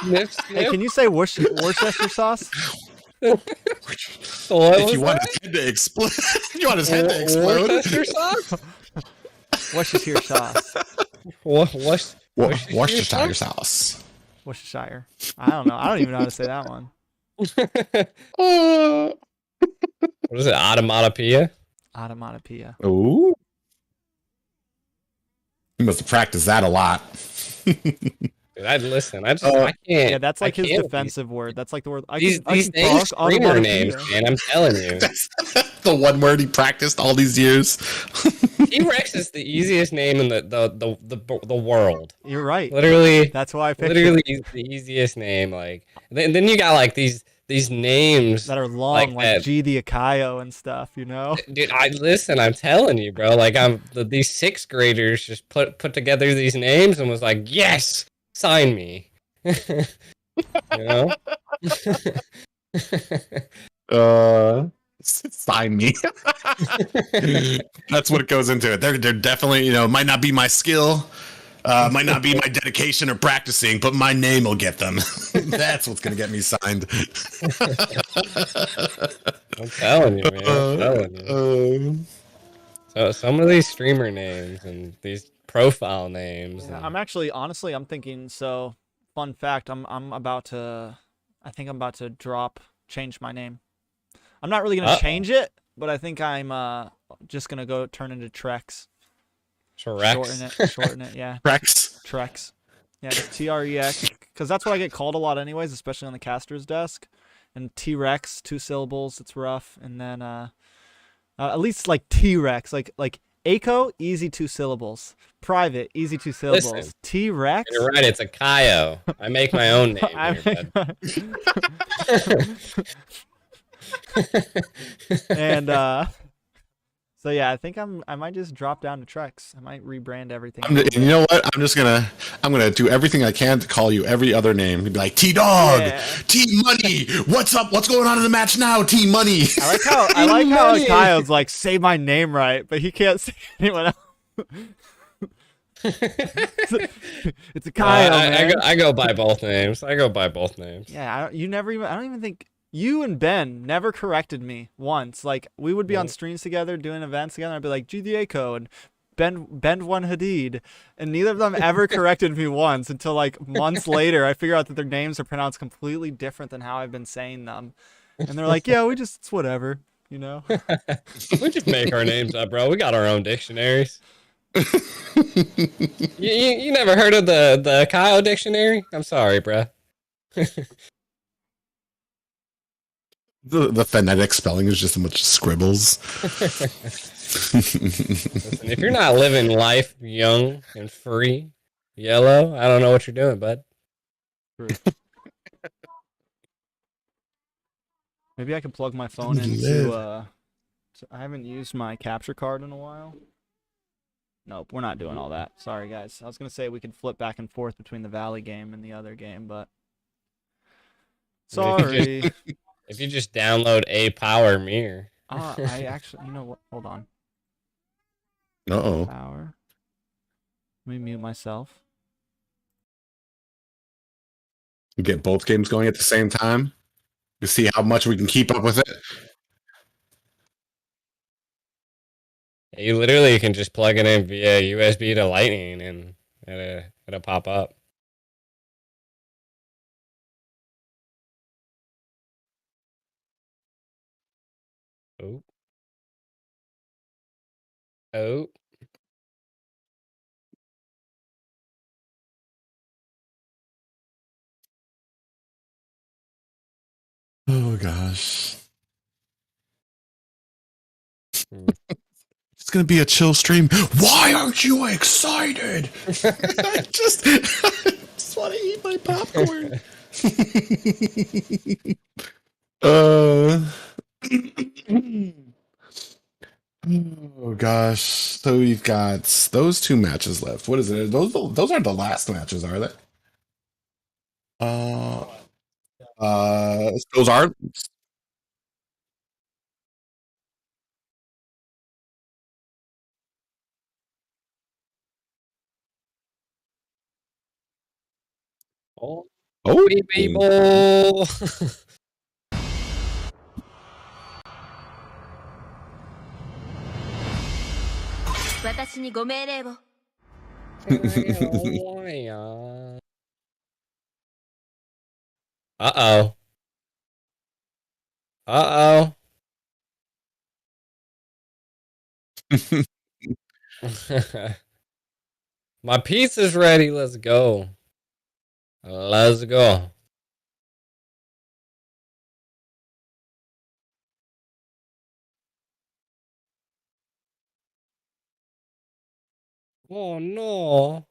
Sniff. Hey, can you say Worcestershire sauce? If you want his head to explode. You want his head to explode? Worcestershire sauce? Worcestershire sauce. Worcestershire sauce. Worcestershire. I don't know. I don't even know how to say that one. What is it? Automatopoeia? Automatopoeia. Ooh. You must have practiced that a lot. Dude, I can't. Yeah, that's like his defensive word. That's like the word. These names, streamer names, man. I'm telling you. That's the one word he practiced all these years. T-Rex is the easiest name in the world. You're right. Literally, that's why I picked literally the easiest name. Like then you got like these names that are long, like G the Akayo and stuff. You know, dude. I'm telling you, bro. Like these 6th graders just put together these names and was like, yes, sign me. You know. Sign me. That's what goes into it. They're definitely, might not be my skill, might not be my dedication or practicing, but my name will get them. That's what's gonna get me signed. I'm telling you, man. I'm telling you. So some of these streamer names and these profile names. Yeah, I'm actually, honestly, I'm thinking. So, fun fact, I think I'm about to change my name. I'm not really gonna change it, but I think I'm just gonna go turn into Trex. Shorten it, yeah. Trex. Yeah, just Trex, because that's what I get called a lot, anyways, especially on the caster's desk. And T-Rex, 2 syllables, it's rough. And then at least like T-Rex, like Aiko, easy 2 syllables. Private, easy 2 syllables. Listen, T-Rex. You're right, it's a Kaio. I make my own name. And so yeah, I think I might just drop down to Trex. I might rebrand everything. You know what? I'm gonna do everything I can to call you every other name. You'd be like T-Dog, yeah. T-Money. What's up? What's going on in the match now? T-Money. I like how Kyle's like, say my name right, but he can't say anyone else. It's a Kyle. I go by both names. Yeah, I don't even think you and Ben never corrected me once. Like we would be on streams together doing events together. I'd be like G the Aiko, and One Hadid, and neither of them ever corrected me once until like months later. I figure out that their names are pronounced completely different than how I've been saying them, and they're like, "Yeah, it's whatever, you know." We just make our names up, bro. We got our own dictionaries. you never heard of the Kyle dictionary? I'm sorry, bro. The phonetic spelling is just a bunch of scribbles. Listen, if you're not living life young and free, yellow, I don't know what you're doing, bud. Maybe I can plug my phone into. So I haven't used my capture card in a while. Nope, we're not doing all that. Sorry, guys. I was gonna say we could flip back and forth between the Valley game and the other game, but sorry. If you just download a power mirror. I actually, you know what? Hold on. Uh-oh. Power. Let me mute myself. You get both games going at the same time. You see how much we can keep up with it. You literally can just plug it in via USB to Lightning and it'll pop up. Oh. Oh. Oh gosh. It's gonna be a chill stream. Why aren't you excited? I just want to eat my popcorn. Oh gosh. So we've got those two matches left. What is it? Those aren't the last matches, are they? Those are. Oh, Oh, people. 私にご命令を。Uh-oh. Uh-oh. My pizza's ready. Let's go. Let's go. Oh no.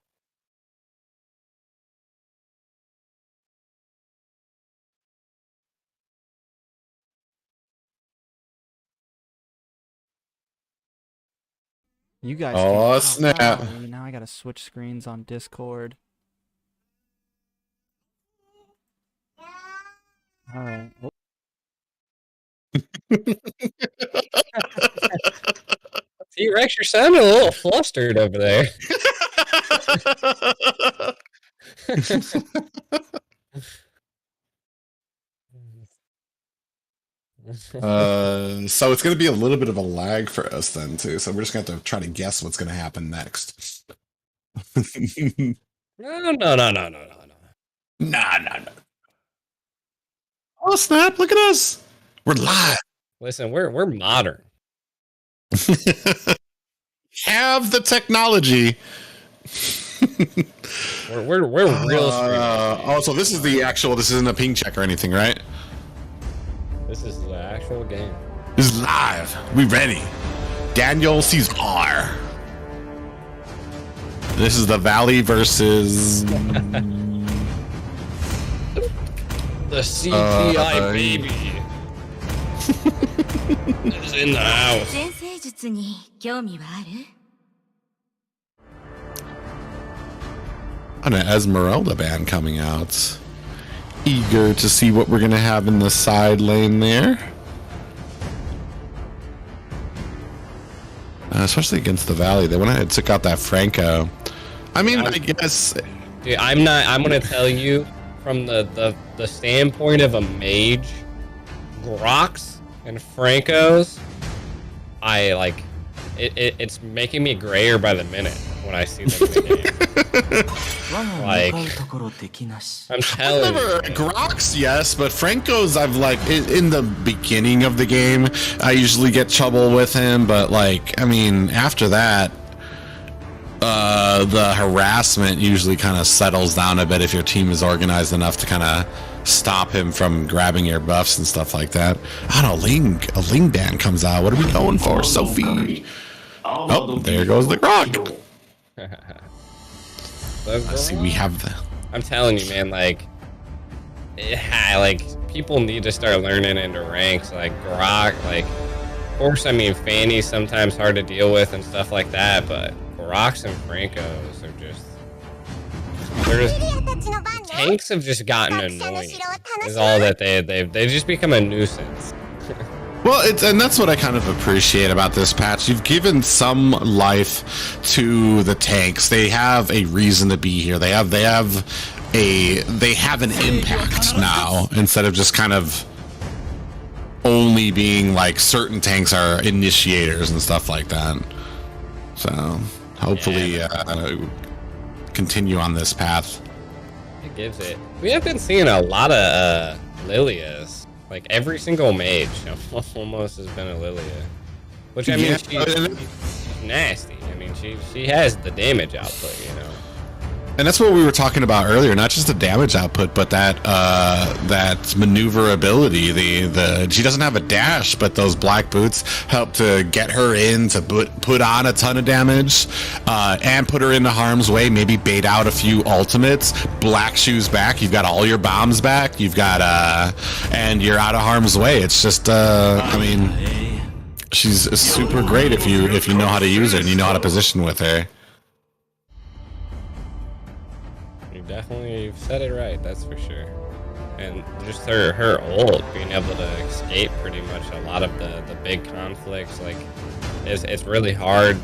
You guys. Oh, snap. Golly, now I gotta switch screens on Discord. All right. T-Rex, you're sounding a little flustered over there. So it's going to be a little bit of a lag for us then too. So we're just going to have to try to guess what's going to happen next. No. Nah. Oh snap! Look at us. We're live. Listen, we're modern. Have the technology. we're real. So this is the actual. This isn't a ping check or anything, right? This is the actual game. This is live. We ready. Daniel Caesar. This is the Valley versus the CGI baby. Is in the house. 先生術に興味はある? An Esmeralda band coming out. Eager to see what we're gonna have in the side lane there. Especially against the Valley. They went ahead and took out that Franco. I mean, I guess. Dude, I'm gonna tell you from the standpoint of a mage, Grox and Francos, I like it's making me grayer by the minute when I see them in the game. Like, I'm telling you. Grox, yes, but Franco's, I've like, in the beginning of the game, I usually get trouble with him, but like, I mean, after that, the harassment usually kind of settles down a bit if your team is organized enough to kind of stop him from grabbing your buffs and stuff like that. I don't know, a Ling band comes out. What are we going for, Sophie? Oh, there goes the Grok. Let's see, we have the... I'm telling you, man, like, people need to start learning into ranks, like Grok, like, of course, I mean, Fanny's sometimes hard to deal with and stuff like that, but Groks and Francos are just, tanks have just gotten annoying, is all that they just become a nuisance. Well, and that's what I kind of appreciate about this patch. You've given some life to the tanks. They have a reason to be here. They have an impact now, instead of just kind of only being like certain tanks are initiators and stuff like that. So hopefully continue on this path. It gives it. We have been seeing a lot of Lilias. Like every single mage almost has been a Lilia, which I mean she's nasty. I mean she has the damage output, you know. And that's what we were talking about earlier. Not just the damage output, but that maneuverability. She doesn't have a dash, but those black boots help to get her in to put on a ton of damage, and put her into harm's way. Maybe bait out a few ultimates. Black shoes back. You've got all your bombs back. You've got and you're out of harm's way. It's just I mean, she's super great if you know how to use her and you know how to position with her. Definitely, you've said it right, that's for sure. And just her ult, being able to escape pretty much a lot of the big conflicts, like, it's really hard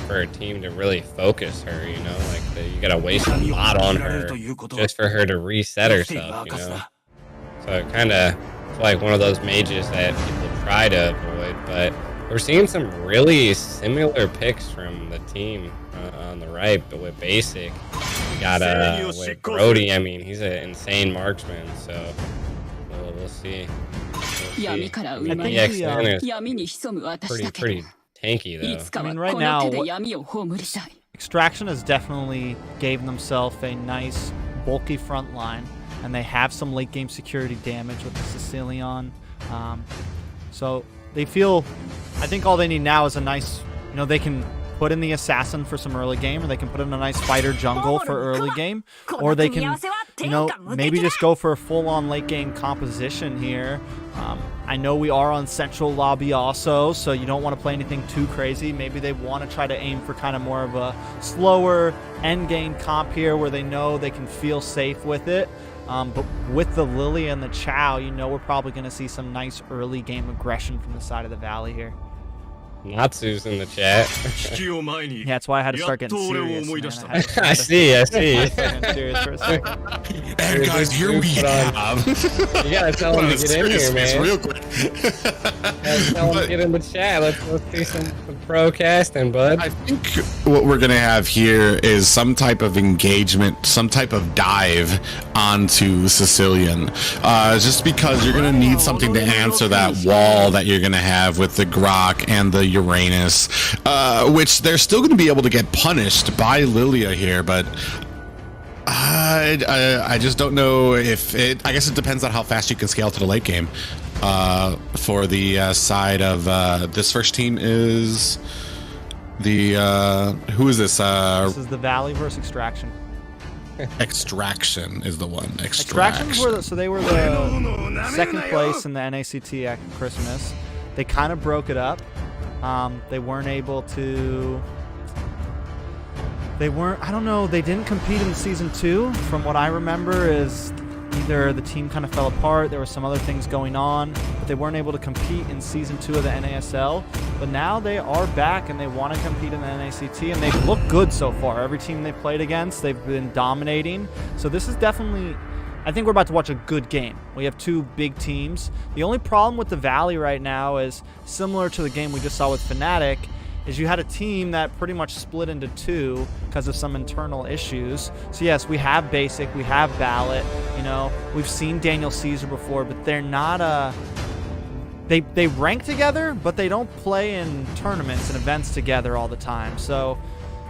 for a team to really focus her, you know? Like, you gotta waste a lot on her just for her to reset herself, you know? So it kinda, it's like one of those mages that people try to avoid, but we're seeing some really similar picks from the team on the right, but with basic. We got with Brody, I mean, he's an insane marksman, so we'll see. Pretty tanky though. I mean, right now, Extraction has definitely gave themselves a nice bulky front line, and they have some late game security damage with the Sicilian. So they feel, I think all they need now is a nice, you know, they can put in the assassin for some early game, or they can put in a nice fighter jungle for early game, or they can, you know, maybe just go for a full-on late game composition here. I know we are on central lobby also, so you don't want to play anything too crazy. Maybe they want to try to aim for kind of more of a slower end game comp here, where they know they can feel safe with it. But with the Lily and the Chow, you know, we're probably going to see some nice early game aggression from the side of the Valley here. Natsu's in the chat. Yeah, that's why I had to start getting serious. I see. Serious for a second. And guys, here we have. You gotta tell him to get in here, man. Real quick. Tell him to get in the chat. Let's see some pro casting, bud. I think what we're gonna have here is some type of engagement, some type of dive onto Sicilian. Just because you're gonna need something to answer that wall that you're gonna have with the Grok and the Uranus, which they're still going to be able to get punished by Lilia here, but I just don't know if it. I guess it depends on how fast you can scale to the late game. For the side of this first team is the who is this? This is the Valley versus Extraction. Extraction is the one. Extractions were they were the second place in the NACT at Christmas. They kind of broke it up. They weren't able to. I don't know. They didn't compete in season 2. From what I remember, is either the team kind of fell apart. There were some other things going on, but they weren't able to compete in season 2 of the NASL. But now they are back and they want to compete in the NACT, and they've looked good so far. Every team they played against, they've been dominating. So this is definitely. I think we're about to watch a good game. We have two big teams. The only problem with the Valley right now is similar to the game we just saw with Fnatic, is you had a team that pretty much split into two because of some internal issues. So yes, we have Basic, we have Ballot, you know, we've seen Daniel Caesar before, but they're not they rank together, but they don't play in tournaments and events together all the time. So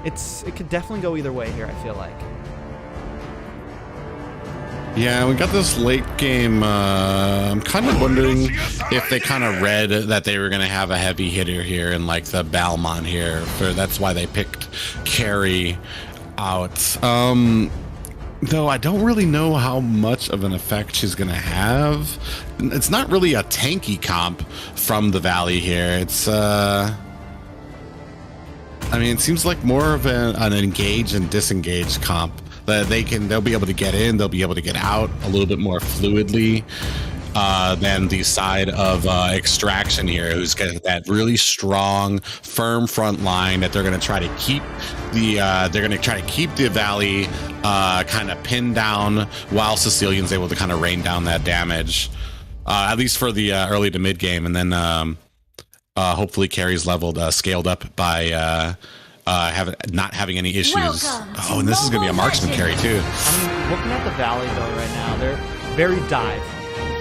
it could definitely go either way here, I feel like. Yeah, we got this late game. I'm kind of wondering if they kind of read that they were going to have a heavy hitter here in like the Balmont here. That's why they picked Carry out. Though I don't really know how much of an effect she's going to have. It's not really a tanky comp from the Valley here. It's I mean, it seems like more of an engage and disengage comp. That they'll be able to get in, they'll be able to get out a little bit more fluidly than the side of Extraction here, who's got that really strong, firm front line that they're going to try to keep the Valley kind of pinned down while Sicilian's able to kind of rain down that damage, at least for the early to mid game, and then hopefully Carry's leveled, scaled up by. Not having any issues. Oh, and this is going to be a marksman carry too. I mean, looking at the Valley though right now, they're very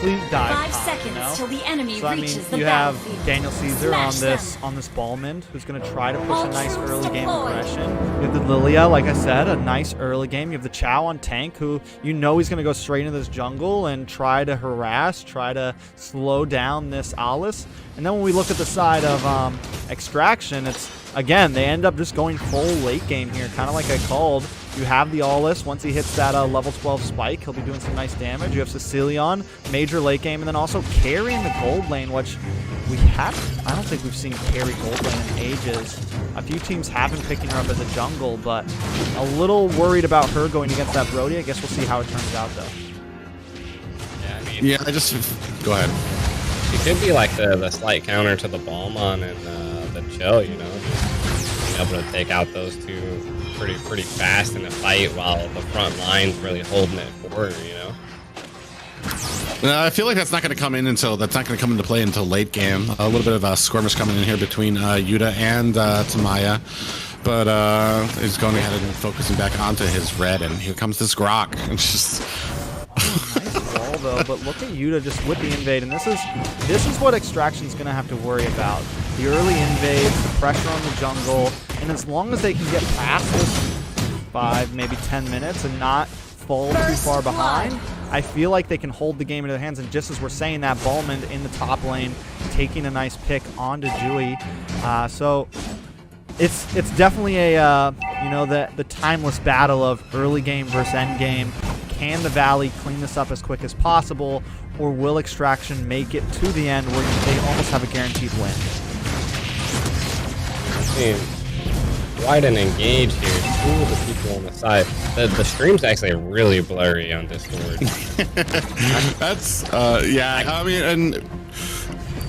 complete dive. 5 seconds till the enemy so, I mean, reaches the you have battlefield. Daniel Caesar on this Ballmond, who's going to try to push a nice early game aggression. You have the Lilia, like I said, a nice early game. You have the Chow on tank, who you know he's going to go straight into this jungle and try to harass, try to slow down this Alice. And then when we look at the side of Extraction, it's again, they end up just going full late game here, kind of like I called. You have the Aulus. Once he hits that level 12 spike, he'll be doing some nice damage. You have Sicilian, major late game, and then also carrying the gold lane, which I don't think we've seen carry gold lane in ages. A few teams have been picking her up as a jungle, but a little worried about her going against that Brody. I guess we'll see how it turns out, though. Yeah, I mean, Go ahead. It could be like the slight counter to the Balmon and the Chill, you know, just being able to take out those two pretty fast in a fight while the front line's really holding it forward, you know. I feel like that's not going to come into play until late game. A little bit of a skirmish coming in here between Yuta and Tamaya, but he's going ahead and focusing back onto his red, and here comes this Grok. It's just nice wall though, but look at Yuta just with the invade, and this is what Extraction's going to have to worry about. The early invades, the pressure on the jungle, and as long as they can get past this 5, maybe 10 minutes and not fall too far behind, I feel like they can hold the game into their hands. And just as we're saying that, Ballmond in the top lane taking a nice pick onto Dewey. So it's definitely a the timeless battle of early game versus end game. Can the Valley clean this up as quick as possible, or will Extraction make it to the end where they almost have a guaranteed win? I mean, quite an engage here. Two of the people on the side. The stream's actually really blurry on Discord. That's yeah. I mean, and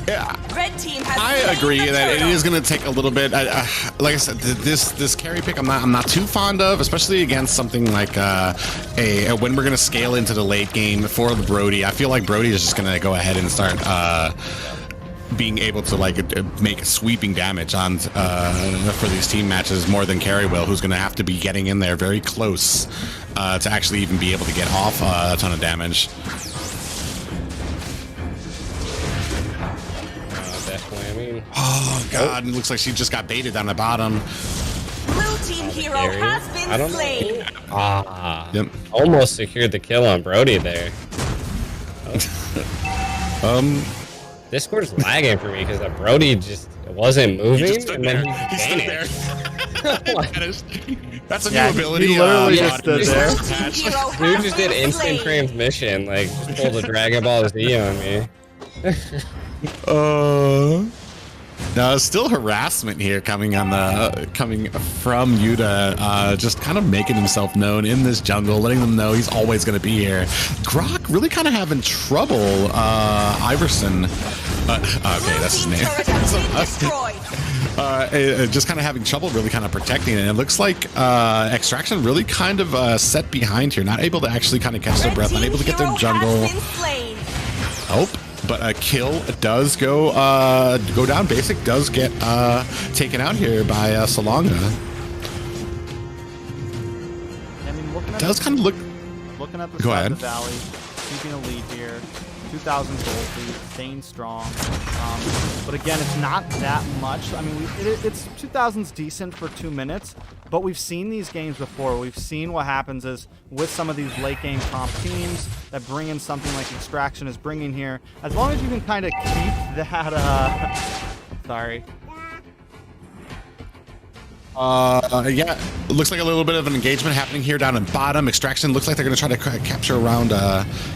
yeah, Red team has I agree that it is going to take a little bit. Like I said, this carry pick I'm not too fond of, especially against something like when we're going to scale into the late game for the Brody. I feel like Brody is just going to go ahead and start being able to make sweeping damage on for these team matches more than Carry will, who's going to have to be getting in there very close to actually even be able to get off a ton of damage. Definitely, I mean. Oh god, it looks like she just got baited down the bottom. Blue team hero has been slain. Yep. Almost secured the kill on Brody there. Discord's lagging for me because that Brody just wasn't moving, and then he stood there. That's a new ability. He literally just stood there. Dude just did instant transmission, like just pulled a Dragon Ball Z on me. No, still harassment here coming from Yuta, just kind of making himself known in this jungle, letting them know he's always going to be here. Grok really kind of having trouble. Iverson, okay, that's his name. Just kind of having trouble really kind of protecting it. And it looks like Extraction really kind of set behind here, not able to actually kind of catch their breath, not able to get their jungle. Oh. but a kill does go down. Basic does get taken out here by Salonga. I mean, looking at Does kind of look. looking at the Go side ahead. of the valley, keeping a lead here. 2,000 gold lead, staying strong. But again, it's not that much. I mean, it's 2,000's decent for 2 minutes, but we've seen these games before. We've seen what happens is with some of these late game comp teams that bring in something like Extraction is bringing here. As long as you can kind of keep that. Sorry. Yeah, it looks like a little bit of an engagement happening here down in bottom. Extraction looks like they're going to try to capture around,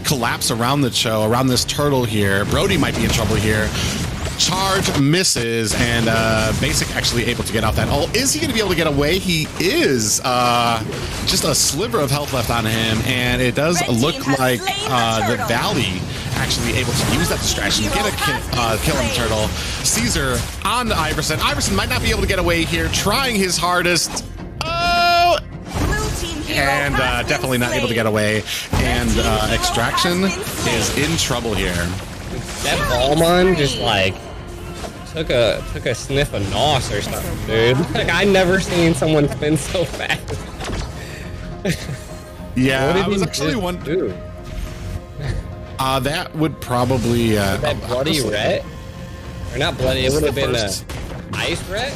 collapse around the Cho, around this turtle here. Brody might be in trouble here. Charge misses, and Basic actually able to get out that ult. Is he going to be able to get away? He is. Just a sliver of health left on him, and it does look like the Valley actually able to use that distraction to get a kill on the turtle. Caesar on the Iverson. Iverson might not be able to get away here, trying his hardest. Oh! And definitely not able to get away. And Extraction is in trouble here. That Balmon just like took a sniff of nos or something, dude. Like I never seen someone spin so fast. Yeah, What did I was he actually just one. do? That would probably That bloody ret? Or not bloody, it would have been a ice ret?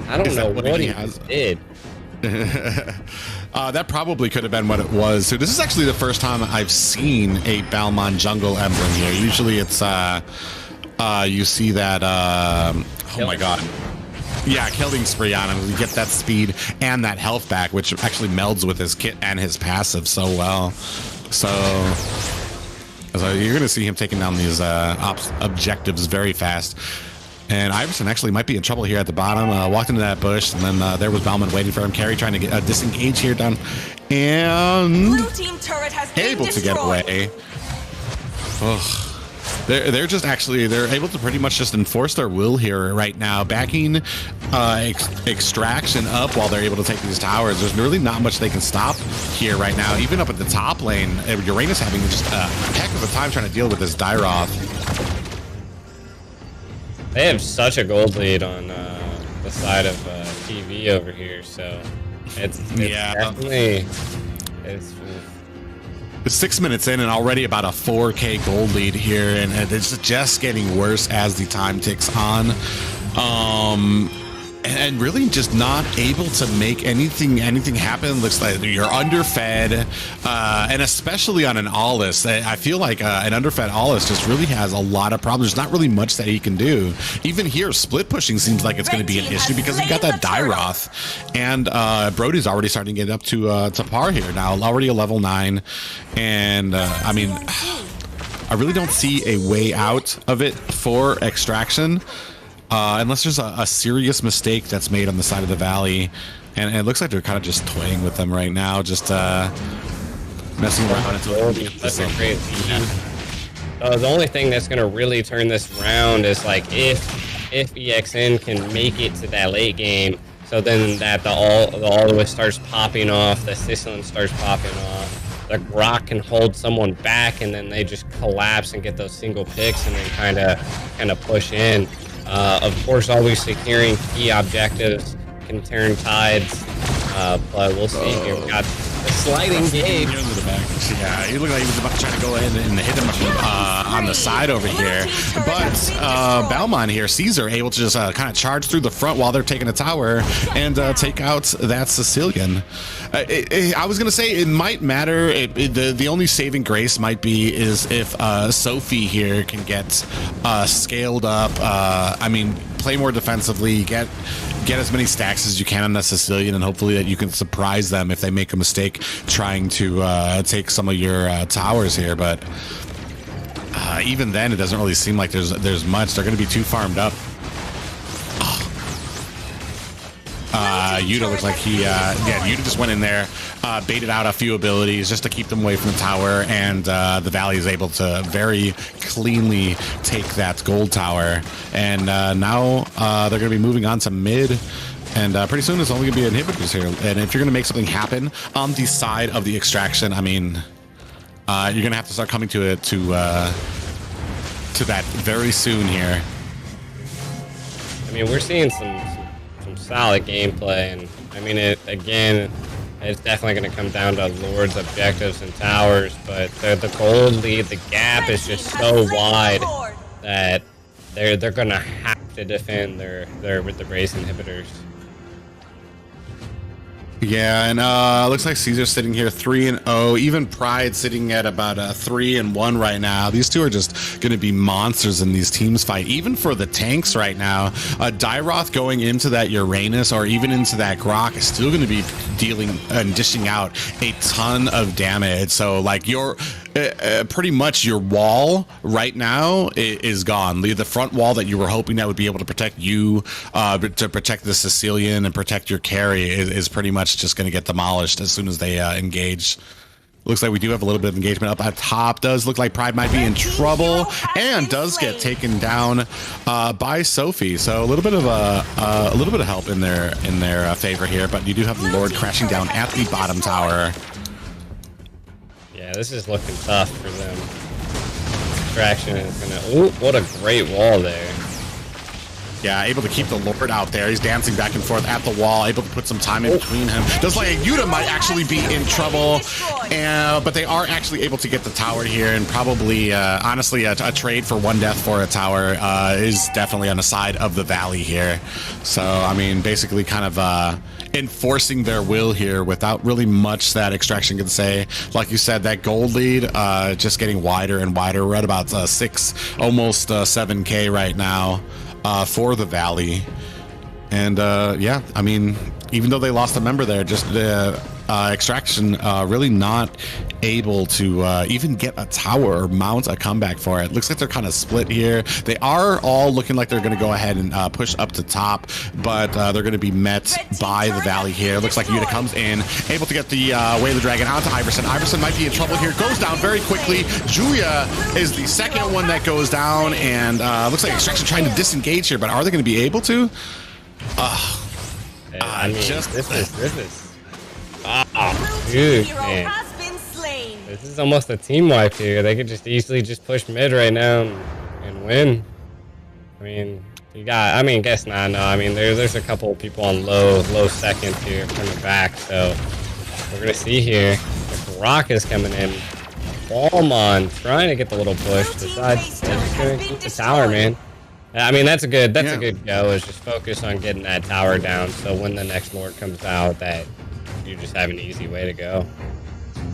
I don't know what he did. That probably could have been what it was. So this is actually the first time I've seen a Balmon jungle emblem here. Usually it's you see that oh my god. Yeah, killing spree on him. You get that speed and that health back, which actually melds with his kit and his passive so well. So you're gonna see him taking down these objectives very fast. And Iverson actually might be in trouble here at the bottom. Walked into that bush, and then there was Balmon waiting for him. Carry trying to get disengage here down, and Blue team turret has been able to get destroyed. away. Ugh. They're just actually they're able to pretty much just enforce their will here right now, backing Extraction up while they're able to take these towers. There's really not much they can stop here right now. Even up at the top lane, Uranus having just a heck of a time trying to deal with this Dyroth. They have such a gold lead on the side of TV over here, so it's Yeah. definitely it's. It's 6 minutes in and already about a 4K gold lead here, and it's just getting worse as the time ticks on. And really just not able to make anything happen. Looks like you're underfed, and especially on an Aulus. I feel like an underfed Aulus just really has a lot of problems. There's not really much that he can do. Even here, split pushing seems like it's going to be an issue because he got that Dyroth, and Brody's already starting to get up to par here now. Already a level 9, and I mean, I really don't see a way out of it for Extraction. Unless there's a serious mistake that's made on the side of the valley. And it looks like they're kind of just toying with them right now, just messing around until That's a great lead. The only thing that's going to really turn this around is like if EXN can make it to that late game, so then that the Aulus starts popping off, the Sicilian starts popping off, the Grok can hold someone back, and then they just collapse and get those single picks and then kind of push in. Of course, always securing key objectives can turn tides, but we'll see. We've got a sliding gauge. Yeah, he looked like he was about to try to go ahead and hit him on the side over here. But Balmon here, Caesar, able to just kind of charge through the front while they're taking a tower and take out that Sicilian. I was going to say it might matter. The only saving grace might be is if Sophie here can get scaled up. I mean, play more defensively, get as many stacks as you can on that Sicilian, and hopefully that you can surprise them if they make a mistake trying to take some of your towers here. But even then, it doesn't really seem like there's much. They're going to be too farmed up. Yuta looks like Yuta just went in there, baited out a few abilities just to keep them away from the tower, and the Valley is able to very cleanly take that gold tower. And now they're going to be moving on to mid, and pretty soon it's only going to be inhibitors here. And if you're going to make something happen on the side of the Extraction, I mean, You're gonna have to start coming to it to that very soon here. I mean, we're seeing some solid gameplay, and I mean, it's definitely going to come down to Lord's objectives and towers, but the gold lead, the gap is just so wide that they're going to have to defend their with the race inhibitors. Yeah, and looks like Caesar's sitting here 3-0. Even Pride sitting at about 3-1 right now. These two are just going to be monsters in these teams fight. Even for the tanks right now, Dyroth going into that Uranus or even into that Grok is still going to be dealing and dishing out a ton of damage. So like your pretty much your wall right now is gone. The front wall that you were hoping that would be able to protect you, to protect the Sicilian and protect your carry is pretty much just going to get demolished as soon as they engage. Looks like we do have a little bit of engagement up at top. Does look like Pride might be in trouble and does get taken down by Sophie. So a little bit of help in their favor here, but you do have the Lord crashing down at the bottom tower. Yeah, this is looking tough for them. Extraction is gonna. Ooh, what a great wall there. Yeah, able to keep the Lord out there. He's dancing back and forth at the wall, able to put some time in between him. Does like Yuta might actually be in trouble, but they are actually able to get the tower here, and probably, honestly, a trade for 1 death for a tower is definitely on the side of the Valley here. So, I mean, basically kind of enforcing their will here without really much that Extraction can say. Like you said, that gold lead just getting wider and wider. We're at about 6, almost 7K right now. For the Valley, and yeah, I mean, even though they lost a member there, just Extraction really not able to even get a tower or mount a comeback for it. Looks like they're kind of split here. They are all looking like they're going to go ahead and push up to top, but they're going to be met by the Valley here. Looks like Yuta comes in, able to get the Way of the Dragon onto Iverson. Iverson might be in trouble here. Goes down very quickly. Julia is the second one that goes down, and looks like Extraction trying to disengage here, but are they going to be able to? I mean, this is. Oh, dude, man. This is almost a team wipe here. They could just easily just push mid right now and win. I mean, guess not. No, I mean, there's a couple of people on low seconds here coming back. So we're gonna see here. The Rock is coming in. Ballmon trying to get the little push. Besides, they're just gonna keep the tower, man. I mean, that's a good go. Is just focus on getting that tower down. So when the next Lord comes out, that you just have an easy way to go.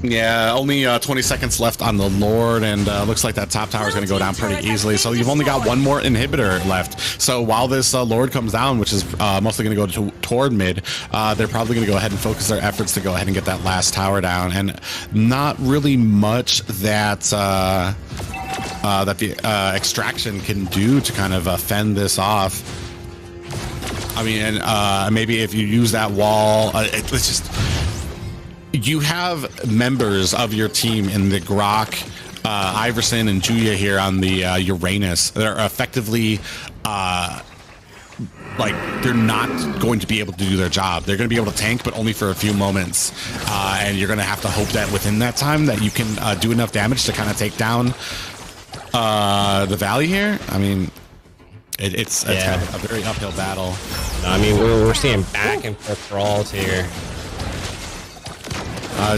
Yeah, only 20 seconds left on the Lord, and looks like that top tower is going to go down pretty easily. So you've only got one more inhibitor left. So while this Lord comes down, which is mostly going to go toward mid, they're probably going to go ahead and focus their efforts to go ahead and get that last tower down. And not really much that the Extraction can do to kind of fend this off. I mean, and maybe if you use that wall, it's just... You have members of your team in the Grok, Iverson, and Julia here on the Uranus that are effectively, like, they're not going to be able to do their job. They're going to be able to tank, but only for a few moments. And you're going to have to hope that within that time that you can do enough damage to kind of take down the Valley here. I mean... It's a very uphill battle. I mean, we're seeing back and forth brawls here.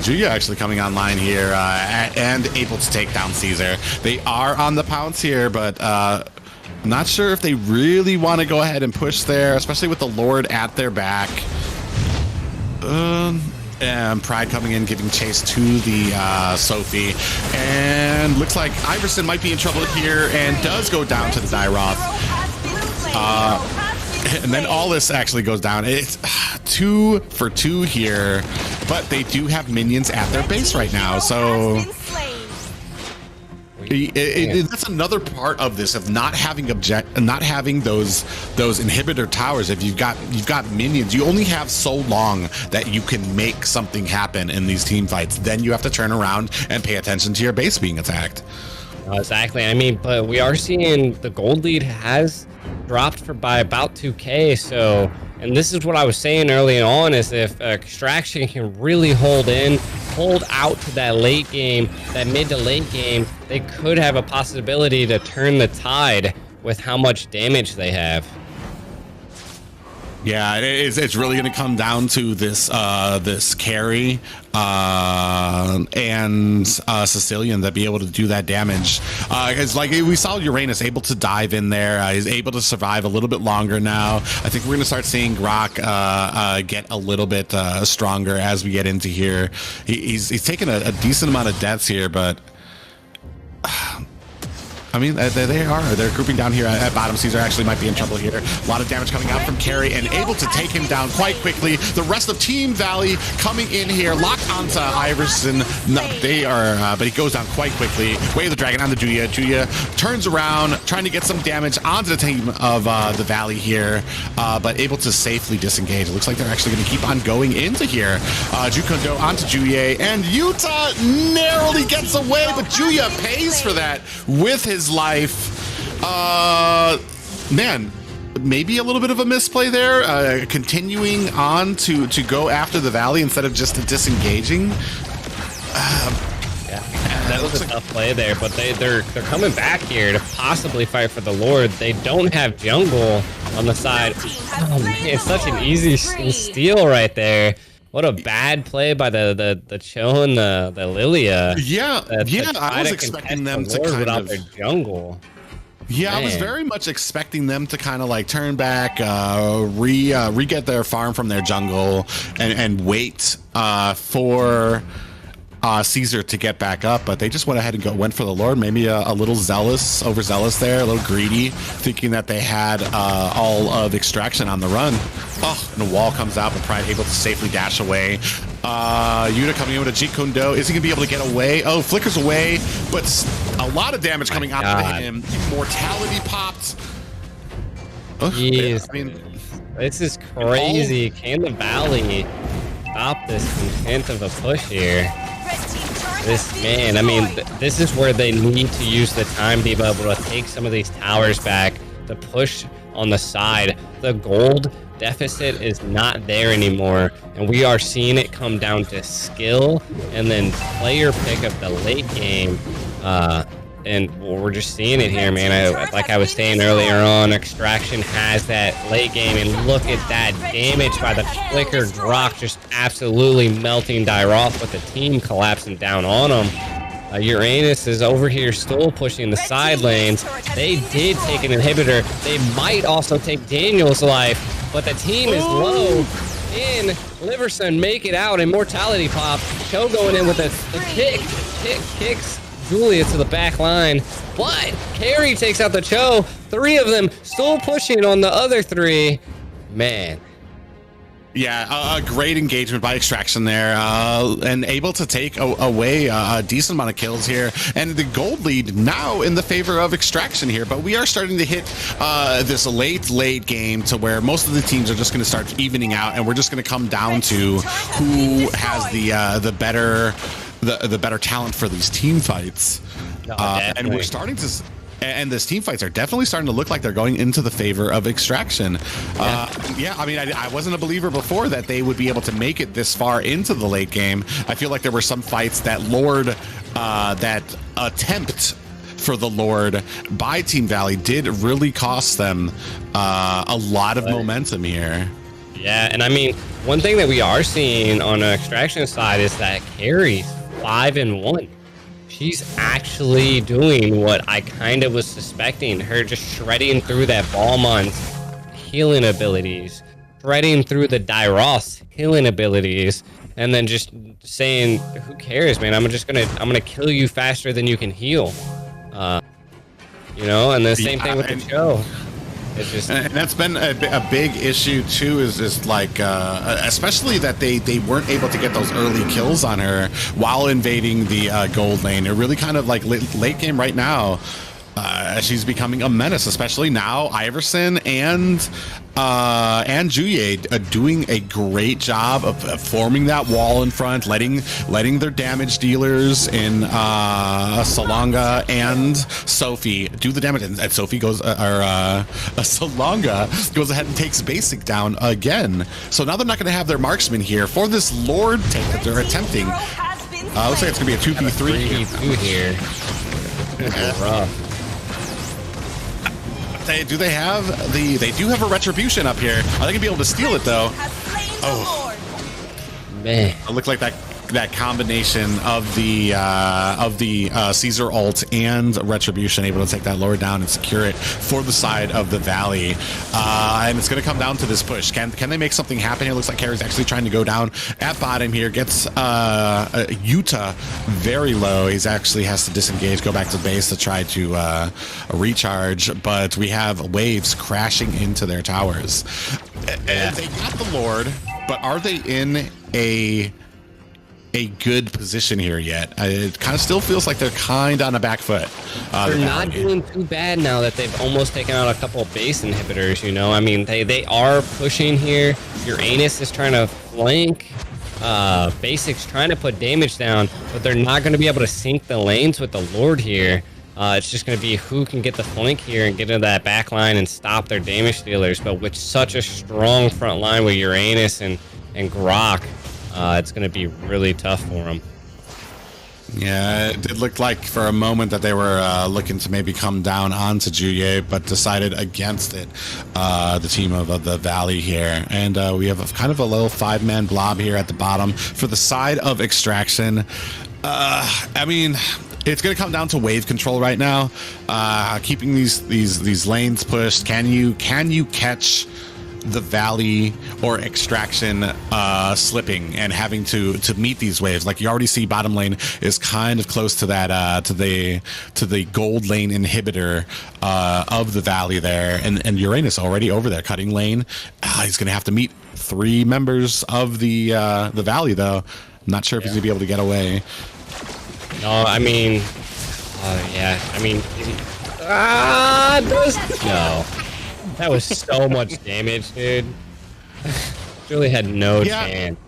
Julia actually coming online here and able to take down Caesar. They are on the pounce here, but not sure if they really want to go ahead and push there, especially with the Lord at their back. And Pride coming in, giving chase to the Sophie. And looks like Iverson might be in trouble here and does go down to the Dyroth. And then all this actually goes down. It's 2 for 2 here, but they do have minions at their base right now, so that's another part of this of not having those inhibitor towers. If you've got minions, you only have so long that you can make something happen in these team fights. Then you have to turn around and pay attention to your base being attacked. Exactly. I mean, but we are seeing the gold lead has dropped by about 2K, so And this is what I was saying early on, is if Extraction can really hold out to that late game, that mid to late game, they could have a possibility to turn the tide with how much damage they have. Yeah, it's really going to come down to this this carry and Sicilian that be able to do that damage. It's like we saw Uranus able to dive in there. He's able to survive a little bit longer now. I think we're going to start seeing Grok get a little bit stronger as we get into here. He's taken a decent amount of deaths here, but I mean, they're grouping down here at bottom. Caesar actually might be in trouble here. A lot of damage coming out from Carry and able to take him down quite quickly. The rest of Team Valley coming in here, locked onto Iverson. No, they are, but he goes down quite quickly. Way of the Dragon onto Julia. Julia turns around, trying to get some damage onto the team of the Valley here, but able to safely disengage. It looks like they're actually going to keep on going into here. Jukondo onto Julia, and Utah narrowly gets away, but Julia pays for that with his life. Man, maybe a little bit of a misplay there, continuing on to go after the Valley instead of just disengaging. Yeah, that was a tough play there, but they're coming back here to possibly fight for the Lord. They don't have jungle on the side. Oh man, it's such an easy steal right there. What a bad play by the Cho and the Lilia. Yeah, I was expecting them to kind without of their jungle. Yeah, man. I was very much expecting them to kind of like turn back, re-get their farm from their jungle, and wait for Caesar to get back up, but they just went ahead and went for the Lord. Maybe a little overzealous there, a little greedy, thinking that they had all of Extraction on the run. Oh, and the wall comes out, but Pride able to safely dash away. Yuta coming in with a Jeet Kune Do. Is he gonna be able to get away? Oh, flickers away, but a lot of damage coming out of him. Immortality popped. Jeez, I mean, this is crazy. Can the Valley stop this intent of a push here? This, man, I mean, this is where they need to use the time to be able to take some of these towers back, to push on the side. The gold deficit is not there anymore, and we are seeing it come down to skill and then player pick of the late game. And we're just seeing it here, man. Like I was saying earlier on, Extraction has that late game, and look at that damage by the Flicker Grok, just absolutely melting Dairoth with the team collapsing down on him. Uranus is over here still pushing the side lanes. They did take an inhibitor. They might also take Daniel's life, but the team is low. And Liverson make it out. Immortality pop. Cho going in with the kicks Julia to the back line, but Carry takes out the Cho. 3 of them still pushing on the other 3. Man. Yeah, a great engagement by Extraction there, and able to take away a decent amount of kills here, and the gold lead now in the favor of Extraction here. But we are starting to hit this late game to where most of the teams are just going to start evening out, and we're just going to come down to who has the better talent for these team fights. And we're starting to, and these team fights are definitely starting to look like they're going into the favor of Extraction. Yeah, I mean, I wasn't a believer before that they would be able to make it this far into the late game. I feel like there were some fights that that attempt for the Lord by Team Valley did really cost them a lot of momentum here. Yeah, and I mean, one thing that we are seeing on the Extraction side is that Carry's 5-1. She's actually doing what I kind of was suspecting. Her just shredding through that Balmon's healing abilities, shredding through the Dairoth's healing abilities, and then just saying, "Who cares, man? I'm gonna kill you faster than you can heal." You know, and the same thing with the Cho. It's just, and that's been a big issue too, is like especially that they weren't able to get those early kills on her while invading the gold lane. It really kind of like late game right now, she's becoming a menace, especially now. Iverson and Juye doing a great job of forming that wall in front, letting their damage dealers in Salonga and Sophie do the damage, and Sophie goes Salonga goes ahead and takes basic down again. So now they're not going to have their marksman here for this Lord take that they're attempting. Looks like it's going to be a 2v3 here. Rough. They do have a retribution up here. Are they gonna be able to steal it though? Oh man, it looked like that combination of the Caesar ult and retribution able to take that Lord down and secure it for the side of the Valley. And it's gonna come down to this push. Can they make something happen here? Looks like Carrie's actually trying to go down at bottom here. Gets Yuta very low. He's actually has to disengage, go back to base to try to recharge. But we have waves crashing into their towers. And they got the Lord, but are they in a good position here yet? It kind of still feels like they're kind of on a back foot. They're not doing too bad now that they've almost taken out a couple of base inhibitors, you know? I mean, they are pushing here. Uranus is trying to flank. Basic's trying to put damage down, but they're not going to be able to sync the lanes with the Lord here. It's just going to be who can get the flank here and get into that back line and stop their damage dealers. But with such a strong front line with Uranus and Grok, it's going to be really tough for them. Yeah, it looked like for a moment that they were looking to maybe come down onto Juye, but decided against it, the team of the Valley here. And we have kind of a little 5-man blob here at the bottom for the side of Extraction. I mean, it's going to come down to wave control right now. Keeping these lanes pushed. Can you catch the Valley or Extraction slipping and having to meet these waves? Like, you already see bottom lane is kind of close to that to the gold lane inhibitor of the Valley there, and Uranus already over there cutting lane. He's gonna have to meet 3 members of the Valley though. I'm not sure if he's gonna be able to get away. No, I mean, no. That was so much damage, dude. Really had no chance.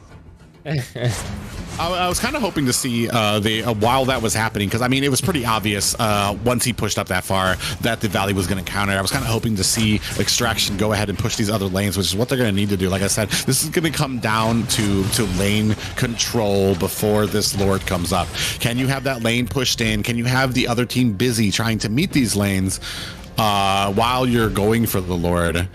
I was kind of hoping to see while that was happening, because I mean, it was pretty obvious once he pushed up that far that the Valley was going to counter. I was kind of hoping to see Extraction go ahead and push these other lanes, which is what they're going to need to do. Like I said, this is going to come down to lane control before this Lord comes up. Can you have that lane pushed in? Can you have the other team busy trying to meet these lanes while you're going for the Lord,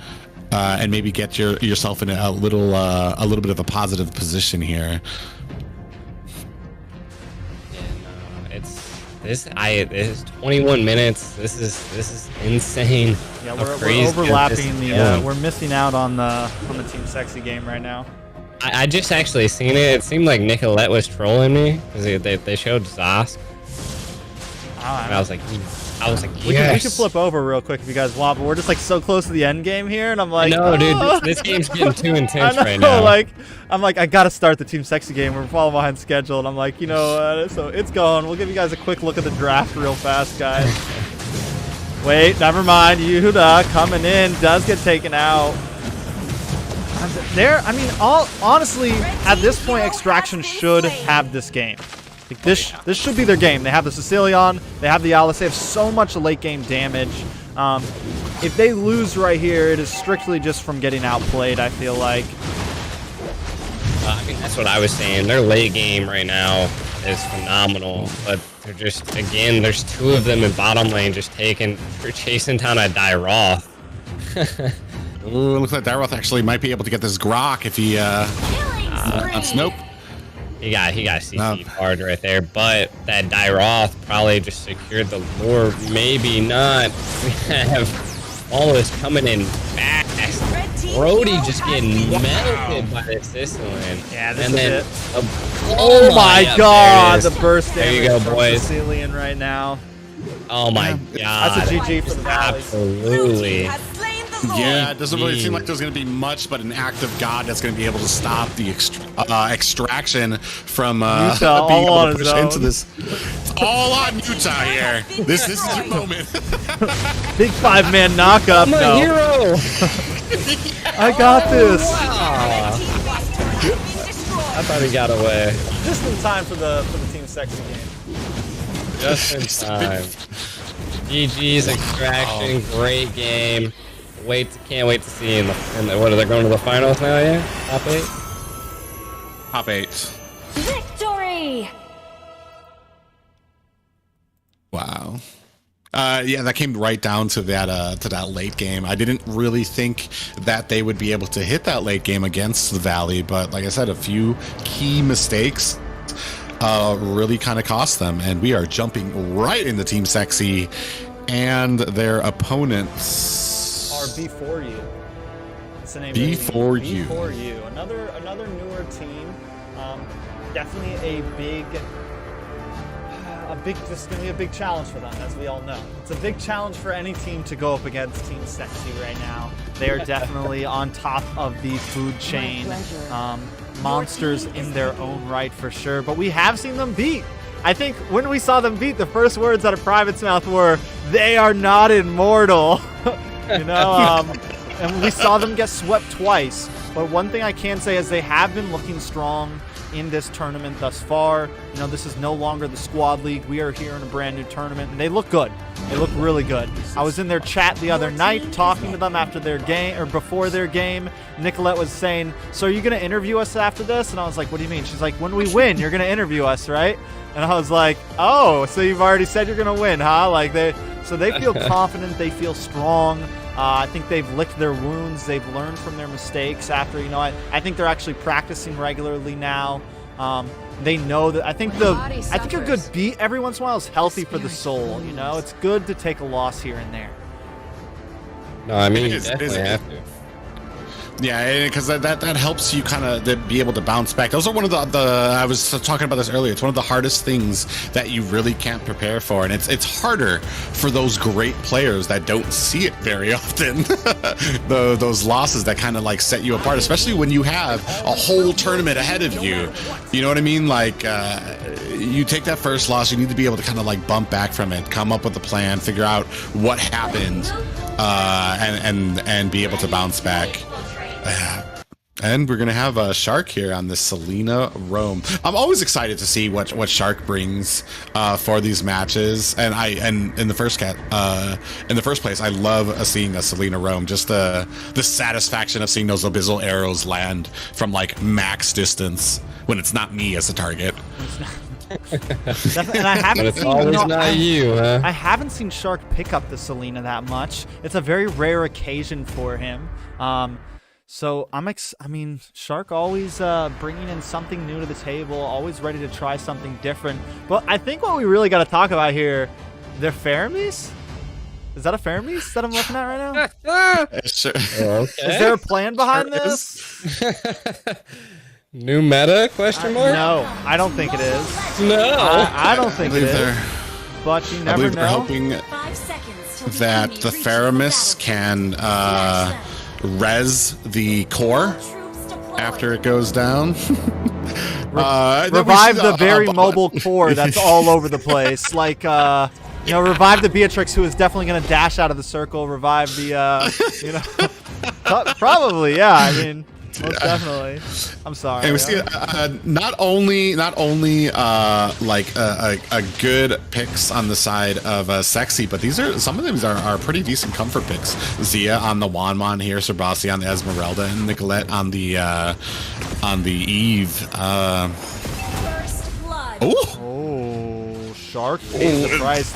and maybe get yourself in a little bit of a positive position here? This is 21 minutes. This is insane. Yeah, we're overlapping the. We're missing out on the Team Sexy game right now. I just actually seen it. It seemed like Nicolette was trolling me because they showed Zosk. And I was like, yes. We can flip over real quick if you guys want, but we're just like so close to the end game here, and I'm like, no, dude, this game's getting too intense right now. I'm like, I gotta start the Team Sexy game. We're falling behind schedule, and I'm like, so it's going. We'll give you guys a quick look at the draft real fast, guys. Wait, never mind. Yehuda coming in does get taken out. I mean, honestly, at this point, Extraction should have this game. Like this should be their game. They have the Sicilian, they have the Alice, they have so much late game damage. If they lose right here, it is strictly just from getting outplayed, I feel like. I mean, that's what I was saying. Their late game right now is phenomenal, but they're just, again, there's 2 of them in bottom lane just chasing down a Dairoth. Ooh, looks like Dairoth actually might be able to get this Grok if he nope. He got CC hard right there, but that Dairoth probably just secured the Lord. Maybe not. We have Wallace coming in fast. Brody just getting melted by the Sicilian. Yeah, this and is then, it. Oh my god, the burst there damage you go, from boys. Sicilian right now. Oh my god. That's a GG for the Valley. Absolutely. Yeah, it doesn't really seem like there's going to be much but an act of God that's going to be able to stop the extraction from Utah, being all able on to his push into own. this. All on Utah here. This is your moment. Big 5-man knockup. My No, hero. I got this. I thought he got away. Just in time for the Team Sexy game. Just in time. GG's Extraction, great game. Can't wait to see in the what are they going to the finals now? Yeah, top 8. Top 8. Victory! Wow. Yeah, that came right down to that late game. I didn't really think that they would be able to hit that late game against the Valley, but like I said, a few key mistakes really kind of cost them, and we are jumping right into Team Sexy, and their opponents Are B4U. It's the name. B4U. B4U. Another newer team. Definitely a big. This is going to be a big challenge for them, as we all know. It's a big challenge for any team to go up against Team Sexy right now. They are definitely on top of the food chain. Monsters in their own right, for sure. But we have seen them beat. I think when we saw them beat, the first words out of Private's mouth were, "They are not immortal." You know, and we saw them get swept twice. But one thing I can say is they have been looking strong in this tournament thus far. You know, this is no longer the squad league. We are here in a brand new tournament, and they look good. They look really good. I was in their chat the other night talking to them after their game, or before their game. Nicolette was saying, "So are you going to interview us after this?" And I was like, "What do you mean?" She's like, "When we win, you're going to interview us, right?" And I was like, "Oh, so you've already said you're going to win, huh?" Like they feel confident. They feel strong. I think they've licked their wounds. They've learned from their mistakes after, you know, I think they're actually practicing regularly now. They know that I think a good beat every once in a while is healthy for the soul, you know? It's good to take a loss here and there. No, I mean, you definitely have to. Yeah, because that helps you kind of be able to bounce back. Those are one of the I was talking about this earlier. It's one of the hardest things that you really can't prepare for, and it's harder for those great players that don't see it very often. Those losses that kind of like set you apart, especially when you have a whole tournament ahead of you. You know what I mean? Like you take that first loss, you need to be able to kind of like bump back from it, come up with a plan, figure out what happened, and be able to bounce back. And we're gonna have a Shark here on the Selena Rome. I'm always excited to see what Shark brings for these matches. And in the first place, I love seeing a Selena Rome. Just the satisfaction of seeing those abyssal arrows land from like max distance when it's not me as a target. And I haven't But it's always not you, huh? I haven't seen Shark pick up the Selena that much. It's a very rare occasion for him. So I mean, Shark always bringing in something new to the table, always ready to try something different. But I think what we really got to talk about here, they're Faramis? Is that a Faramis that I'm looking at right now? Sure. Okay. Is there a plan behind this? New meta? Question mark? No, I don't think it is. No. I don't think it is. But you I never believe they're know. hoping that the Faramis can res the core after it goes down. Revive the very mobile core that's all over the place. Like, you know, revive the Beatrix, who is definitely going to dash out of the circle. Revive the, you know, probably, yeah. I mean, most definitely. I'm sorry. And we see not only like a good picks on the side of Sexy, but some of these are pretty decent comfort picks. Zia on the Wanmon here, Serbasi on the Esmeralda, and Nicolette on the Eve. Oh, Shark pays the price.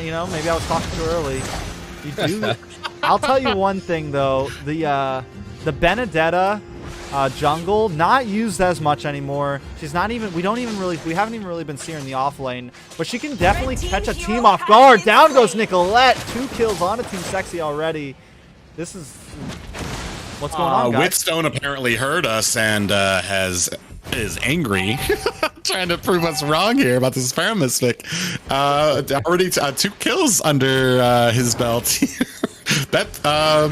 You know, maybe I was talking too early. You do. I'll tell you one thing though. The Benedetta jungle, not used as much anymore. She's not even, we haven't even really been seeing her in the off lane, but she can definitely catch a team off guard. Down goes Nicolette. 2 kills on a Team Sexy already. This is, what's going on, guys? Whitstone apparently heard us and is angry, trying to prove us wrong here about this Faramis pick. Already 2 kills under his belt. I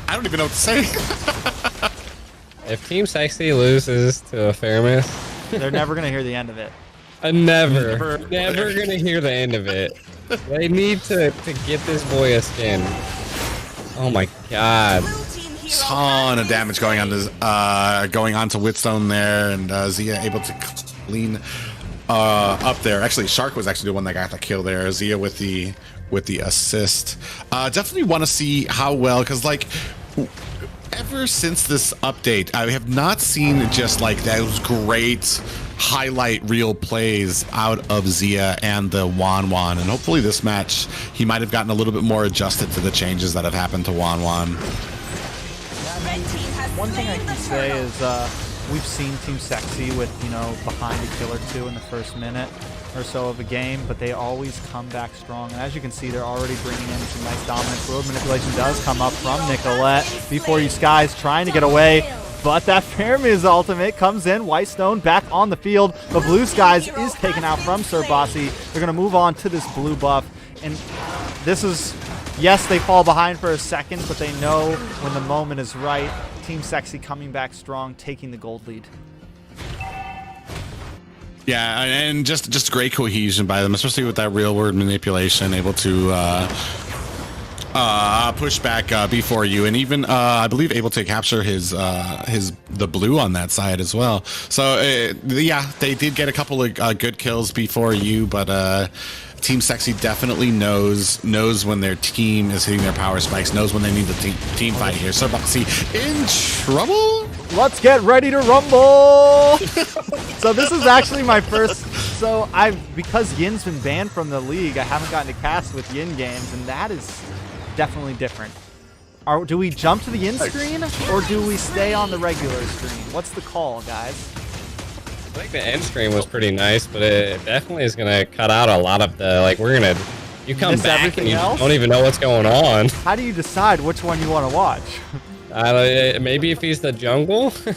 don't even know what to say. If Team Sexy loses to a Faramis, They're never gonna hear the end of it. never gonna hear the end of it. They need to get this boy a skin. Oh my god. Ton of damage going on to Whitstone there, and Zia able to clean up there. Actually, Shark was actually the one that got the kill there. Zia with the assist. Definitely want to see how well, because like ever since this update, I have not seen just like those great highlight reel plays out of Zia and the Wanwan, and hopefully this match he might have gotten a little bit more adjusted to the changes that have happened to Wanwan. One thing I can say is we've seen Team Sexy with, you know, behind a kill or two in the first minute or so of a game, but they always come back strong. And as you can see, they're already bringing in some nice dominance. Road manipulation does come up from Nicolette before you Skies trying to get away. But that Faramis ultimate comes in. Whitestone back on the field. The Blue Skies is taken out from Sir Bossy. They're going to move on to this blue buff. And this is, yes, they fall behind for a second, but they know when the moment is right. Team Sexy coming back strong, taking the gold lead. Yeah, and just great cohesion by them, especially with that real word manipulation, able to push back before you, and even I believe able to capture the blue on that side as well. So yeah, they did get a couple of good kills before you, but Team Sexy definitely knows when their team is hitting their power spikes, knows when they need the team fight here. So Bossy in trouble. Let's get ready to rumble. So this is actually my first. So because Yin's been banned from the league, I haven't gotten to cast with Yin games, and that is definitely different. Do we jump to the Yin screen or do we stay on the regular screen? What's the call, guys? I think the end screen was pretty nice, but it definitely is gonna cut out a lot of the you come Miss back and you else? don't even know what's going on. How do you decide which one you want to watch? Maybe if he's the jungle. I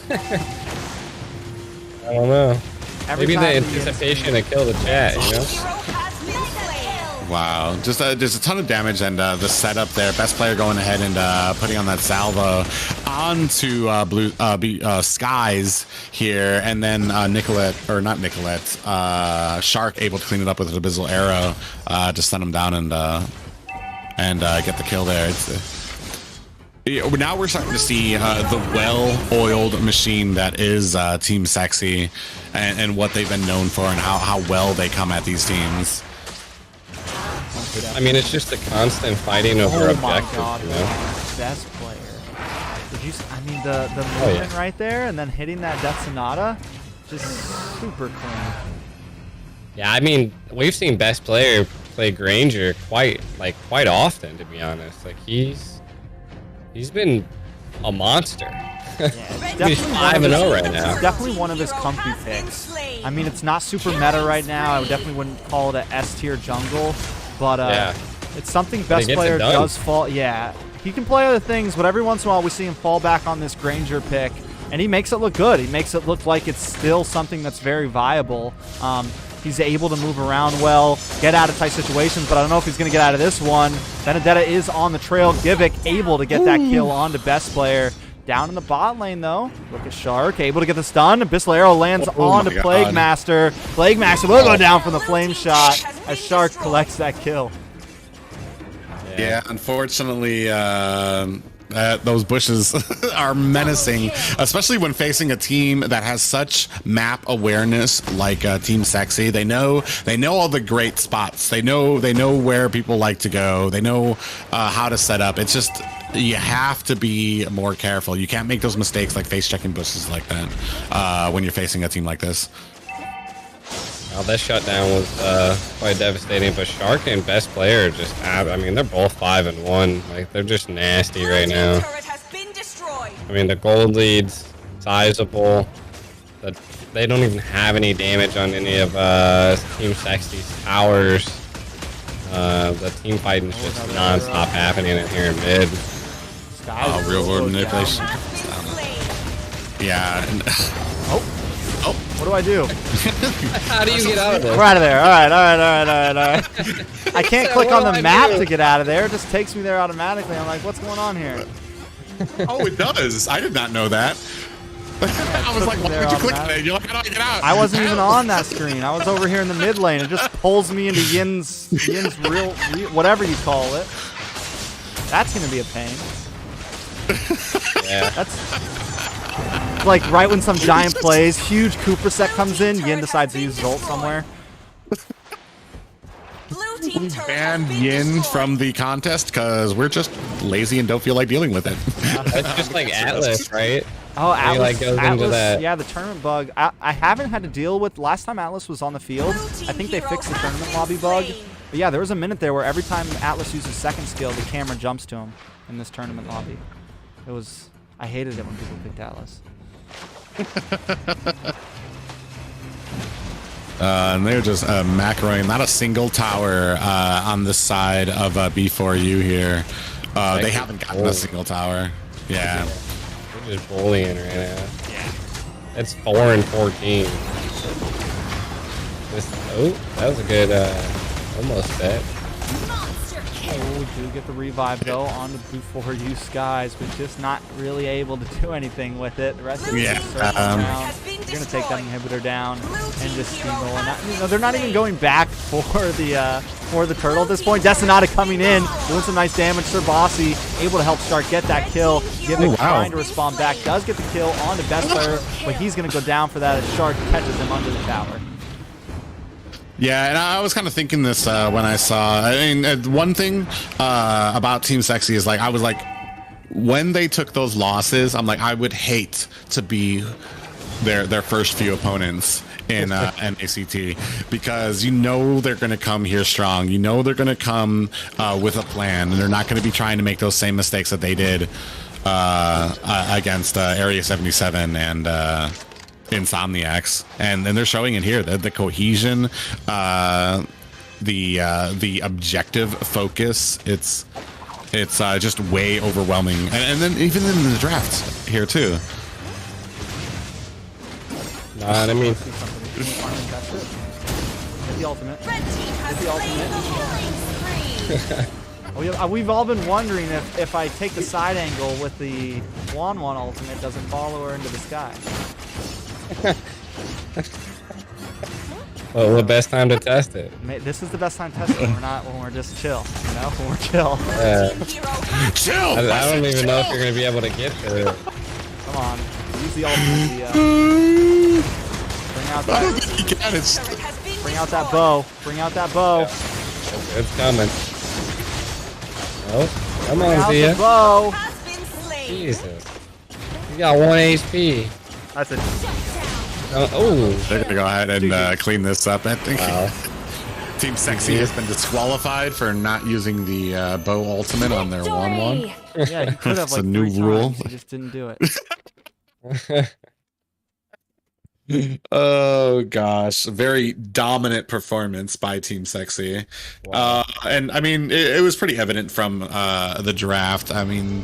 don't know. Maybe the anticipation to kill the chat, you know? Wow, just there's a ton of damage, and the setup there. Best player going ahead and putting on that salvo onto Skies here, and then Shark able to clean it up with an Abyssal Arrow to stun him down and get the kill there. Now we're starting to see the well-oiled machine that is Team Sexy, and what they've been known for, and how well they come at these teams. I mean, it's just a constant fighting over objectives. Oh my god, you know? best player. Did you? I mean, the movement right there, and then hitting that Death Sonata, just super clean. Yeah, I mean, we've seen best player play Granger quite often, to be honest. Like he's been a monster. Yeah, he's 5-0 right now. It's definitely one of his comfy picks. I mean, it's not super meta right now. I definitely wouldn't call it a S tier jungle, but it's something best player does fall. Yeah, he can play other things, but every once in a while we see him fall back on this Granger pick, and he makes it look good. He makes it look like it's still something that's very viable. He's able to move around well, get out of tight situations, but I don't know if he's going to get out of this one. Benedetta is on the trail. Givik able to get that kill onto best player. Down in the bot lane, though. Look at Shark, able to get the stun. Abyssal Arrow lands onto Plague Master. Plague Master will go down from the flame shot as Shark collects that kill. Yeah, unfortunately, those bushes are menacing, especially when facing a team that has such map awareness like Team Sexy. They know all the great spots. They know where people like to go. They know how to set up. It's just you have to be more careful. You can't make those mistakes like face checking bushes like that when you're facing a team like this. Well, that shutdown was quite devastating, but Shark and best player just I mean, they're both 5-1. Like, they're just nasty right now. I mean, the gold lead's sizable. They don't even have any damage on any of Team Sexy's towers. The team fighting's just non-stop happening in here in mid. Real world manipulation. Yeah. What do I do? How do you get out of this? We're out of there. All right. I can't click on the map to get out of there. It just takes me there automatically. I'm like, what's going on here? Oh, it does. I did not know that. I was like, why would you click on it? You're like, how do I get out? I wasn't even on that screen. I was over here in the mid lane. It just pulls me into Yin's real, whatever you call it. That's gonna be a pain. Yeah. That's like right when some giant plays, huge Cooper set comes in, Yin decides to use Zolt somewhere. Ban Yin from the contest because we're just lazy and don't feel like dealing with it. That's just like Atlas, right? Oh, Atlas, like goes into that. Yeah, the tournament bug. I haven't had to deal with, last time Atlas was on the field, I think they fixed the tournament lobby bug. But yeah, there was a minute there where every time Atlas uses second skill, the camera jumps to him in this tournament lobby. It was, I hated it when people picked Atlas. And they're just macroing, not a single tower on the side of B4U here. They haven't gotten a single tower. Yeah. They're just bullying right now. Yeah. It's 4 and 14. Oh, that was a good almost bet. Oh, we do get the revive though on the B4U Skies, but just not really able to do anything with it. The rest of the circle around. You're gonna take that inhibitor down and just steamroll. You know, they're not even going back for the turtle at this point. Destinata coming in, doing some nice damage. Sir Bossy able to help Stark get that kill. Givik trying to respond back, does get the kill on the best player, but he's gonna go down for that as Shark catches him under the tower. Yeah, and I was kind of thinking this when I saw. I mean, one thing about Team Sexy is like I was like, when they took those losses, I'm like, I would hate to be their first few opponents in NACT because you know they're going to come here strong. You know they're going to come with a plan, and they're not going to be trying to make those same mistakes that they did against Area 77 and. Insomniacs, and they're showing it here. The cohesion, the objective focus. It's just way overwhelming, and then even in the draft here too. I mean, the ultimate. The ultimate. We've all been wondering if I take the side angle with the Wan ultimate, does it follow her into the sky? Well, the best time to test it. This is the best time to test it. When we're just chill. You know, when we're chill. Chill. I don't even know if you're gonna be able to get to it. Come on, use the ultimate. Bring out that. Bring out that bow. Bring out that bow. It's coming. Oh, come on, Zia. Bow. Jesus, you got 1 HP. That's it. They're gonna go ahead and clean this up. I think Team Sexy has been disqualified for not using the bow ultimate on their 1-1. Yeah, he could have like a new rule. He just didn't do it. Oh gosh, very dominant performance by Team Sexy. Wow. And I mean, it was pretty evident from the draft. I mean,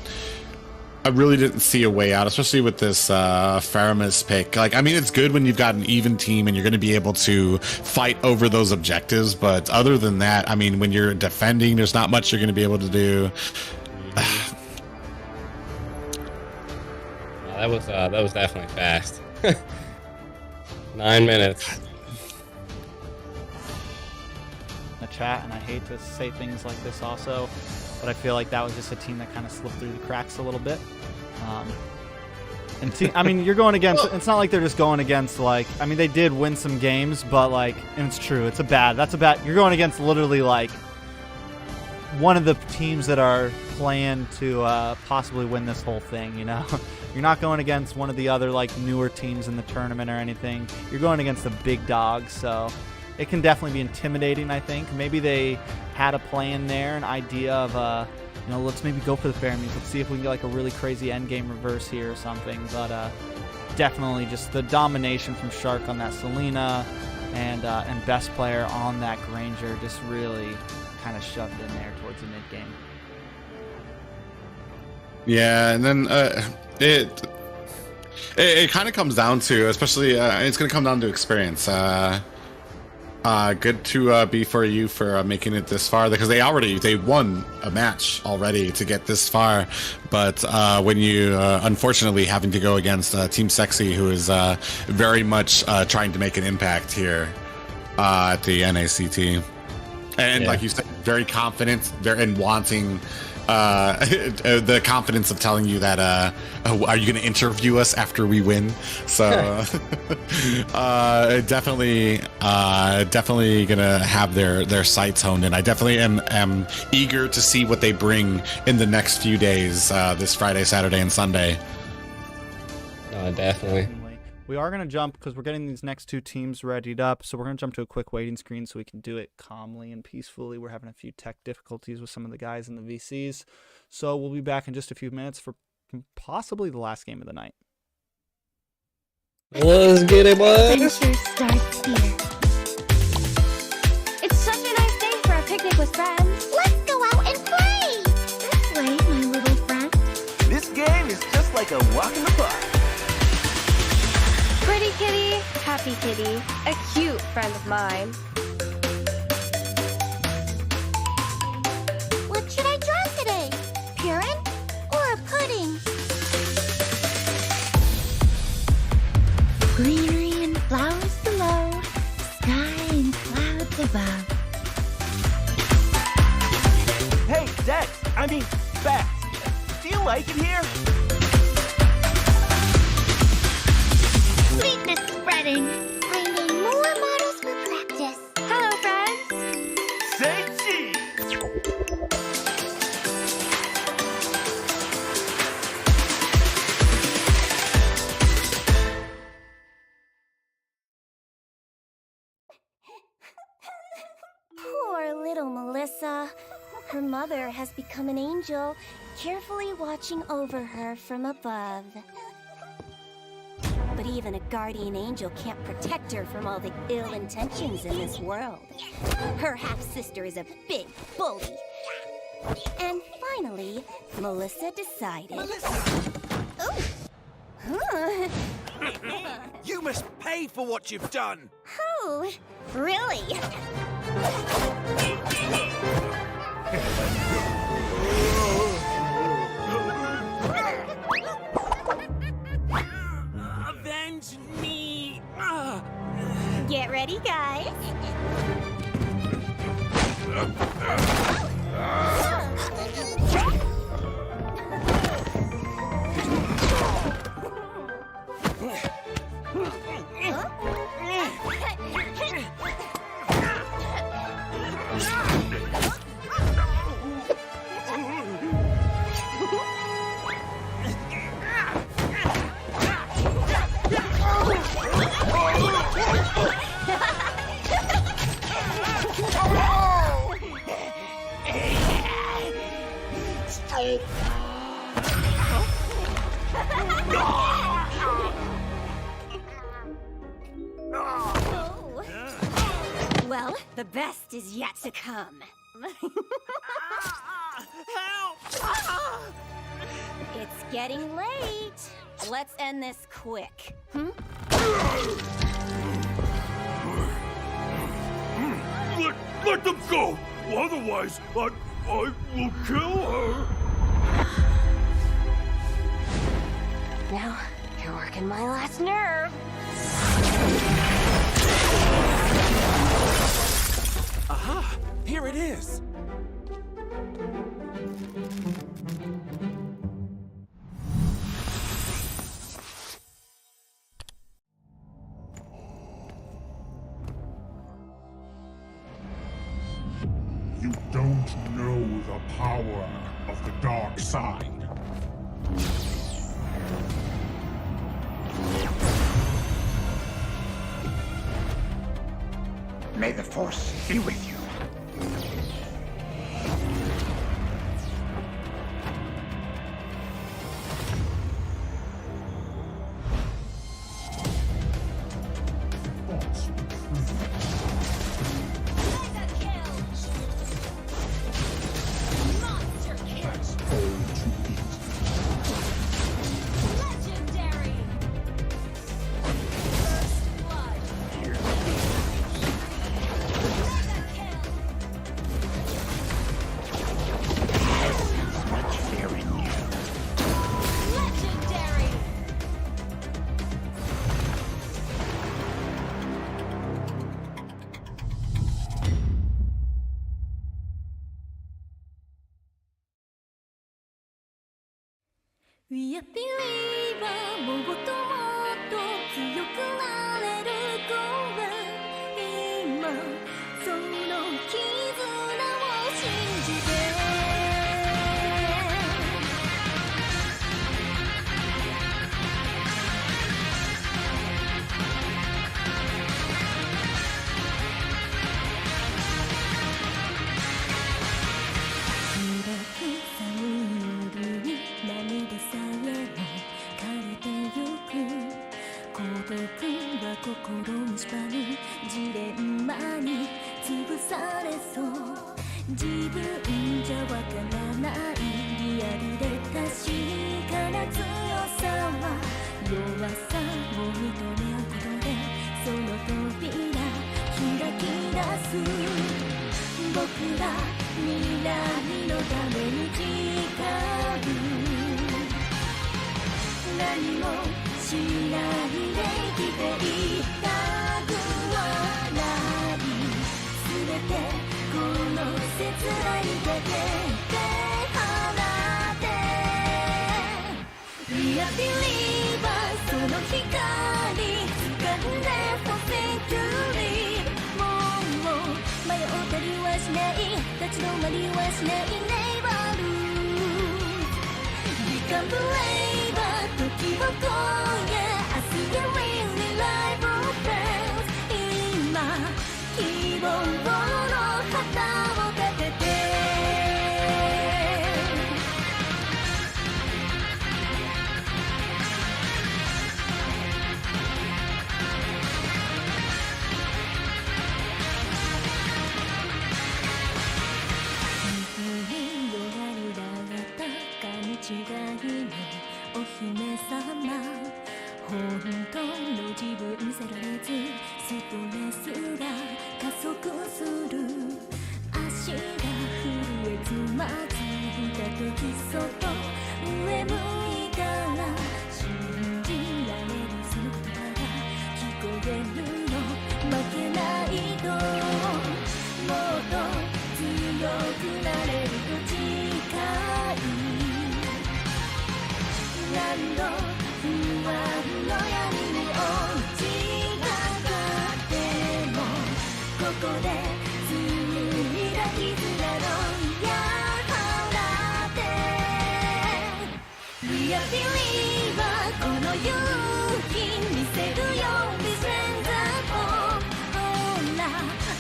I really didn't see a way out, especially with this Faramis pick. Like, I mean, it's good when you've got an even team and you're going to be able to fight over those objectives. But other than that, I mean, when you're defending, there's not much you're going to be able to do. That was definitely fast. 9 minutes. The chat, and I hate to say things like this also, but I feel like that was just a team that kind of slipped through the cracks a little bit. I mean, you're going against, it's not like they're just going against, like, I mean, they did win some games, but, like, and it's true, you're going against literally, like, one of the teams that are playing to possibly win this whole thing, you know? You're not going against one of the other, like, newer teams in the tournament or anything. You're going against the big dogs, so it can definitely be intimidating, I think. Maybe they had a plan there, an idea of, you know, let's maybe go for the Faramir. Let's see if we can get, like, a really crazy endgame reverse here or something. But definitely just the domination from Shark on that Selena and best player on that Granger just really kind of shoved in there towards the mid-game. Yeah, and then It kind of comes down to, especially, it's going to come down to experience. Good to be for you for making it this far, because they won a match already to get this far. But when you unfortunately having to go against Team Sexy, who is very much trying to make an impact here at the NACT, and like you said, very confident, and wanting the confidence of telling you that are you going to interview us after we win? So definitely gonna have their sights honed in. I definitely am eager to see what they bring in the next few days, this Friday, Saturday, and Sunday. Definitely. We are going to jump because we're getting these next two teams readied up. So we're going to jump to a quick waiting screen so we can do it calmly and peacefully. We're having a few tech difficulties with some of the guys in the VCs. So we'll be back in just a few minutes for possibly the last game of the night. Let's get it, boys. Adventure starts here. It's such a nice day for a picnic with friends. Let's go out and play! This way, my little friend. This game is just like a walk in the park. Pretty kitty, happy kitty, a cute friend of mine. What should I draw today? Purin or a pudding? Greenery and flowers below, sky and clouds above. Hey, Dex, Bex, do you like it here? Sweetness spreading. I need more models for practice. Hello, friends. Say cheese! Poor little Melissa. Her mother has become an angel, carefully watching over her from above. But even a guardian angel can't protect her from all the ill intentions in this world. Her half-sister is a big bully. And finally, Melissa decided... Oh. Huh. You must pay for what you've done! Oh, really? Avenge me! Get ready, guys. Well, the best is yet to come. Help! It's getting late. Let's end this quick. Let them go! Otherwise, I will kill her! Now, you're working my last nerve. Aha! Here it is! You don't know the power of the dark side. May the Force be with you. We are believer もっともっと強くなれる声今その絆を信じて心に縛るジレンマに潰されそう自分じゃわからないリアルで確かな強さは弱さを認め合うことでその扉開き出す僕ら未来のために誓う何もしないで生きていたくはない全てこの切ないだけで放って We are believer その光掴んで For century もう迷ったりはしない立ち止まりはしない Never lose Become brave 時を越え明日が really life of friends 今希望の旗を立てて違いのお姫様本当の自分見せられずストレスが加速する足が震えつまずいた時そっと上向いたら信じられるその言葉が聞こえるの負けないともっと強くなれると誓い何度不安の闇に落ちかかってもここで紡いだ絆の矢放って We are believer この勇気見せるよ We stand up ほら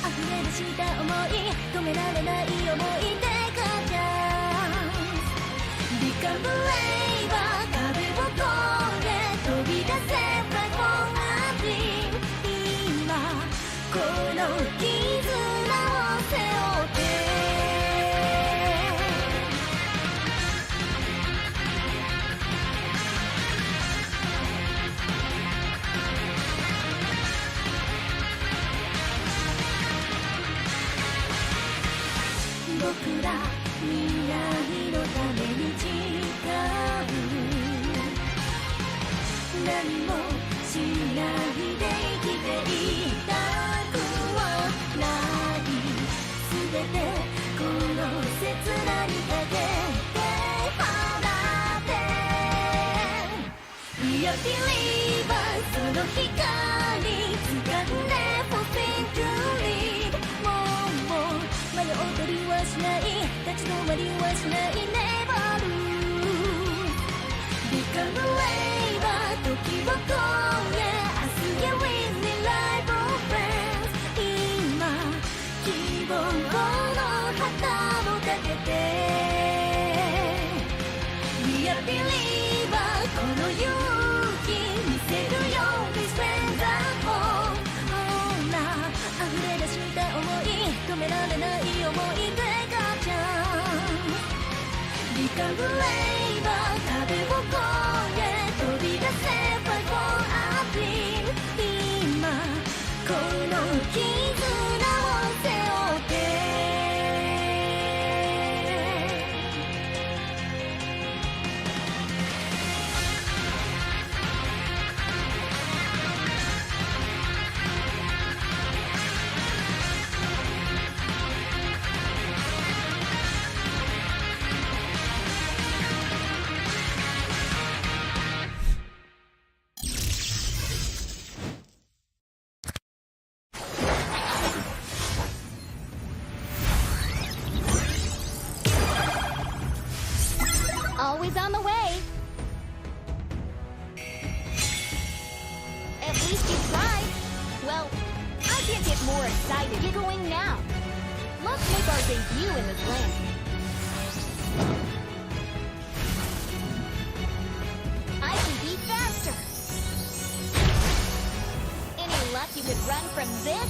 溢れ出した想い止められない想いでかちゃBecome brave 壁を越え飛び出せ Fly for a dream 今この絆を背負って僕ら未来のために誓う何もしないで生きていたくはない全てこの切なにかけて放って We are believer その光掴んで For century もう迷ったりはしない立ち止まりはしない Never lose Become brave 時を越え明日が Really life of friends 今希望の旗を立てて We are believer この勇気見せるよ We stand up ほら溢れ出した想い止められない想いでかちゃBecome brave 壁を越え飛び出せ Fight for a dream 今この絆を背負って debut in this land. I can be faster. Any luck you could run from this?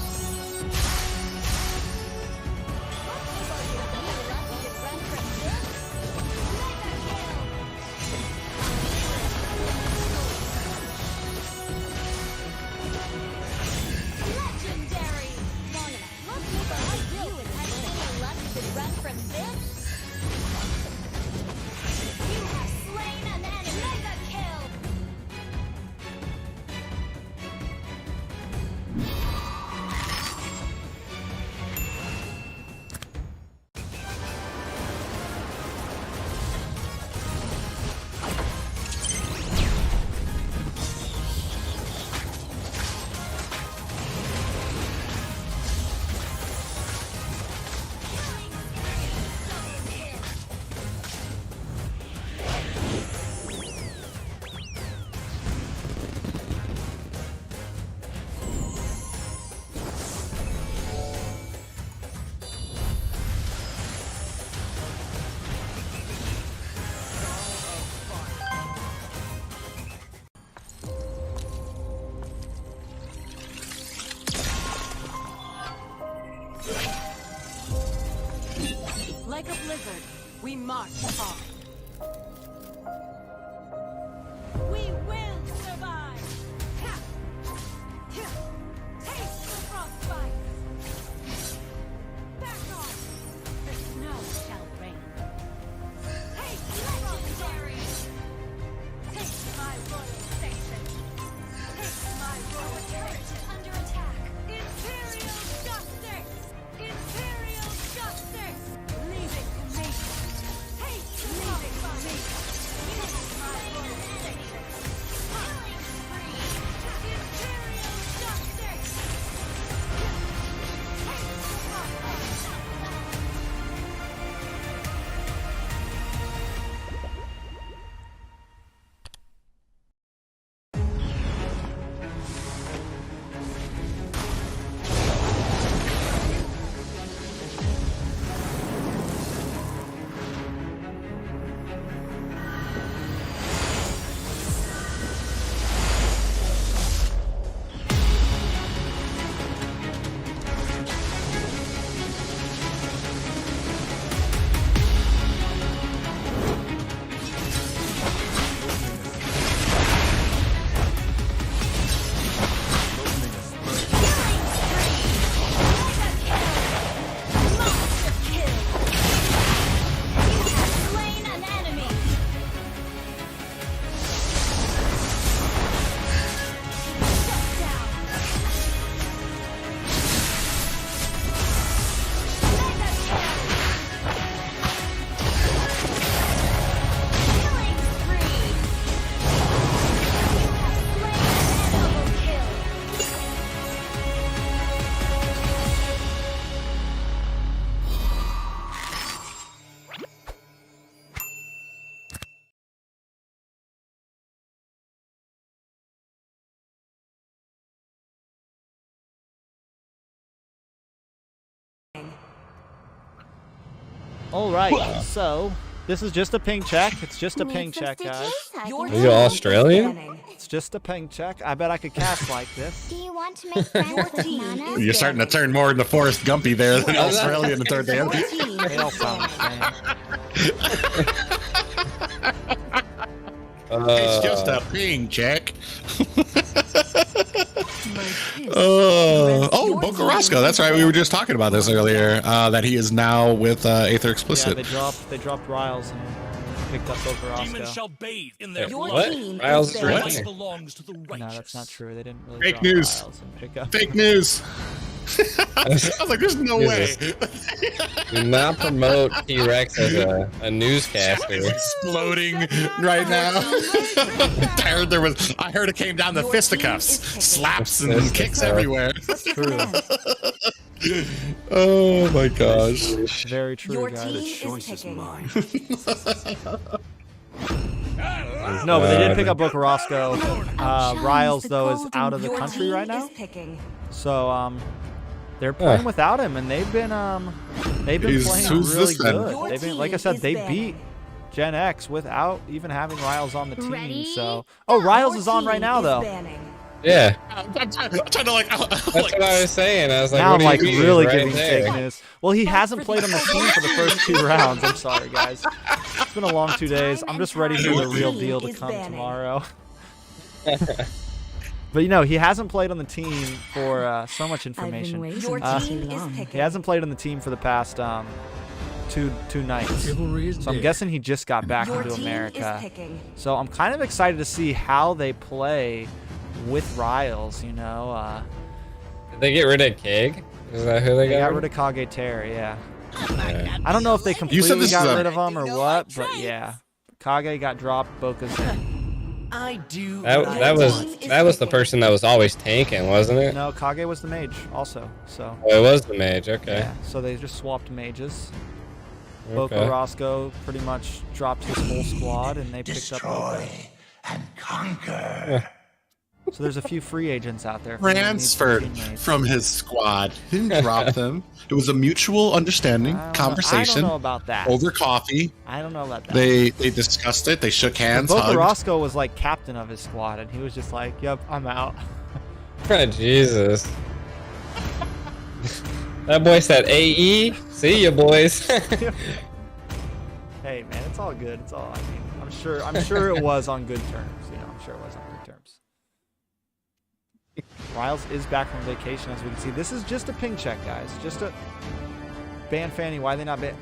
Like a blizzard, we march on. We will survive! Ha! Ha! Taste the frostbite! Back off! The snow shall rain. Taste legendary! Taste my royal station! Taste my royal heritage under attack! Imperial justice! Imperial justice! Leaving commission! Taste the frostbite! Taste my royal station! Killing spree! Imperial justice! Taste the frostbite! All right, so this is just a ping check. It's just a ping check, guys. Are you Australian? It's just a ping check. I bet I could cast like this. Do you want to make friends with Nana? You're starting to turn more into Forrest Gumpy there than Australian toward the end. They all sound the same. It's just a ping check. Boca Roscoe. That's right. We were just talking about this earlier. That he is now with Aether Explicit. Yeah, they dropped Riles and picked up Boca Roscoe. Demons shall bathe in their What? blood. Riles is What? right. Belongs to the righteous. No, that's not true. They didn't really Fake drop news. Riles and pick up. Fake news. I was like, there's no way. Do not promote T-Rex as a newscaster. Exploding right now. I heard it came down to fisticuffs, slaps and kicks everywhere. True. Oh my gosh. Very true, Your guys. team is picking. No, but they did pick up Boca Roscoe. Riles, though, is out of the country right now. So, They're playing without him, and they've been playing who's really this then? good. They've been, like I said, they beat Gen X without even having Riles on the team. Ready? So, Riles is on right now though. Yeah. I'm trying to like. That's what I was saying. I was like, Now what I'm do you like mean? really Right giving there. fake news. Well, he hasn't played on the team for the first 2 rounds. I'm sorry, guys. It's been a long 2 days. I'm just ready for the real deal to come tomorrow. But he hasn't played on the team for so much information. Your team is He picking. hasn't played on the team for the past two nights. So I'm guessing he just got back Your into team America. is picking. So I'm kind of excited to see how they play with Riles. Did they get rid of Keg? Is that who they They got rid rid of Kage Terry, yeah. Yeah. I don't know if they completely this got is a- rid of him or what, but yeah. Kage got dropped, Boka's in. I do. That was the person that was always tanking, wasn't it? No, Kage was the mage also. So Oh, it was the mage. Okay. yeah, so they just swapped mages. Okay. Boka Roscoe pretty much dropped his whole squad, and they picked up Boka. and conquer. So there's a few free agents out there. if anyone needs some Transferred teammates. from his squad. He didn't drop them. It was a mutual understanding, I conversation don't know about that. over coffee. I don't know about that. They discussed it. They shook hands, Boka hugged. Roscoe was like captain of his squad, and he was just like, "Yep, I'm out." Jesus. That boy said AE. See ya, boys. Hey man, it's all good. It's all. I mean, I'm sure it was on good terms. I'm sure it was on good terms. Riles is back from vacation, as we can see. This is just a ping check, guys. Just a ban Fanny. Why they not ban?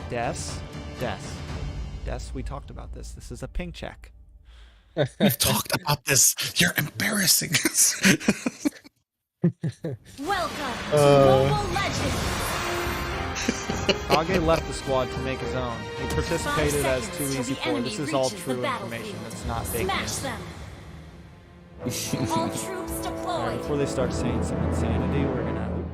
Des. We talked about this. This is a ping check. We've talked about this. You're embarrassing us. Welcome to Mobile Legends. Kage left the squad to make his own. He participated 5 as seconds too till easy the for. enemy This is all reaches the true information. battlefield. It's not fake Smash news. them. All troops deployed. Before they start saying some insanity, we're gonna.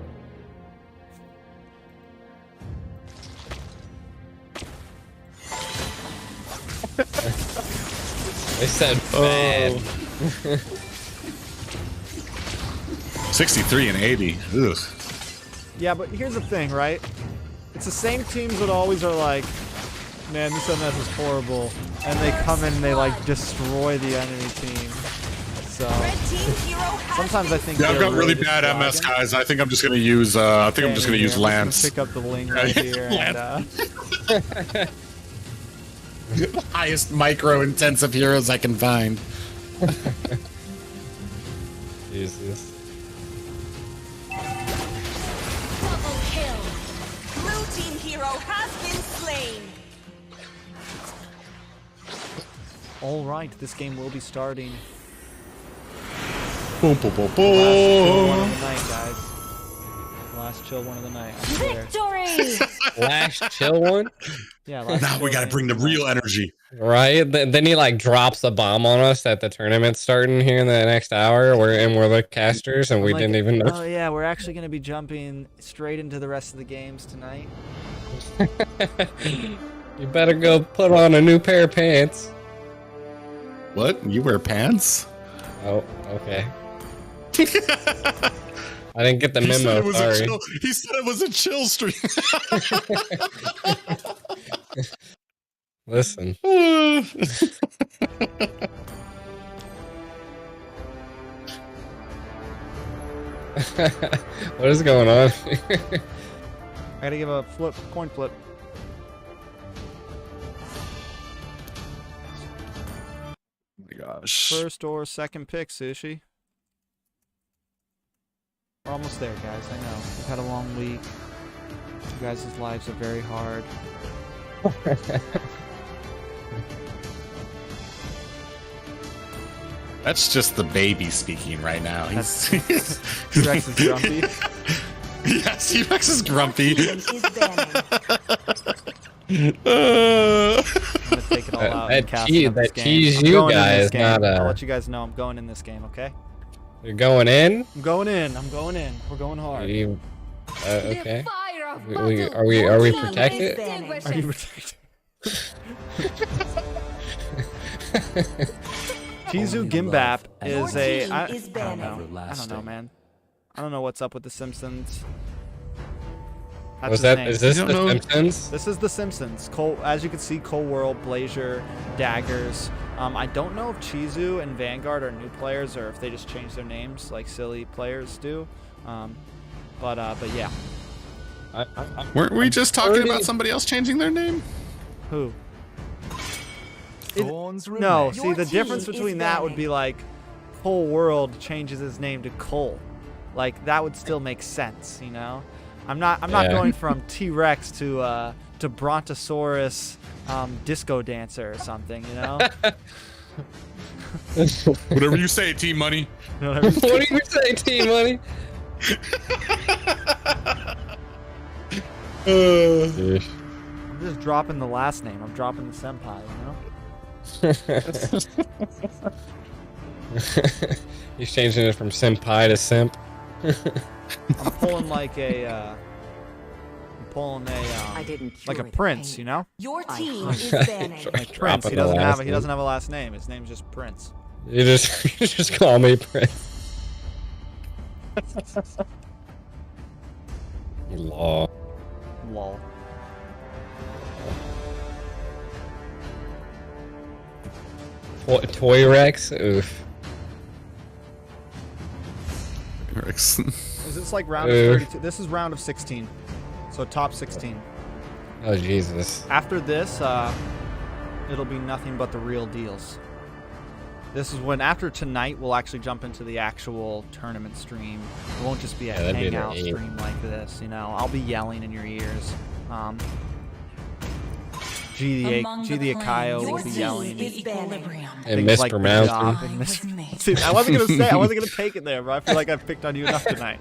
They said bad. 63 and 80. Ugh. Yeah, but here's the thing, right? It's the same teams that always are like, man, this MS is horrible, and they come in and they like destroy the enemy team. So Red team hero has sometimes I think Yeah, I've they're got really just bad MS bragging. guys. I think I'm just gonna use. I'm just gonna use Lance. Pick up the link right here. And, The highest micro intensive heroes I can find. Jesus. Double kill. blue team hero has been slain. all right, this game will be starting. Boom, boom, boom, Last chill one of boom. the night, guys. Last chill one of the night. I swear. Victory. Last chill one? Yeah. Last Now we chill gotta bring the one of real night. energy. Right? Then he like drops a bomb on us that the tournament's starting here in the next hour. We're the casters and we I'm like, didn't even know. Oh yeah, we're actually gonna be jumping straight into the rest of the games tonight. You better go put on a new pair of pants. What? You wear pants? Oh, okay. I didn't get the He said memo, it was sorry. a chill. He said it was a chill stream. Listen. What is going on? I gotta give a coin flip. Oh my gosh. First or second pick, Sushi. We're almost there, guys. I know. We've had a long week. You guys' lives are very hard. That's just the baby speaking right now. He's Rex is grumpy. Yes, Rex is grumpy. Team is banning. I'm gonna take it all out. That and cast cheese- it up this that game. cheese I'm you going in guy this is game. not, I'll let you guys know I'm going in this game, okay? You're going in? I'm going in. I'm going in. We're going hard. Okay. Fire of Are we battle. protected? Are you protected? Kizu Gimbap is Your a. team I is don't banning. know. I don't know, man. I don't know what's up with the Simpsons. That's Was his that? name. Is this You the don't know? Simpsons? This is the Simpsons. Cole, as you can see, Cole World, Blazier, Daggers. I don't know if Chizu and Vanguard are new players or if they just changed their names like silly players do. But yeah. Weren't we just talking already- about somebody else changing their name? Who? Thorns No, remain. see, Your the difference team is between that would banning. be like Cole World changes his name to Cole. Like that would still make sense, you know? I'm not Yeah. going from T-Rex to Brontosaurus disco dancer or something, you know? Whatever you say, Team Money. What do you say, Team Money? I'm just dropping the last name. I'm dropping the senpai, you know? He's changing it from senpai to simp. I'm pulling like a I didn't like a cure the prince, pain. you know? Your Oh, team is banning. Like Prince. Dropping He the doesn't last have name. a last name. His name's just Prince. You just call me Prince. Law. Lol. Toy Rex? Oof. Rex. Is this like round of 32? This is round of 16. So top 16. Oh, Jesus. After this, it'll be nothing but the real deals. This is when, after tonight, we'll actually jump into the actual tournament stream. It won't just be a Yeah, that'd be hangout neat. stream like this, you know. I'll be yelling in your ears. G the Akayo Your will be team yelling. is banning. And Things like mispronouncing. Bidop and See, I wasn't gonna say. I wasn't gonna take it there, but I feel like I've picked on you enough tonight.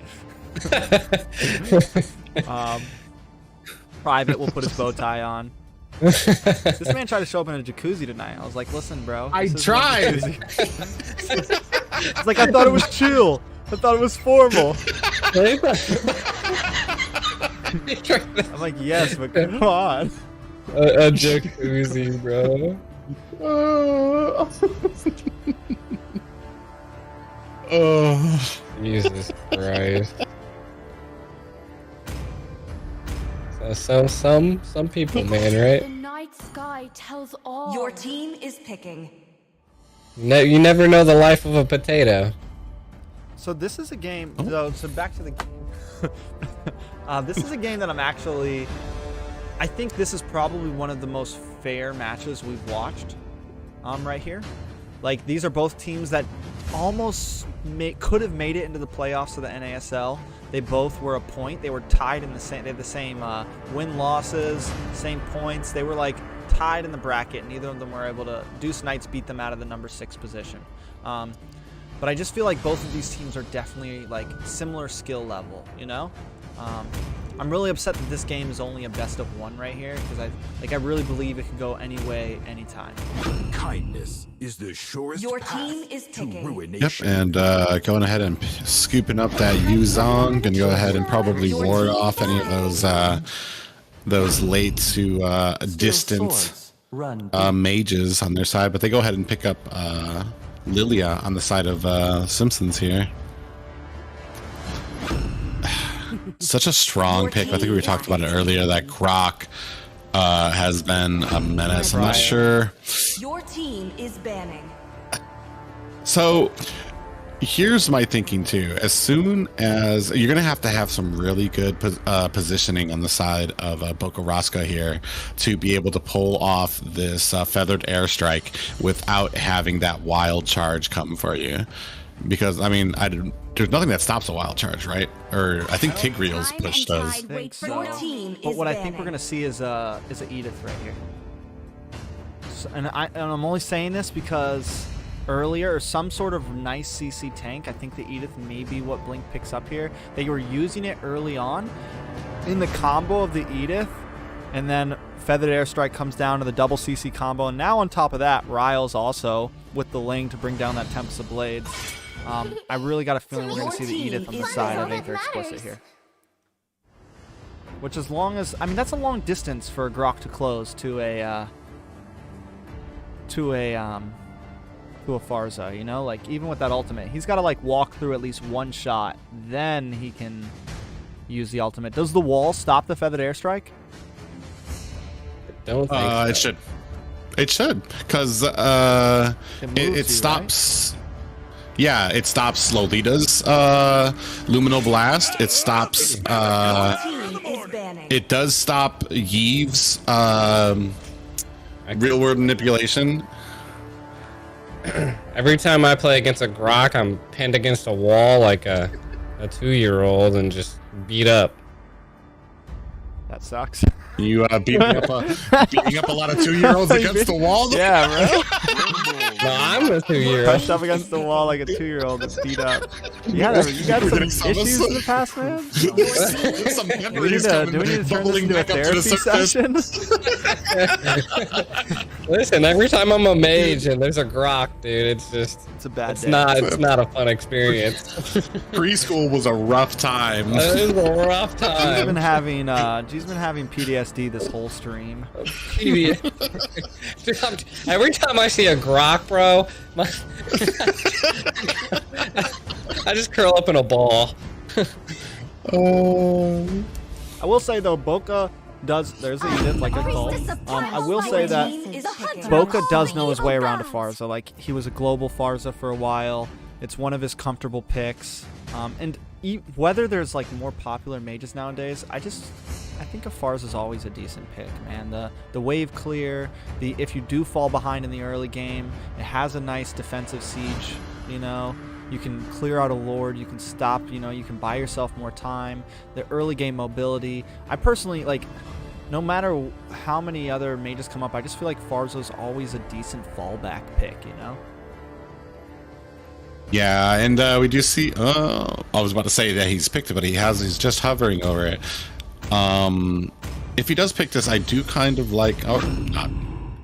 Private will put his bow tie on. This man tried to show up in a jacuzzi tonight. I was like, listen, bro. I this isn't a tried. jacuzzi." It's like, I thought it was chill. I thought it was formal. I'm like, yes, but come on. A jacuzzi, bro. Oh. Jesus Christ. So some people, man, The right? night sky tells all. Your team is picking. You never know the life of a potato. So this is a game. So back to the game. This is a game that I'm actually. I think this is probably one of the most fair matches we've watched. Right here, like these are both teams that almost could have made it into the playoffs of the NASL. They both were a point. They were tied in the same. They had the same win losses, same points. They were like tied in the bracket. Neither of them were able to. Deuce Knights beat them out of the number 6 position. But I just feel like both of these teams are definitely like similar skill level, you know? I'm really upset that this game is only a best of 1 right here because I really believe it could go any way, anytime. Kindness is the surest Your path team is to picking. Yep, ruination. and going ahead and scooping up that Yuzong, gonna go ahead and probably ward off any of those late to distant Swords run. mages on their side, but they go ahead and pick up Lilia on the side of Simpsons here. Such a strong pick. I think we were talking about it earlier. That Croc has been a menace. I'm not sure. Your team is banning. So here's my thinking too. As soon as you're going to have some really good positioning on the side of Bokorosca here to be able to pull off this feathered airstrike without having that wild charge come for you. Because, I mean, there's nothing that stops a wild charge, right? Or I think Tigreal's push does. I think so. Your team But is what I think banning. we're gonna see is a Edith right here. So, and I'm only saying this because earlier, or some sort of nice CC tank. I think the Edith may be what Blink picks up here. They were using it early on in the combo of the Edith, and then Feathered Airstrike comes down to the double CC combo, and now on top of that, Riles also with the Ling to bring down that Tempest of Blades. I really got a feeling we're going to see the Edith on the side of Aether Explicit here. Which, as long as, I mean, that's a long distance for a Grok to close to a to a Farza, you know? Like, even with that ultimate, he's got to, like, walk through at least one shot. Then he can use the ultimate. Does the wall stop the feathered airstrike? Don't think so. It should. It should, because it stops. Right? Yeah, it stops Lolita's Luminal Blast. It stops. It does stop Yeeve's real world manipulation. Every time I play against a Grok, I'm pinned against a wall like a 2-year-old and just beat up. That sucks. You beating up a lot of 2-year-olds against the wall? Yeah, bro. No, I'm a 2-year-old. Pushed up against the wall like a 2-year-old and beat up. You got some issues in the past, man? Do we need to turn this into a therapy session? Listen, every time I'm a mage and there's a Grok, dude, it's a bad day. It's not a fun experience. Preschool was a rough time. It was a rough time. G's been having PTSD this whole stream. Dude, every time I see a Grok, bro, I just curl up in a ball. I will say though, Boca does. There's a Edith, like a cult. I will say that Boca does know his way around a Farza. Like, he was a global Farza for a while. It's one of his comfortable picks. And whether there's like more popular mages nowadays, I think a Farza is always a decent pick, man. The wave clear, if you do fall behind in the early game, it has a nice defensive siege, you know. You can clear out a Lord, you can stop, you know, you can buy yourself more time. The early game mobility. I personally, like, no matter how many other mages come up, I just feel like Farza's always a decent fallback pick, you know? Yeah, and we do see, I was about to say that he's picked it, but he's just hovering over it. If he does pick this, I do kind of like, not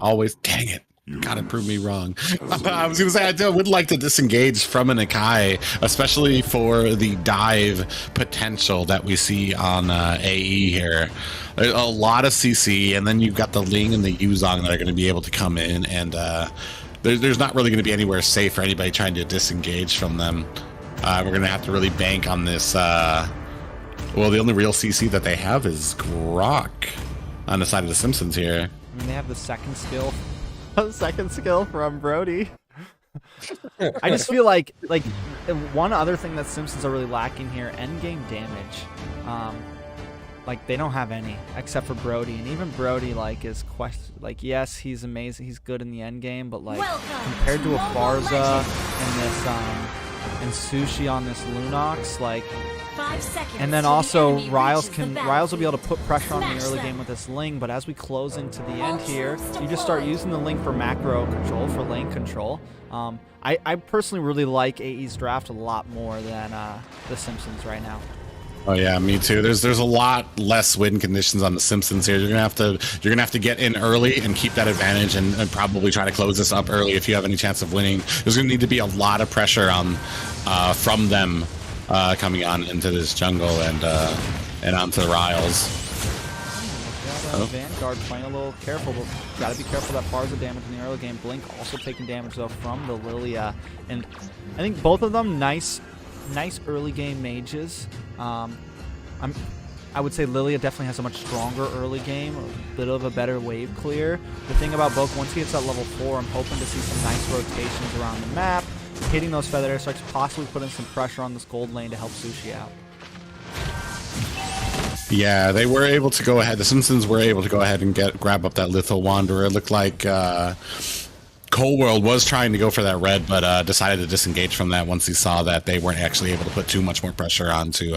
always, dang it. Gotta prove me wrong. I was gonna say I would like to disengage from an Akai, especially for the dive potential that we see on AE here. There's a lot of CC, and then you've got the Ling and the Yuzong that are going to be able to come in, and there's not really going to be anywhere safe for anybody trying to disengage from them. We're going to have to really bank on this. Well, the only real CC that they have is Grok on the side of the Simpsons here. I mean, they have the second skill. Second skill from Brody. I just feel like one other thing that Simpsons are really lacking here, endgame damage. Like, they don't have any except for Brody, and even Brody is yes, he's amazing, he's good in the end game, but like compared to a Farza and this and Sushi on this Lunox, like. 5 seconds. And then also Riles will be able to put pressure on the early game with this Ling, but as we close into the end here, you just start using the Ling for macro control, for lane control. I personally really like AE's draft a lot more than the Simpsons right now. Oh yeah, me too. There's a lot less win conditions on the Simpsons here. You're gonna have to get in early and keep that advantage, and probably try to close this up early if you have any chance of winning. There's gonna need to be a lot of pressure on from them. Coming on into this jungle and onto the Riles. Vanguard playing a little careful, but gotta be careful of that Farza damage in the early game. Blink also taking damage though from the Lilia, and I think both of them nice early game mages. I would say Lilia definitely has a much stronger early game, a bit of a better wave clear. The thing about Boca, once he hits that level 4, I'm hoping to see some nice rotations around the map. Hitting those feather airstrikes, possibly putting some pressure on this gold lane to help Sushi out. Yeah, they were able to go ahead. The Simpsons were able to go ahead and grab up that Litho Wanderer. It looked like Cold World was trying to go for that red, but decided to disengage from that once he saw that they weren't actually able to put too much more pressure onto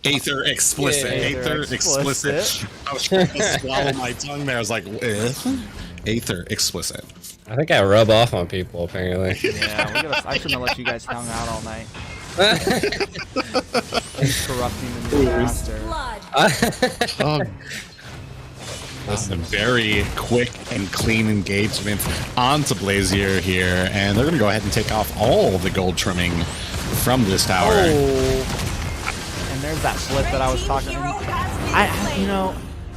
Aether Explicit. Yeah, Aether Explicit. I was trying to swallow my tongue there. I was like, Aether Explicit. I think I rub off on people, apparently. Yeah, I shouldn't have let you guys hang out all night. Corrupting the new master. Listen, very quick and clean engagement onto Blazier here, and they're going to go ahead and take off all the gold trimming from this tower. Oh. And there's that flip that I was talking about.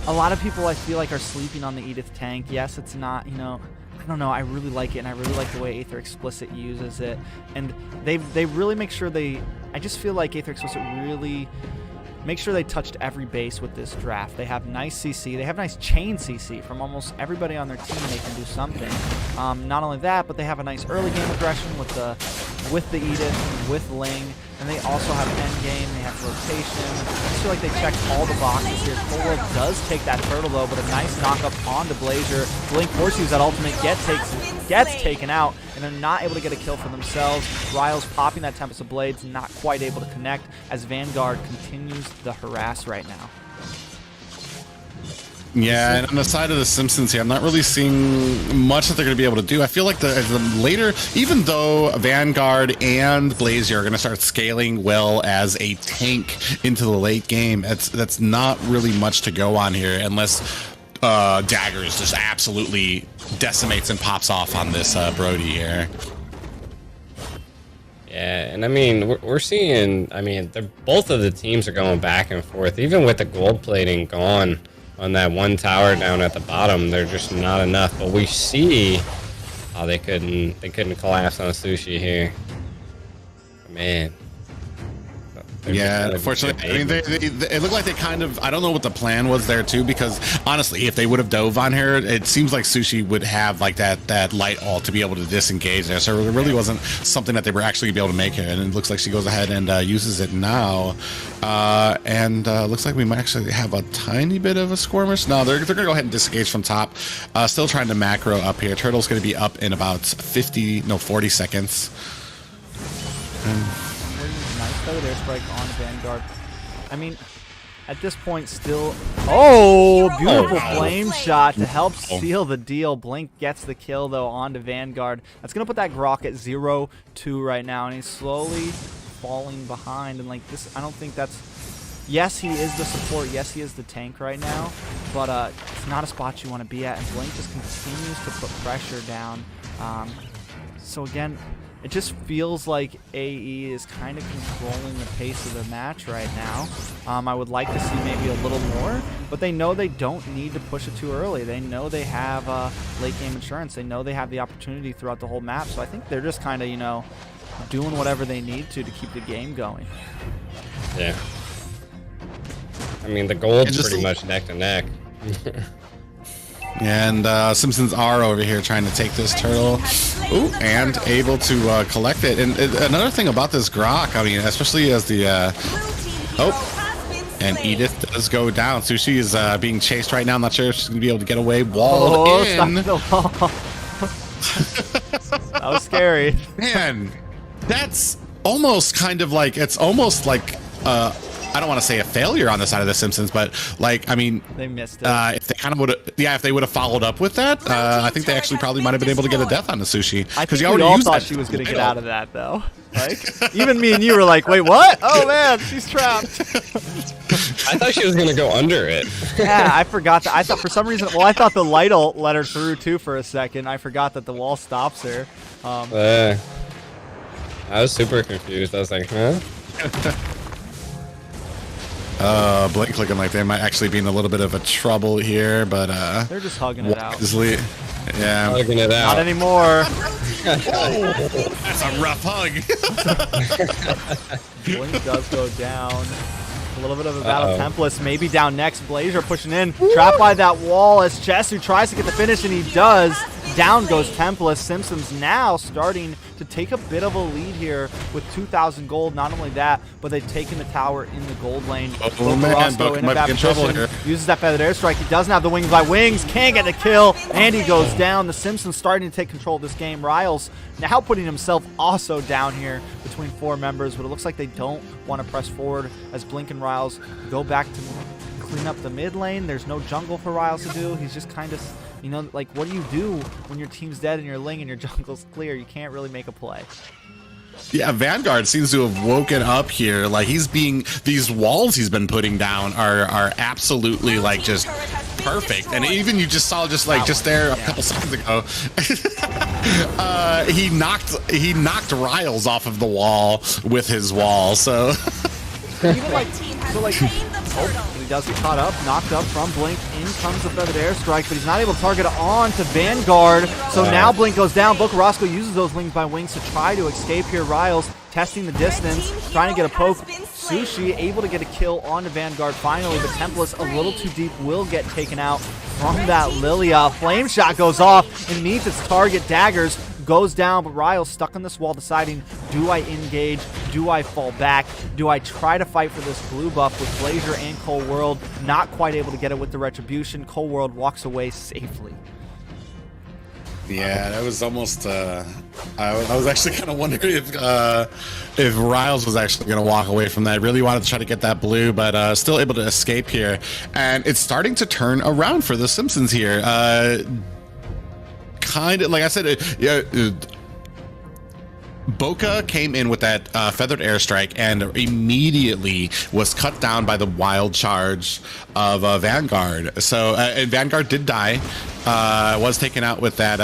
a lot of people I feel like are sleeping on the Edith tank. Yes, it's not, you know, I don't know, I really like it, and I really like the way Aether Explicit uses it. And they really make sure I just feel like Aether Explicit really make sure they touched every base with this draft. They have nice CC. They have nice chain CC from almost everybody on their team. They can do something. Not only that, but they have a nice early game aggression with the Edith, with Ling, and they also have end game. They have rotation. I just feel like they checked all the boxes here. Cold does take that turtle though, but a nice knock up onto Blazier. Blink force use that ultimate gets taken out, and they're not able to get a kill for themselves. Riles popping that Tempest of Blades, not quite able to connect as Vanguard continues the harass right now. Yeah, and on the side of the Simpsons here, I'm not really seeing much that they're going to be able to do. I feel like the later, even though Vanguard and Blazier are going to start scaling well as a tank into the late game, that's not really much to go on here unless Daggers just absolutely decimates and pops off on this Brody here. Yeah, and I mean, we're seeing, I mean, both of the teams are going back and forth. Even with the gold plating gone on that one tower down at the bottom, they're just not enough. But we see how they couldn't collapse on Sushi here. Man. Yeah, unfortunately, I mean, it looked like they kind of, I don't know what the plan was there too, because honestly, if they would have dove on her, it seems like Sushi would have like that light ult to be able to disengage there. So it really wasn't something that they were actually going to be able to make her. And it looks like she goes ahead and uses it now. Looks like we might actually have a tiny bit of a skirmish. No, they're going to go ahead and disengage from top. Still trying to macro up here. Turtle's going to be up in about 40 seconds. Nice feather airstrike on Vanguard. I mean, at this point still... Oh, beautiful flame shot to help seal the deal. Blink gets the kill, though, onto Vanguard. That's going to put that Grok at 0-2 right now, and he's slowly falling behind. And, like, this, I don't think that's... Yes, he is the support. Yes, he is the tank right now, but it's not a spot you want to be at, and Blink just continues to put pressure down. So, again... It just feels like AE is kind of controlling the pace of the match right now. I would like to see maybe a little more, but they know they don't need to push it too early. They know they have late game insurance. They know they have the opportunity throughout the whole map. So I think they're just kind of, you know, doing whatever they need to keep the game going. Yeah. I mean, the gold's pretty much neck to neck. And Simpsons are over here trying to take this turtle. Ooh, and able to collect it. And another thing about this Grok, I mean, especially as the... and Edith does go down. Sushi is being chased right now. I'm not sure if she's going to be able to get away. Walled in. Stop the wall. That was scary. Man, that's almost kind of like... It's almost like... I don't want to say a failure on the side of the Simpsons, but like, I mean, they missed it. If they kind of would have, if they would have followed up with that, I think they actually probably might have been able to get a death on the Sushi. I think we all thought she was going to get out of that, though. Like, even me and you were like, wait, what? Oh man, she's trapped. I thought she was going to go under it. Yeah, I forgot that. I thought for some reason, well, I thought the light ult let her through too for a second. I forgot that the wall stops her. I was super confused. I was like, huh? Blink looking like they might actually be in a little bit of a trouble here, but they're just hugging it out. Yeah, hugging it out. Not anymore. That's a rough hug. Blink does go down. A little bit of a battle. Tempest maybe down next. Blazier pushing in, trapped by that wall as Chesu tries to get the finish, and he does. Down goes Tempest. Simpsons now starting to take a bit of a lead here with 2,000 gold. Not only that, but they've taken the tower in the gold lane. Oh man, Book might be in trouble here. Uses that feathered airstrike. He doesn't have the wings by wings. Can't get the kill, and he goes down. The Simpsons starting to take control of this game. Riles now putting himself also down here between 4 members, but it looks like they don't want to press forward as Blink and Riles go back to clean up the mid lane. There's no jungle for Riles to do. He's just kind of, you know, like, what do you do when your team's dead and your Ling and your jungle's clear? You can't really make a play. Yeah, Vanguard seems to have woken up here. Like, these walls he's been putting down are absolutely like just perfect. And even you just saw just there a couple seconds ago, he knocked Riles off of the wall with his wall. So even like Oh, but he does get caught up, knocked up from Blink. In comes the Feathered Airstrike, but he's not able to target it on to Vanguard. So now Blink goes down. Boca Roscoe uses those wings by wings to try to escape here. Riles testing the distance, trying to get a poke. Sushi able to get a kill onto Vanguard finally, but Tempest a little too deep, will get taken out from that Lilia. Flame Shot goes off and meets its target. Daggers goes down, but Riles stuck on this wall deciding, do I engage? Do I fall back? Do I try to fight for this blue buff with Blazer and Cold World? Not quite able to get it with the Retribution. Cold World walks away safely. Yeah, that was almost. I was actually kind of wondering if Riles was actually going to walk away from that. Really wanted to try to get that blue, but still able to escape here. And it's starting to turn around for the Simpsons here. Kind of like I said, Boca came in with that Feathered Airstrike and immediately was cut down by the wild charge of Vanguard. So and Vanguard did die, was taken out with that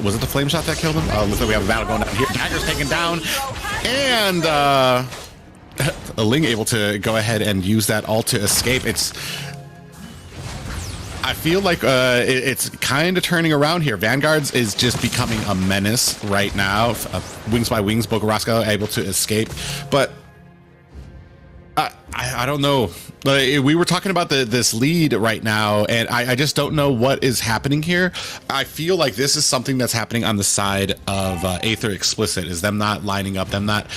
was it the Flame Shot that killed him? Looks like we have a battle going on here. Dagger's taken down, and Ling able to go ahead and use that ult to escape. I feel like it's kind of turning around here. Vanguard's is just becoming a menace right now. Wings by wings, Boca Roscoe able to escape. But I don't know. We were talking about this lead right now, and I just don't know what is happening here. I feel like this is something that's happening on the side of Aether Explicit, is them not lining up, them not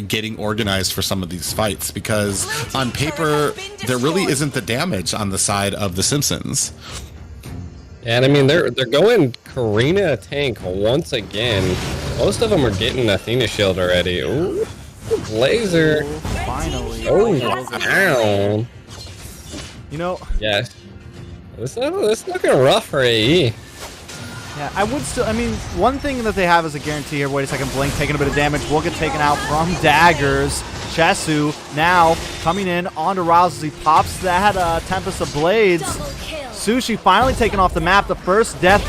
getting organized for some of these fights, because on paper, there really isn't the damage on the side of the Simpsons. And I mean, they're going Karina tank once again. Most of them are getting Athena shield already. Ooh. Blazer. Finally. Oh, down. You know. Yes. This is looking rough for AE. Yeah, I would still. I mean, one thing that they have is a guarantee here. Wait a second, Blink taking a bit of damage. Will get taken out from Daggers. Chesu now coming in onto Riles as he pops that Tempest of Blades. Sushi finally taken off the map. The first death,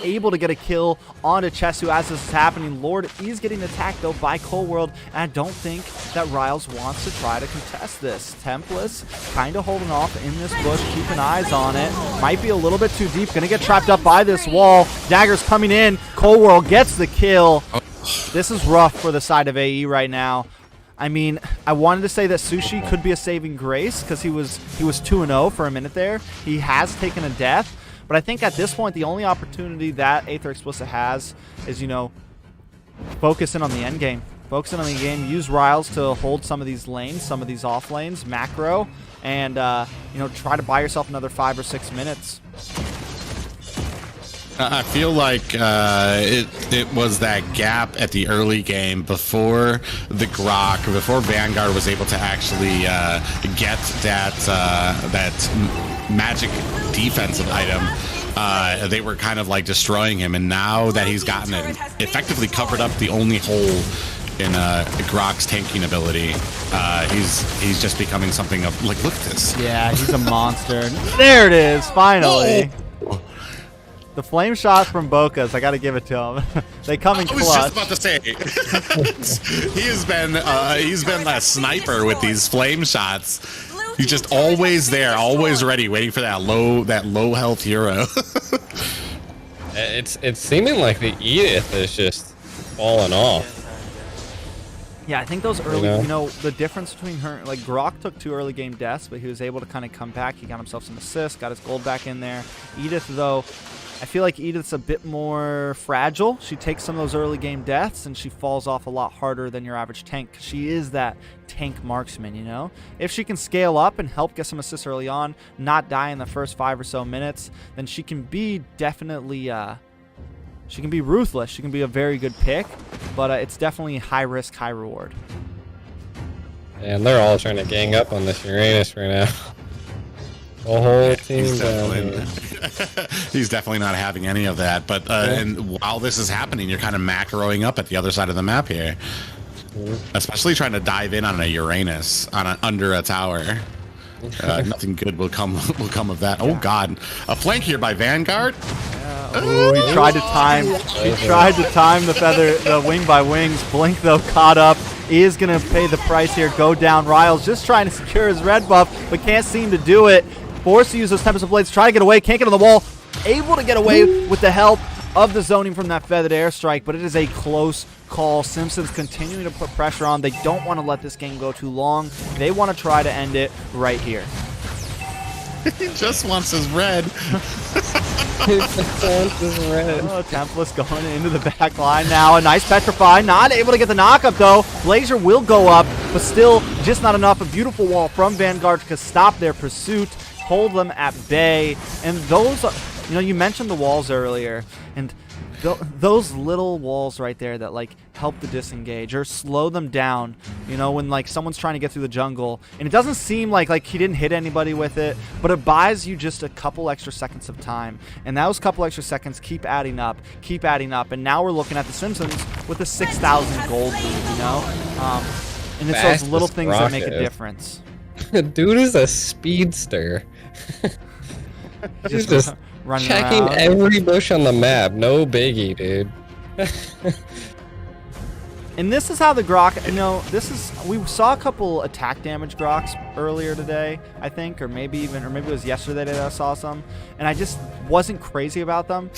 able to get a kill onto Chesu as this is happening. Lord is getting attacked though by Cold World, and I don't think that Riles wants to try to contest this. Tempest kind of holding off in this bush, keeping eyes on it. Might be a little bit too deep. Gonna get trapped up by this wall. Daggers coming in. Cold World gets the kill. This is rough for the side of AE right now. I mean, I wanted to say that Sushi could be a saving grace because he was 2-0 for a minute there. He has taken a death, but I think at this point the only opportunity that Aether Explicit has is, you know, focusing on the end game. Focusing on the game, use Riles to hold some of these lanes, some of these off lanes, macro, and you know, try to buy yourself another 5 or 6 minutes. I feel like it was that gap at the early game before the Grok, before Vanguard was able to actually get that magic defensive item. They were kind of like destroying him, and now that he's gotten it effectively covered up the only hole in Grok's tanking ability, he's just becoming something of like, look at this. Yeah, he's a monster. There it is, finally. Oh. The flame shot from Boca's, I got to give it to him. They come in clutch. I was just about to say, he's been that sniper with these flame shots. He's just always there, always ready, waiting for that low health hero. It's seeming like the Edith is just falling off. Yeah, I think those early, you know, the difference between her, like Grok took 2 early game deaths, but he was able to kind of come back. He got himself some assists, got his gold back in there. Edith, though, I feel like Edith's a bit more fragile. She takes some of those early game deaths and she falls off a lot harder than your average tank. She is that tank marksman, you know? If she can scale up and help get some assists early on, not die in the first 5 or so minutes, then she can be definitely, she can be ruthless. She can be a very good pick, but it's definitely high risk, high reward. And they're all trying to gang up on this Uranus right now. The whole team. He's definitely not having any of that. But and while this is happening, you're kind of macroing up at the other side of the map here, especially trying to dive in on a Uranus under a tower. Nothing good will come of that. Oh God, a flank here by Vanguard. Oh, he tried to time. He tried to time the wing by wings. Blink though caught up. is going to pay the price here, go down. Riles just trying to secure his red buff, but can't seem to do it. Forced to use those Tempest of Blades, try to get away, can't get on the wall. Able to get away with the help of the zoning from that Feathered Airstrike, but it is a close call. Simpsons continuing to put pressure on. They don't want to let this game go too long. They want to try to end it right here. He just wants his red. He just wants his red. Oh, Tempest going into the back line now. A nice Petrify. Not able to get the knockup, though. Blazer will go up, but still just not enough. A beautiful wall from Vanguard to stop their pursuit, hold them at bay. And those, you know, you mentioned the walls earlier, and those little walls right there that like help to disengage or slow them down, you know, when like someone's trying to get through the jungle and it doesn't seem like he didn't hit anybody with it, but it buys you just a couple extra seconds of time, and those couple extra seconds keep adding up, and now we're looking at the Simpsons with a 6,000 gold lead, you know, and it's those little things that make a difference. Dude is a speedster. He's just checking around every bush on the map. No biggie, dude. And this is how the Grok, you know, we saw a couple attack damage Groks earlier today, I think, or maybe it was yesterday that I saw some, and I just wasn't crazy about them.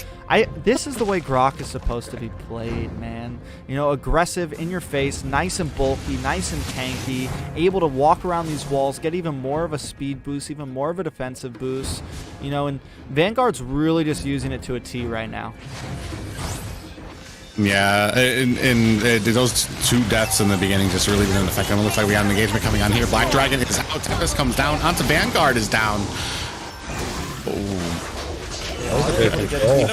This is the way Grok is supposed to be played, man. You know, aggressive, in your face, nice and bulky, nice and tanky, able to walk around these walls, get even more of a speed boost, even more of a defensive boost, you know, and Vanguard's really just using it to a T right now. Yeah, and those two deaths in the beginning just really didn't affect them. It looks like we got an engagement coming on here. Black Dragon is out. Tempest comes down. Onto Vanguard is down.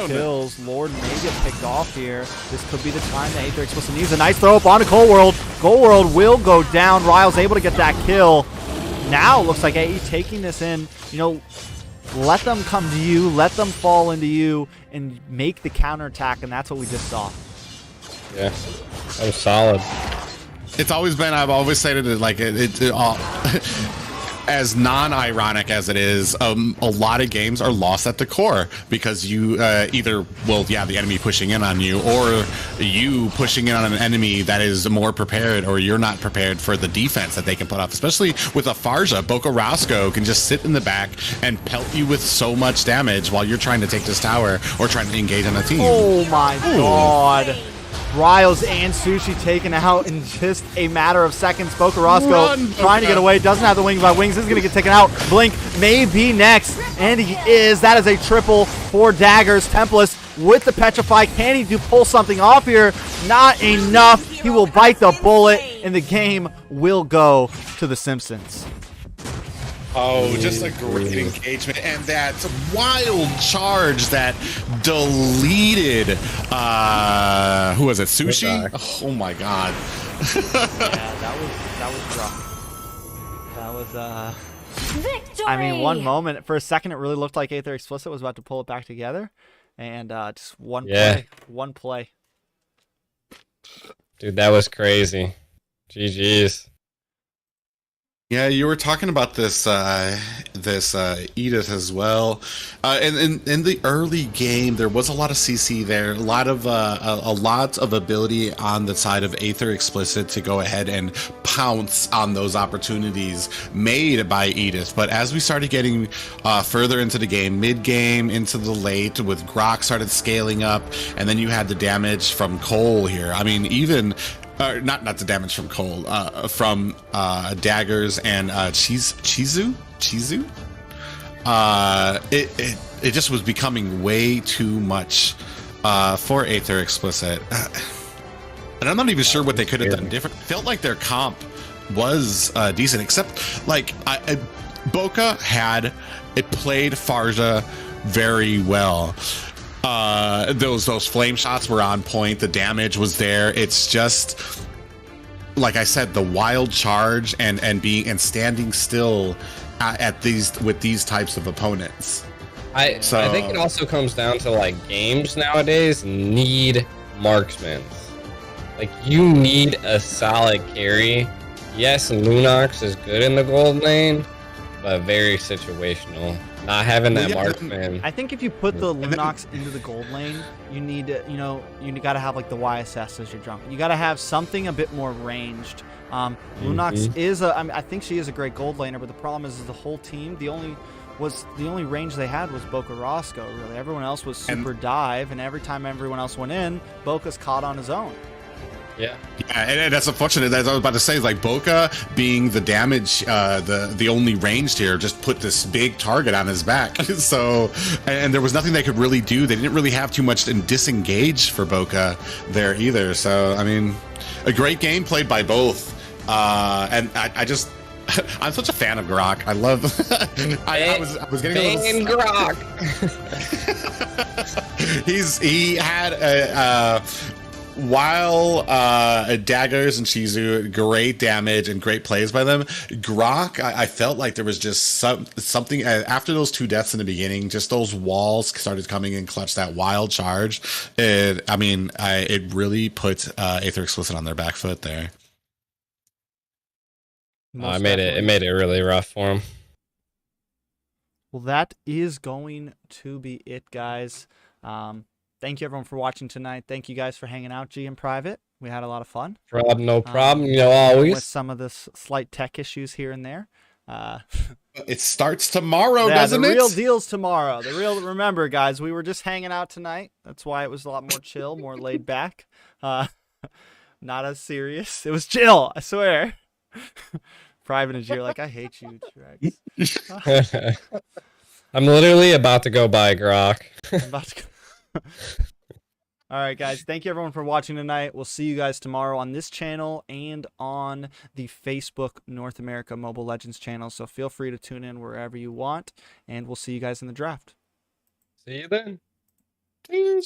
Kills. Lord may get picked off here. This could be the time that Aether Explicit needs. A nice throw up onto Cold World. Cold World will go down. Riles able to get that kill. Now it looks like AE taking this in. You know, let them come to you. Let them fall into you and make the counterattack, and that's what we just saw. Yeah, that was solid. It's always been, I've always stated it like as non-ironic as it is, a lot of games are lost at the core because you either, well, yeah, the enemy pushing in on you, or you pushing in on an enemy that is more prepared, or you're not prepared for the defense that they can put up. Especially with a Farja, Boko Roscoe can just sit in the back and pelt you with so much damage while you're trying to take this tower or trying to engage on a team. Oh my God. Riles and Sushi taken out in just a matter of seconds. Boko Roscoe trying to get away, doesn't have the wings by wings, is going to get taken out. Blink may be next, and he is. That is a triple for Daggers. Tempest with the Petrify. Can he pull something off here? Not enough. He will bite the bullet, and the game will go to the Simpsons. Oh, just a great engagement, and that wild charge that deleted, who was it, Sushi? Oh my God. Yeah, that was rough. That was, Victory! I mean, one moment, for a second, it really looked like Aether Explicit was about to pull it back together, and just one play. Dude, that was crazy. GG's. Yeah, you were talking about this Edith as well, and in the early game there was a lot of CC there, a lot of ability on the side of Aether Explicit to go ahead and pounce on those opportunities made by Edith. But as we started getting further into the game, mid game into the late, with Grok started scaling up, and then you had the damage from Cole here. I mean, even. Not the damage from Cole, from Daggers and Chizu. It just was becoming way too much for Aether Explicit, and I'm not even sure what they could have done different. Felt like their comp was decent, except like Boca played Farja very well. Those flame shots were on point. The damage was there. It's just, like I said, the wild charge and standing still with these types of opponents. I think it also comes down to, like, games nowadays need marksmen. Like, you need a solid carry. Yes, Lunox is good in the gold lane, but very situational. Not having that marksman. I think if you put the Lunox into the gold lane, you need to, you got to have like the YSS as your jump. You got to have something a bit more ranged. Lunox is I think she is a great gold laner, but the problem is the whole team, the only range they had was Boca Roscoe, really. Everyone else was super dive, and every time everyone else went in, Boca's caught on his own. Yeah, and that's unfortunate. As I was about to say, like Boca being the damage, the only ranged here, just put this big target on his back. So, and there was nothing they could really do. They didn't really have too much in disengage for Boca there either. So, I mean, a great game played by both. And I just, I'm such a fan of Grok. I love. I was getting a little Grok. he had a. While Daggers and Shizu, great damage and great plays by them, Grok, I felt like there was just something after those 2 deaths in the beginning, just those walls started coming in clutch, that wild charge. It really put Aether Explicit on their back foot there. It made it really rough for him. Well, that is going to be it, guys. Thank you, everyone, for watching tonight. Thank you guys for hanging out, G in private. We had a lot of fun. No problem. Always. With some of the slight tech issues here and there. It starts tomorrow, doesn't it? The real deal's tomorrow. Remember, guys, we were just hanging out tonight. That's why it was a lot more chill, more laid back. Not as serious. It was chill, I swear. Private and G are like, I hate you, Trex. I'm literally about to go buy Grok. All right, guys. Thank you, everyone, for watching tonight. We'll see you guys tomorrow on this channel and on the Facebook North America Mobile Legends channel. So feel free to tune in wherever you want, and we'll see you guys in the draft. See you then. Cheers.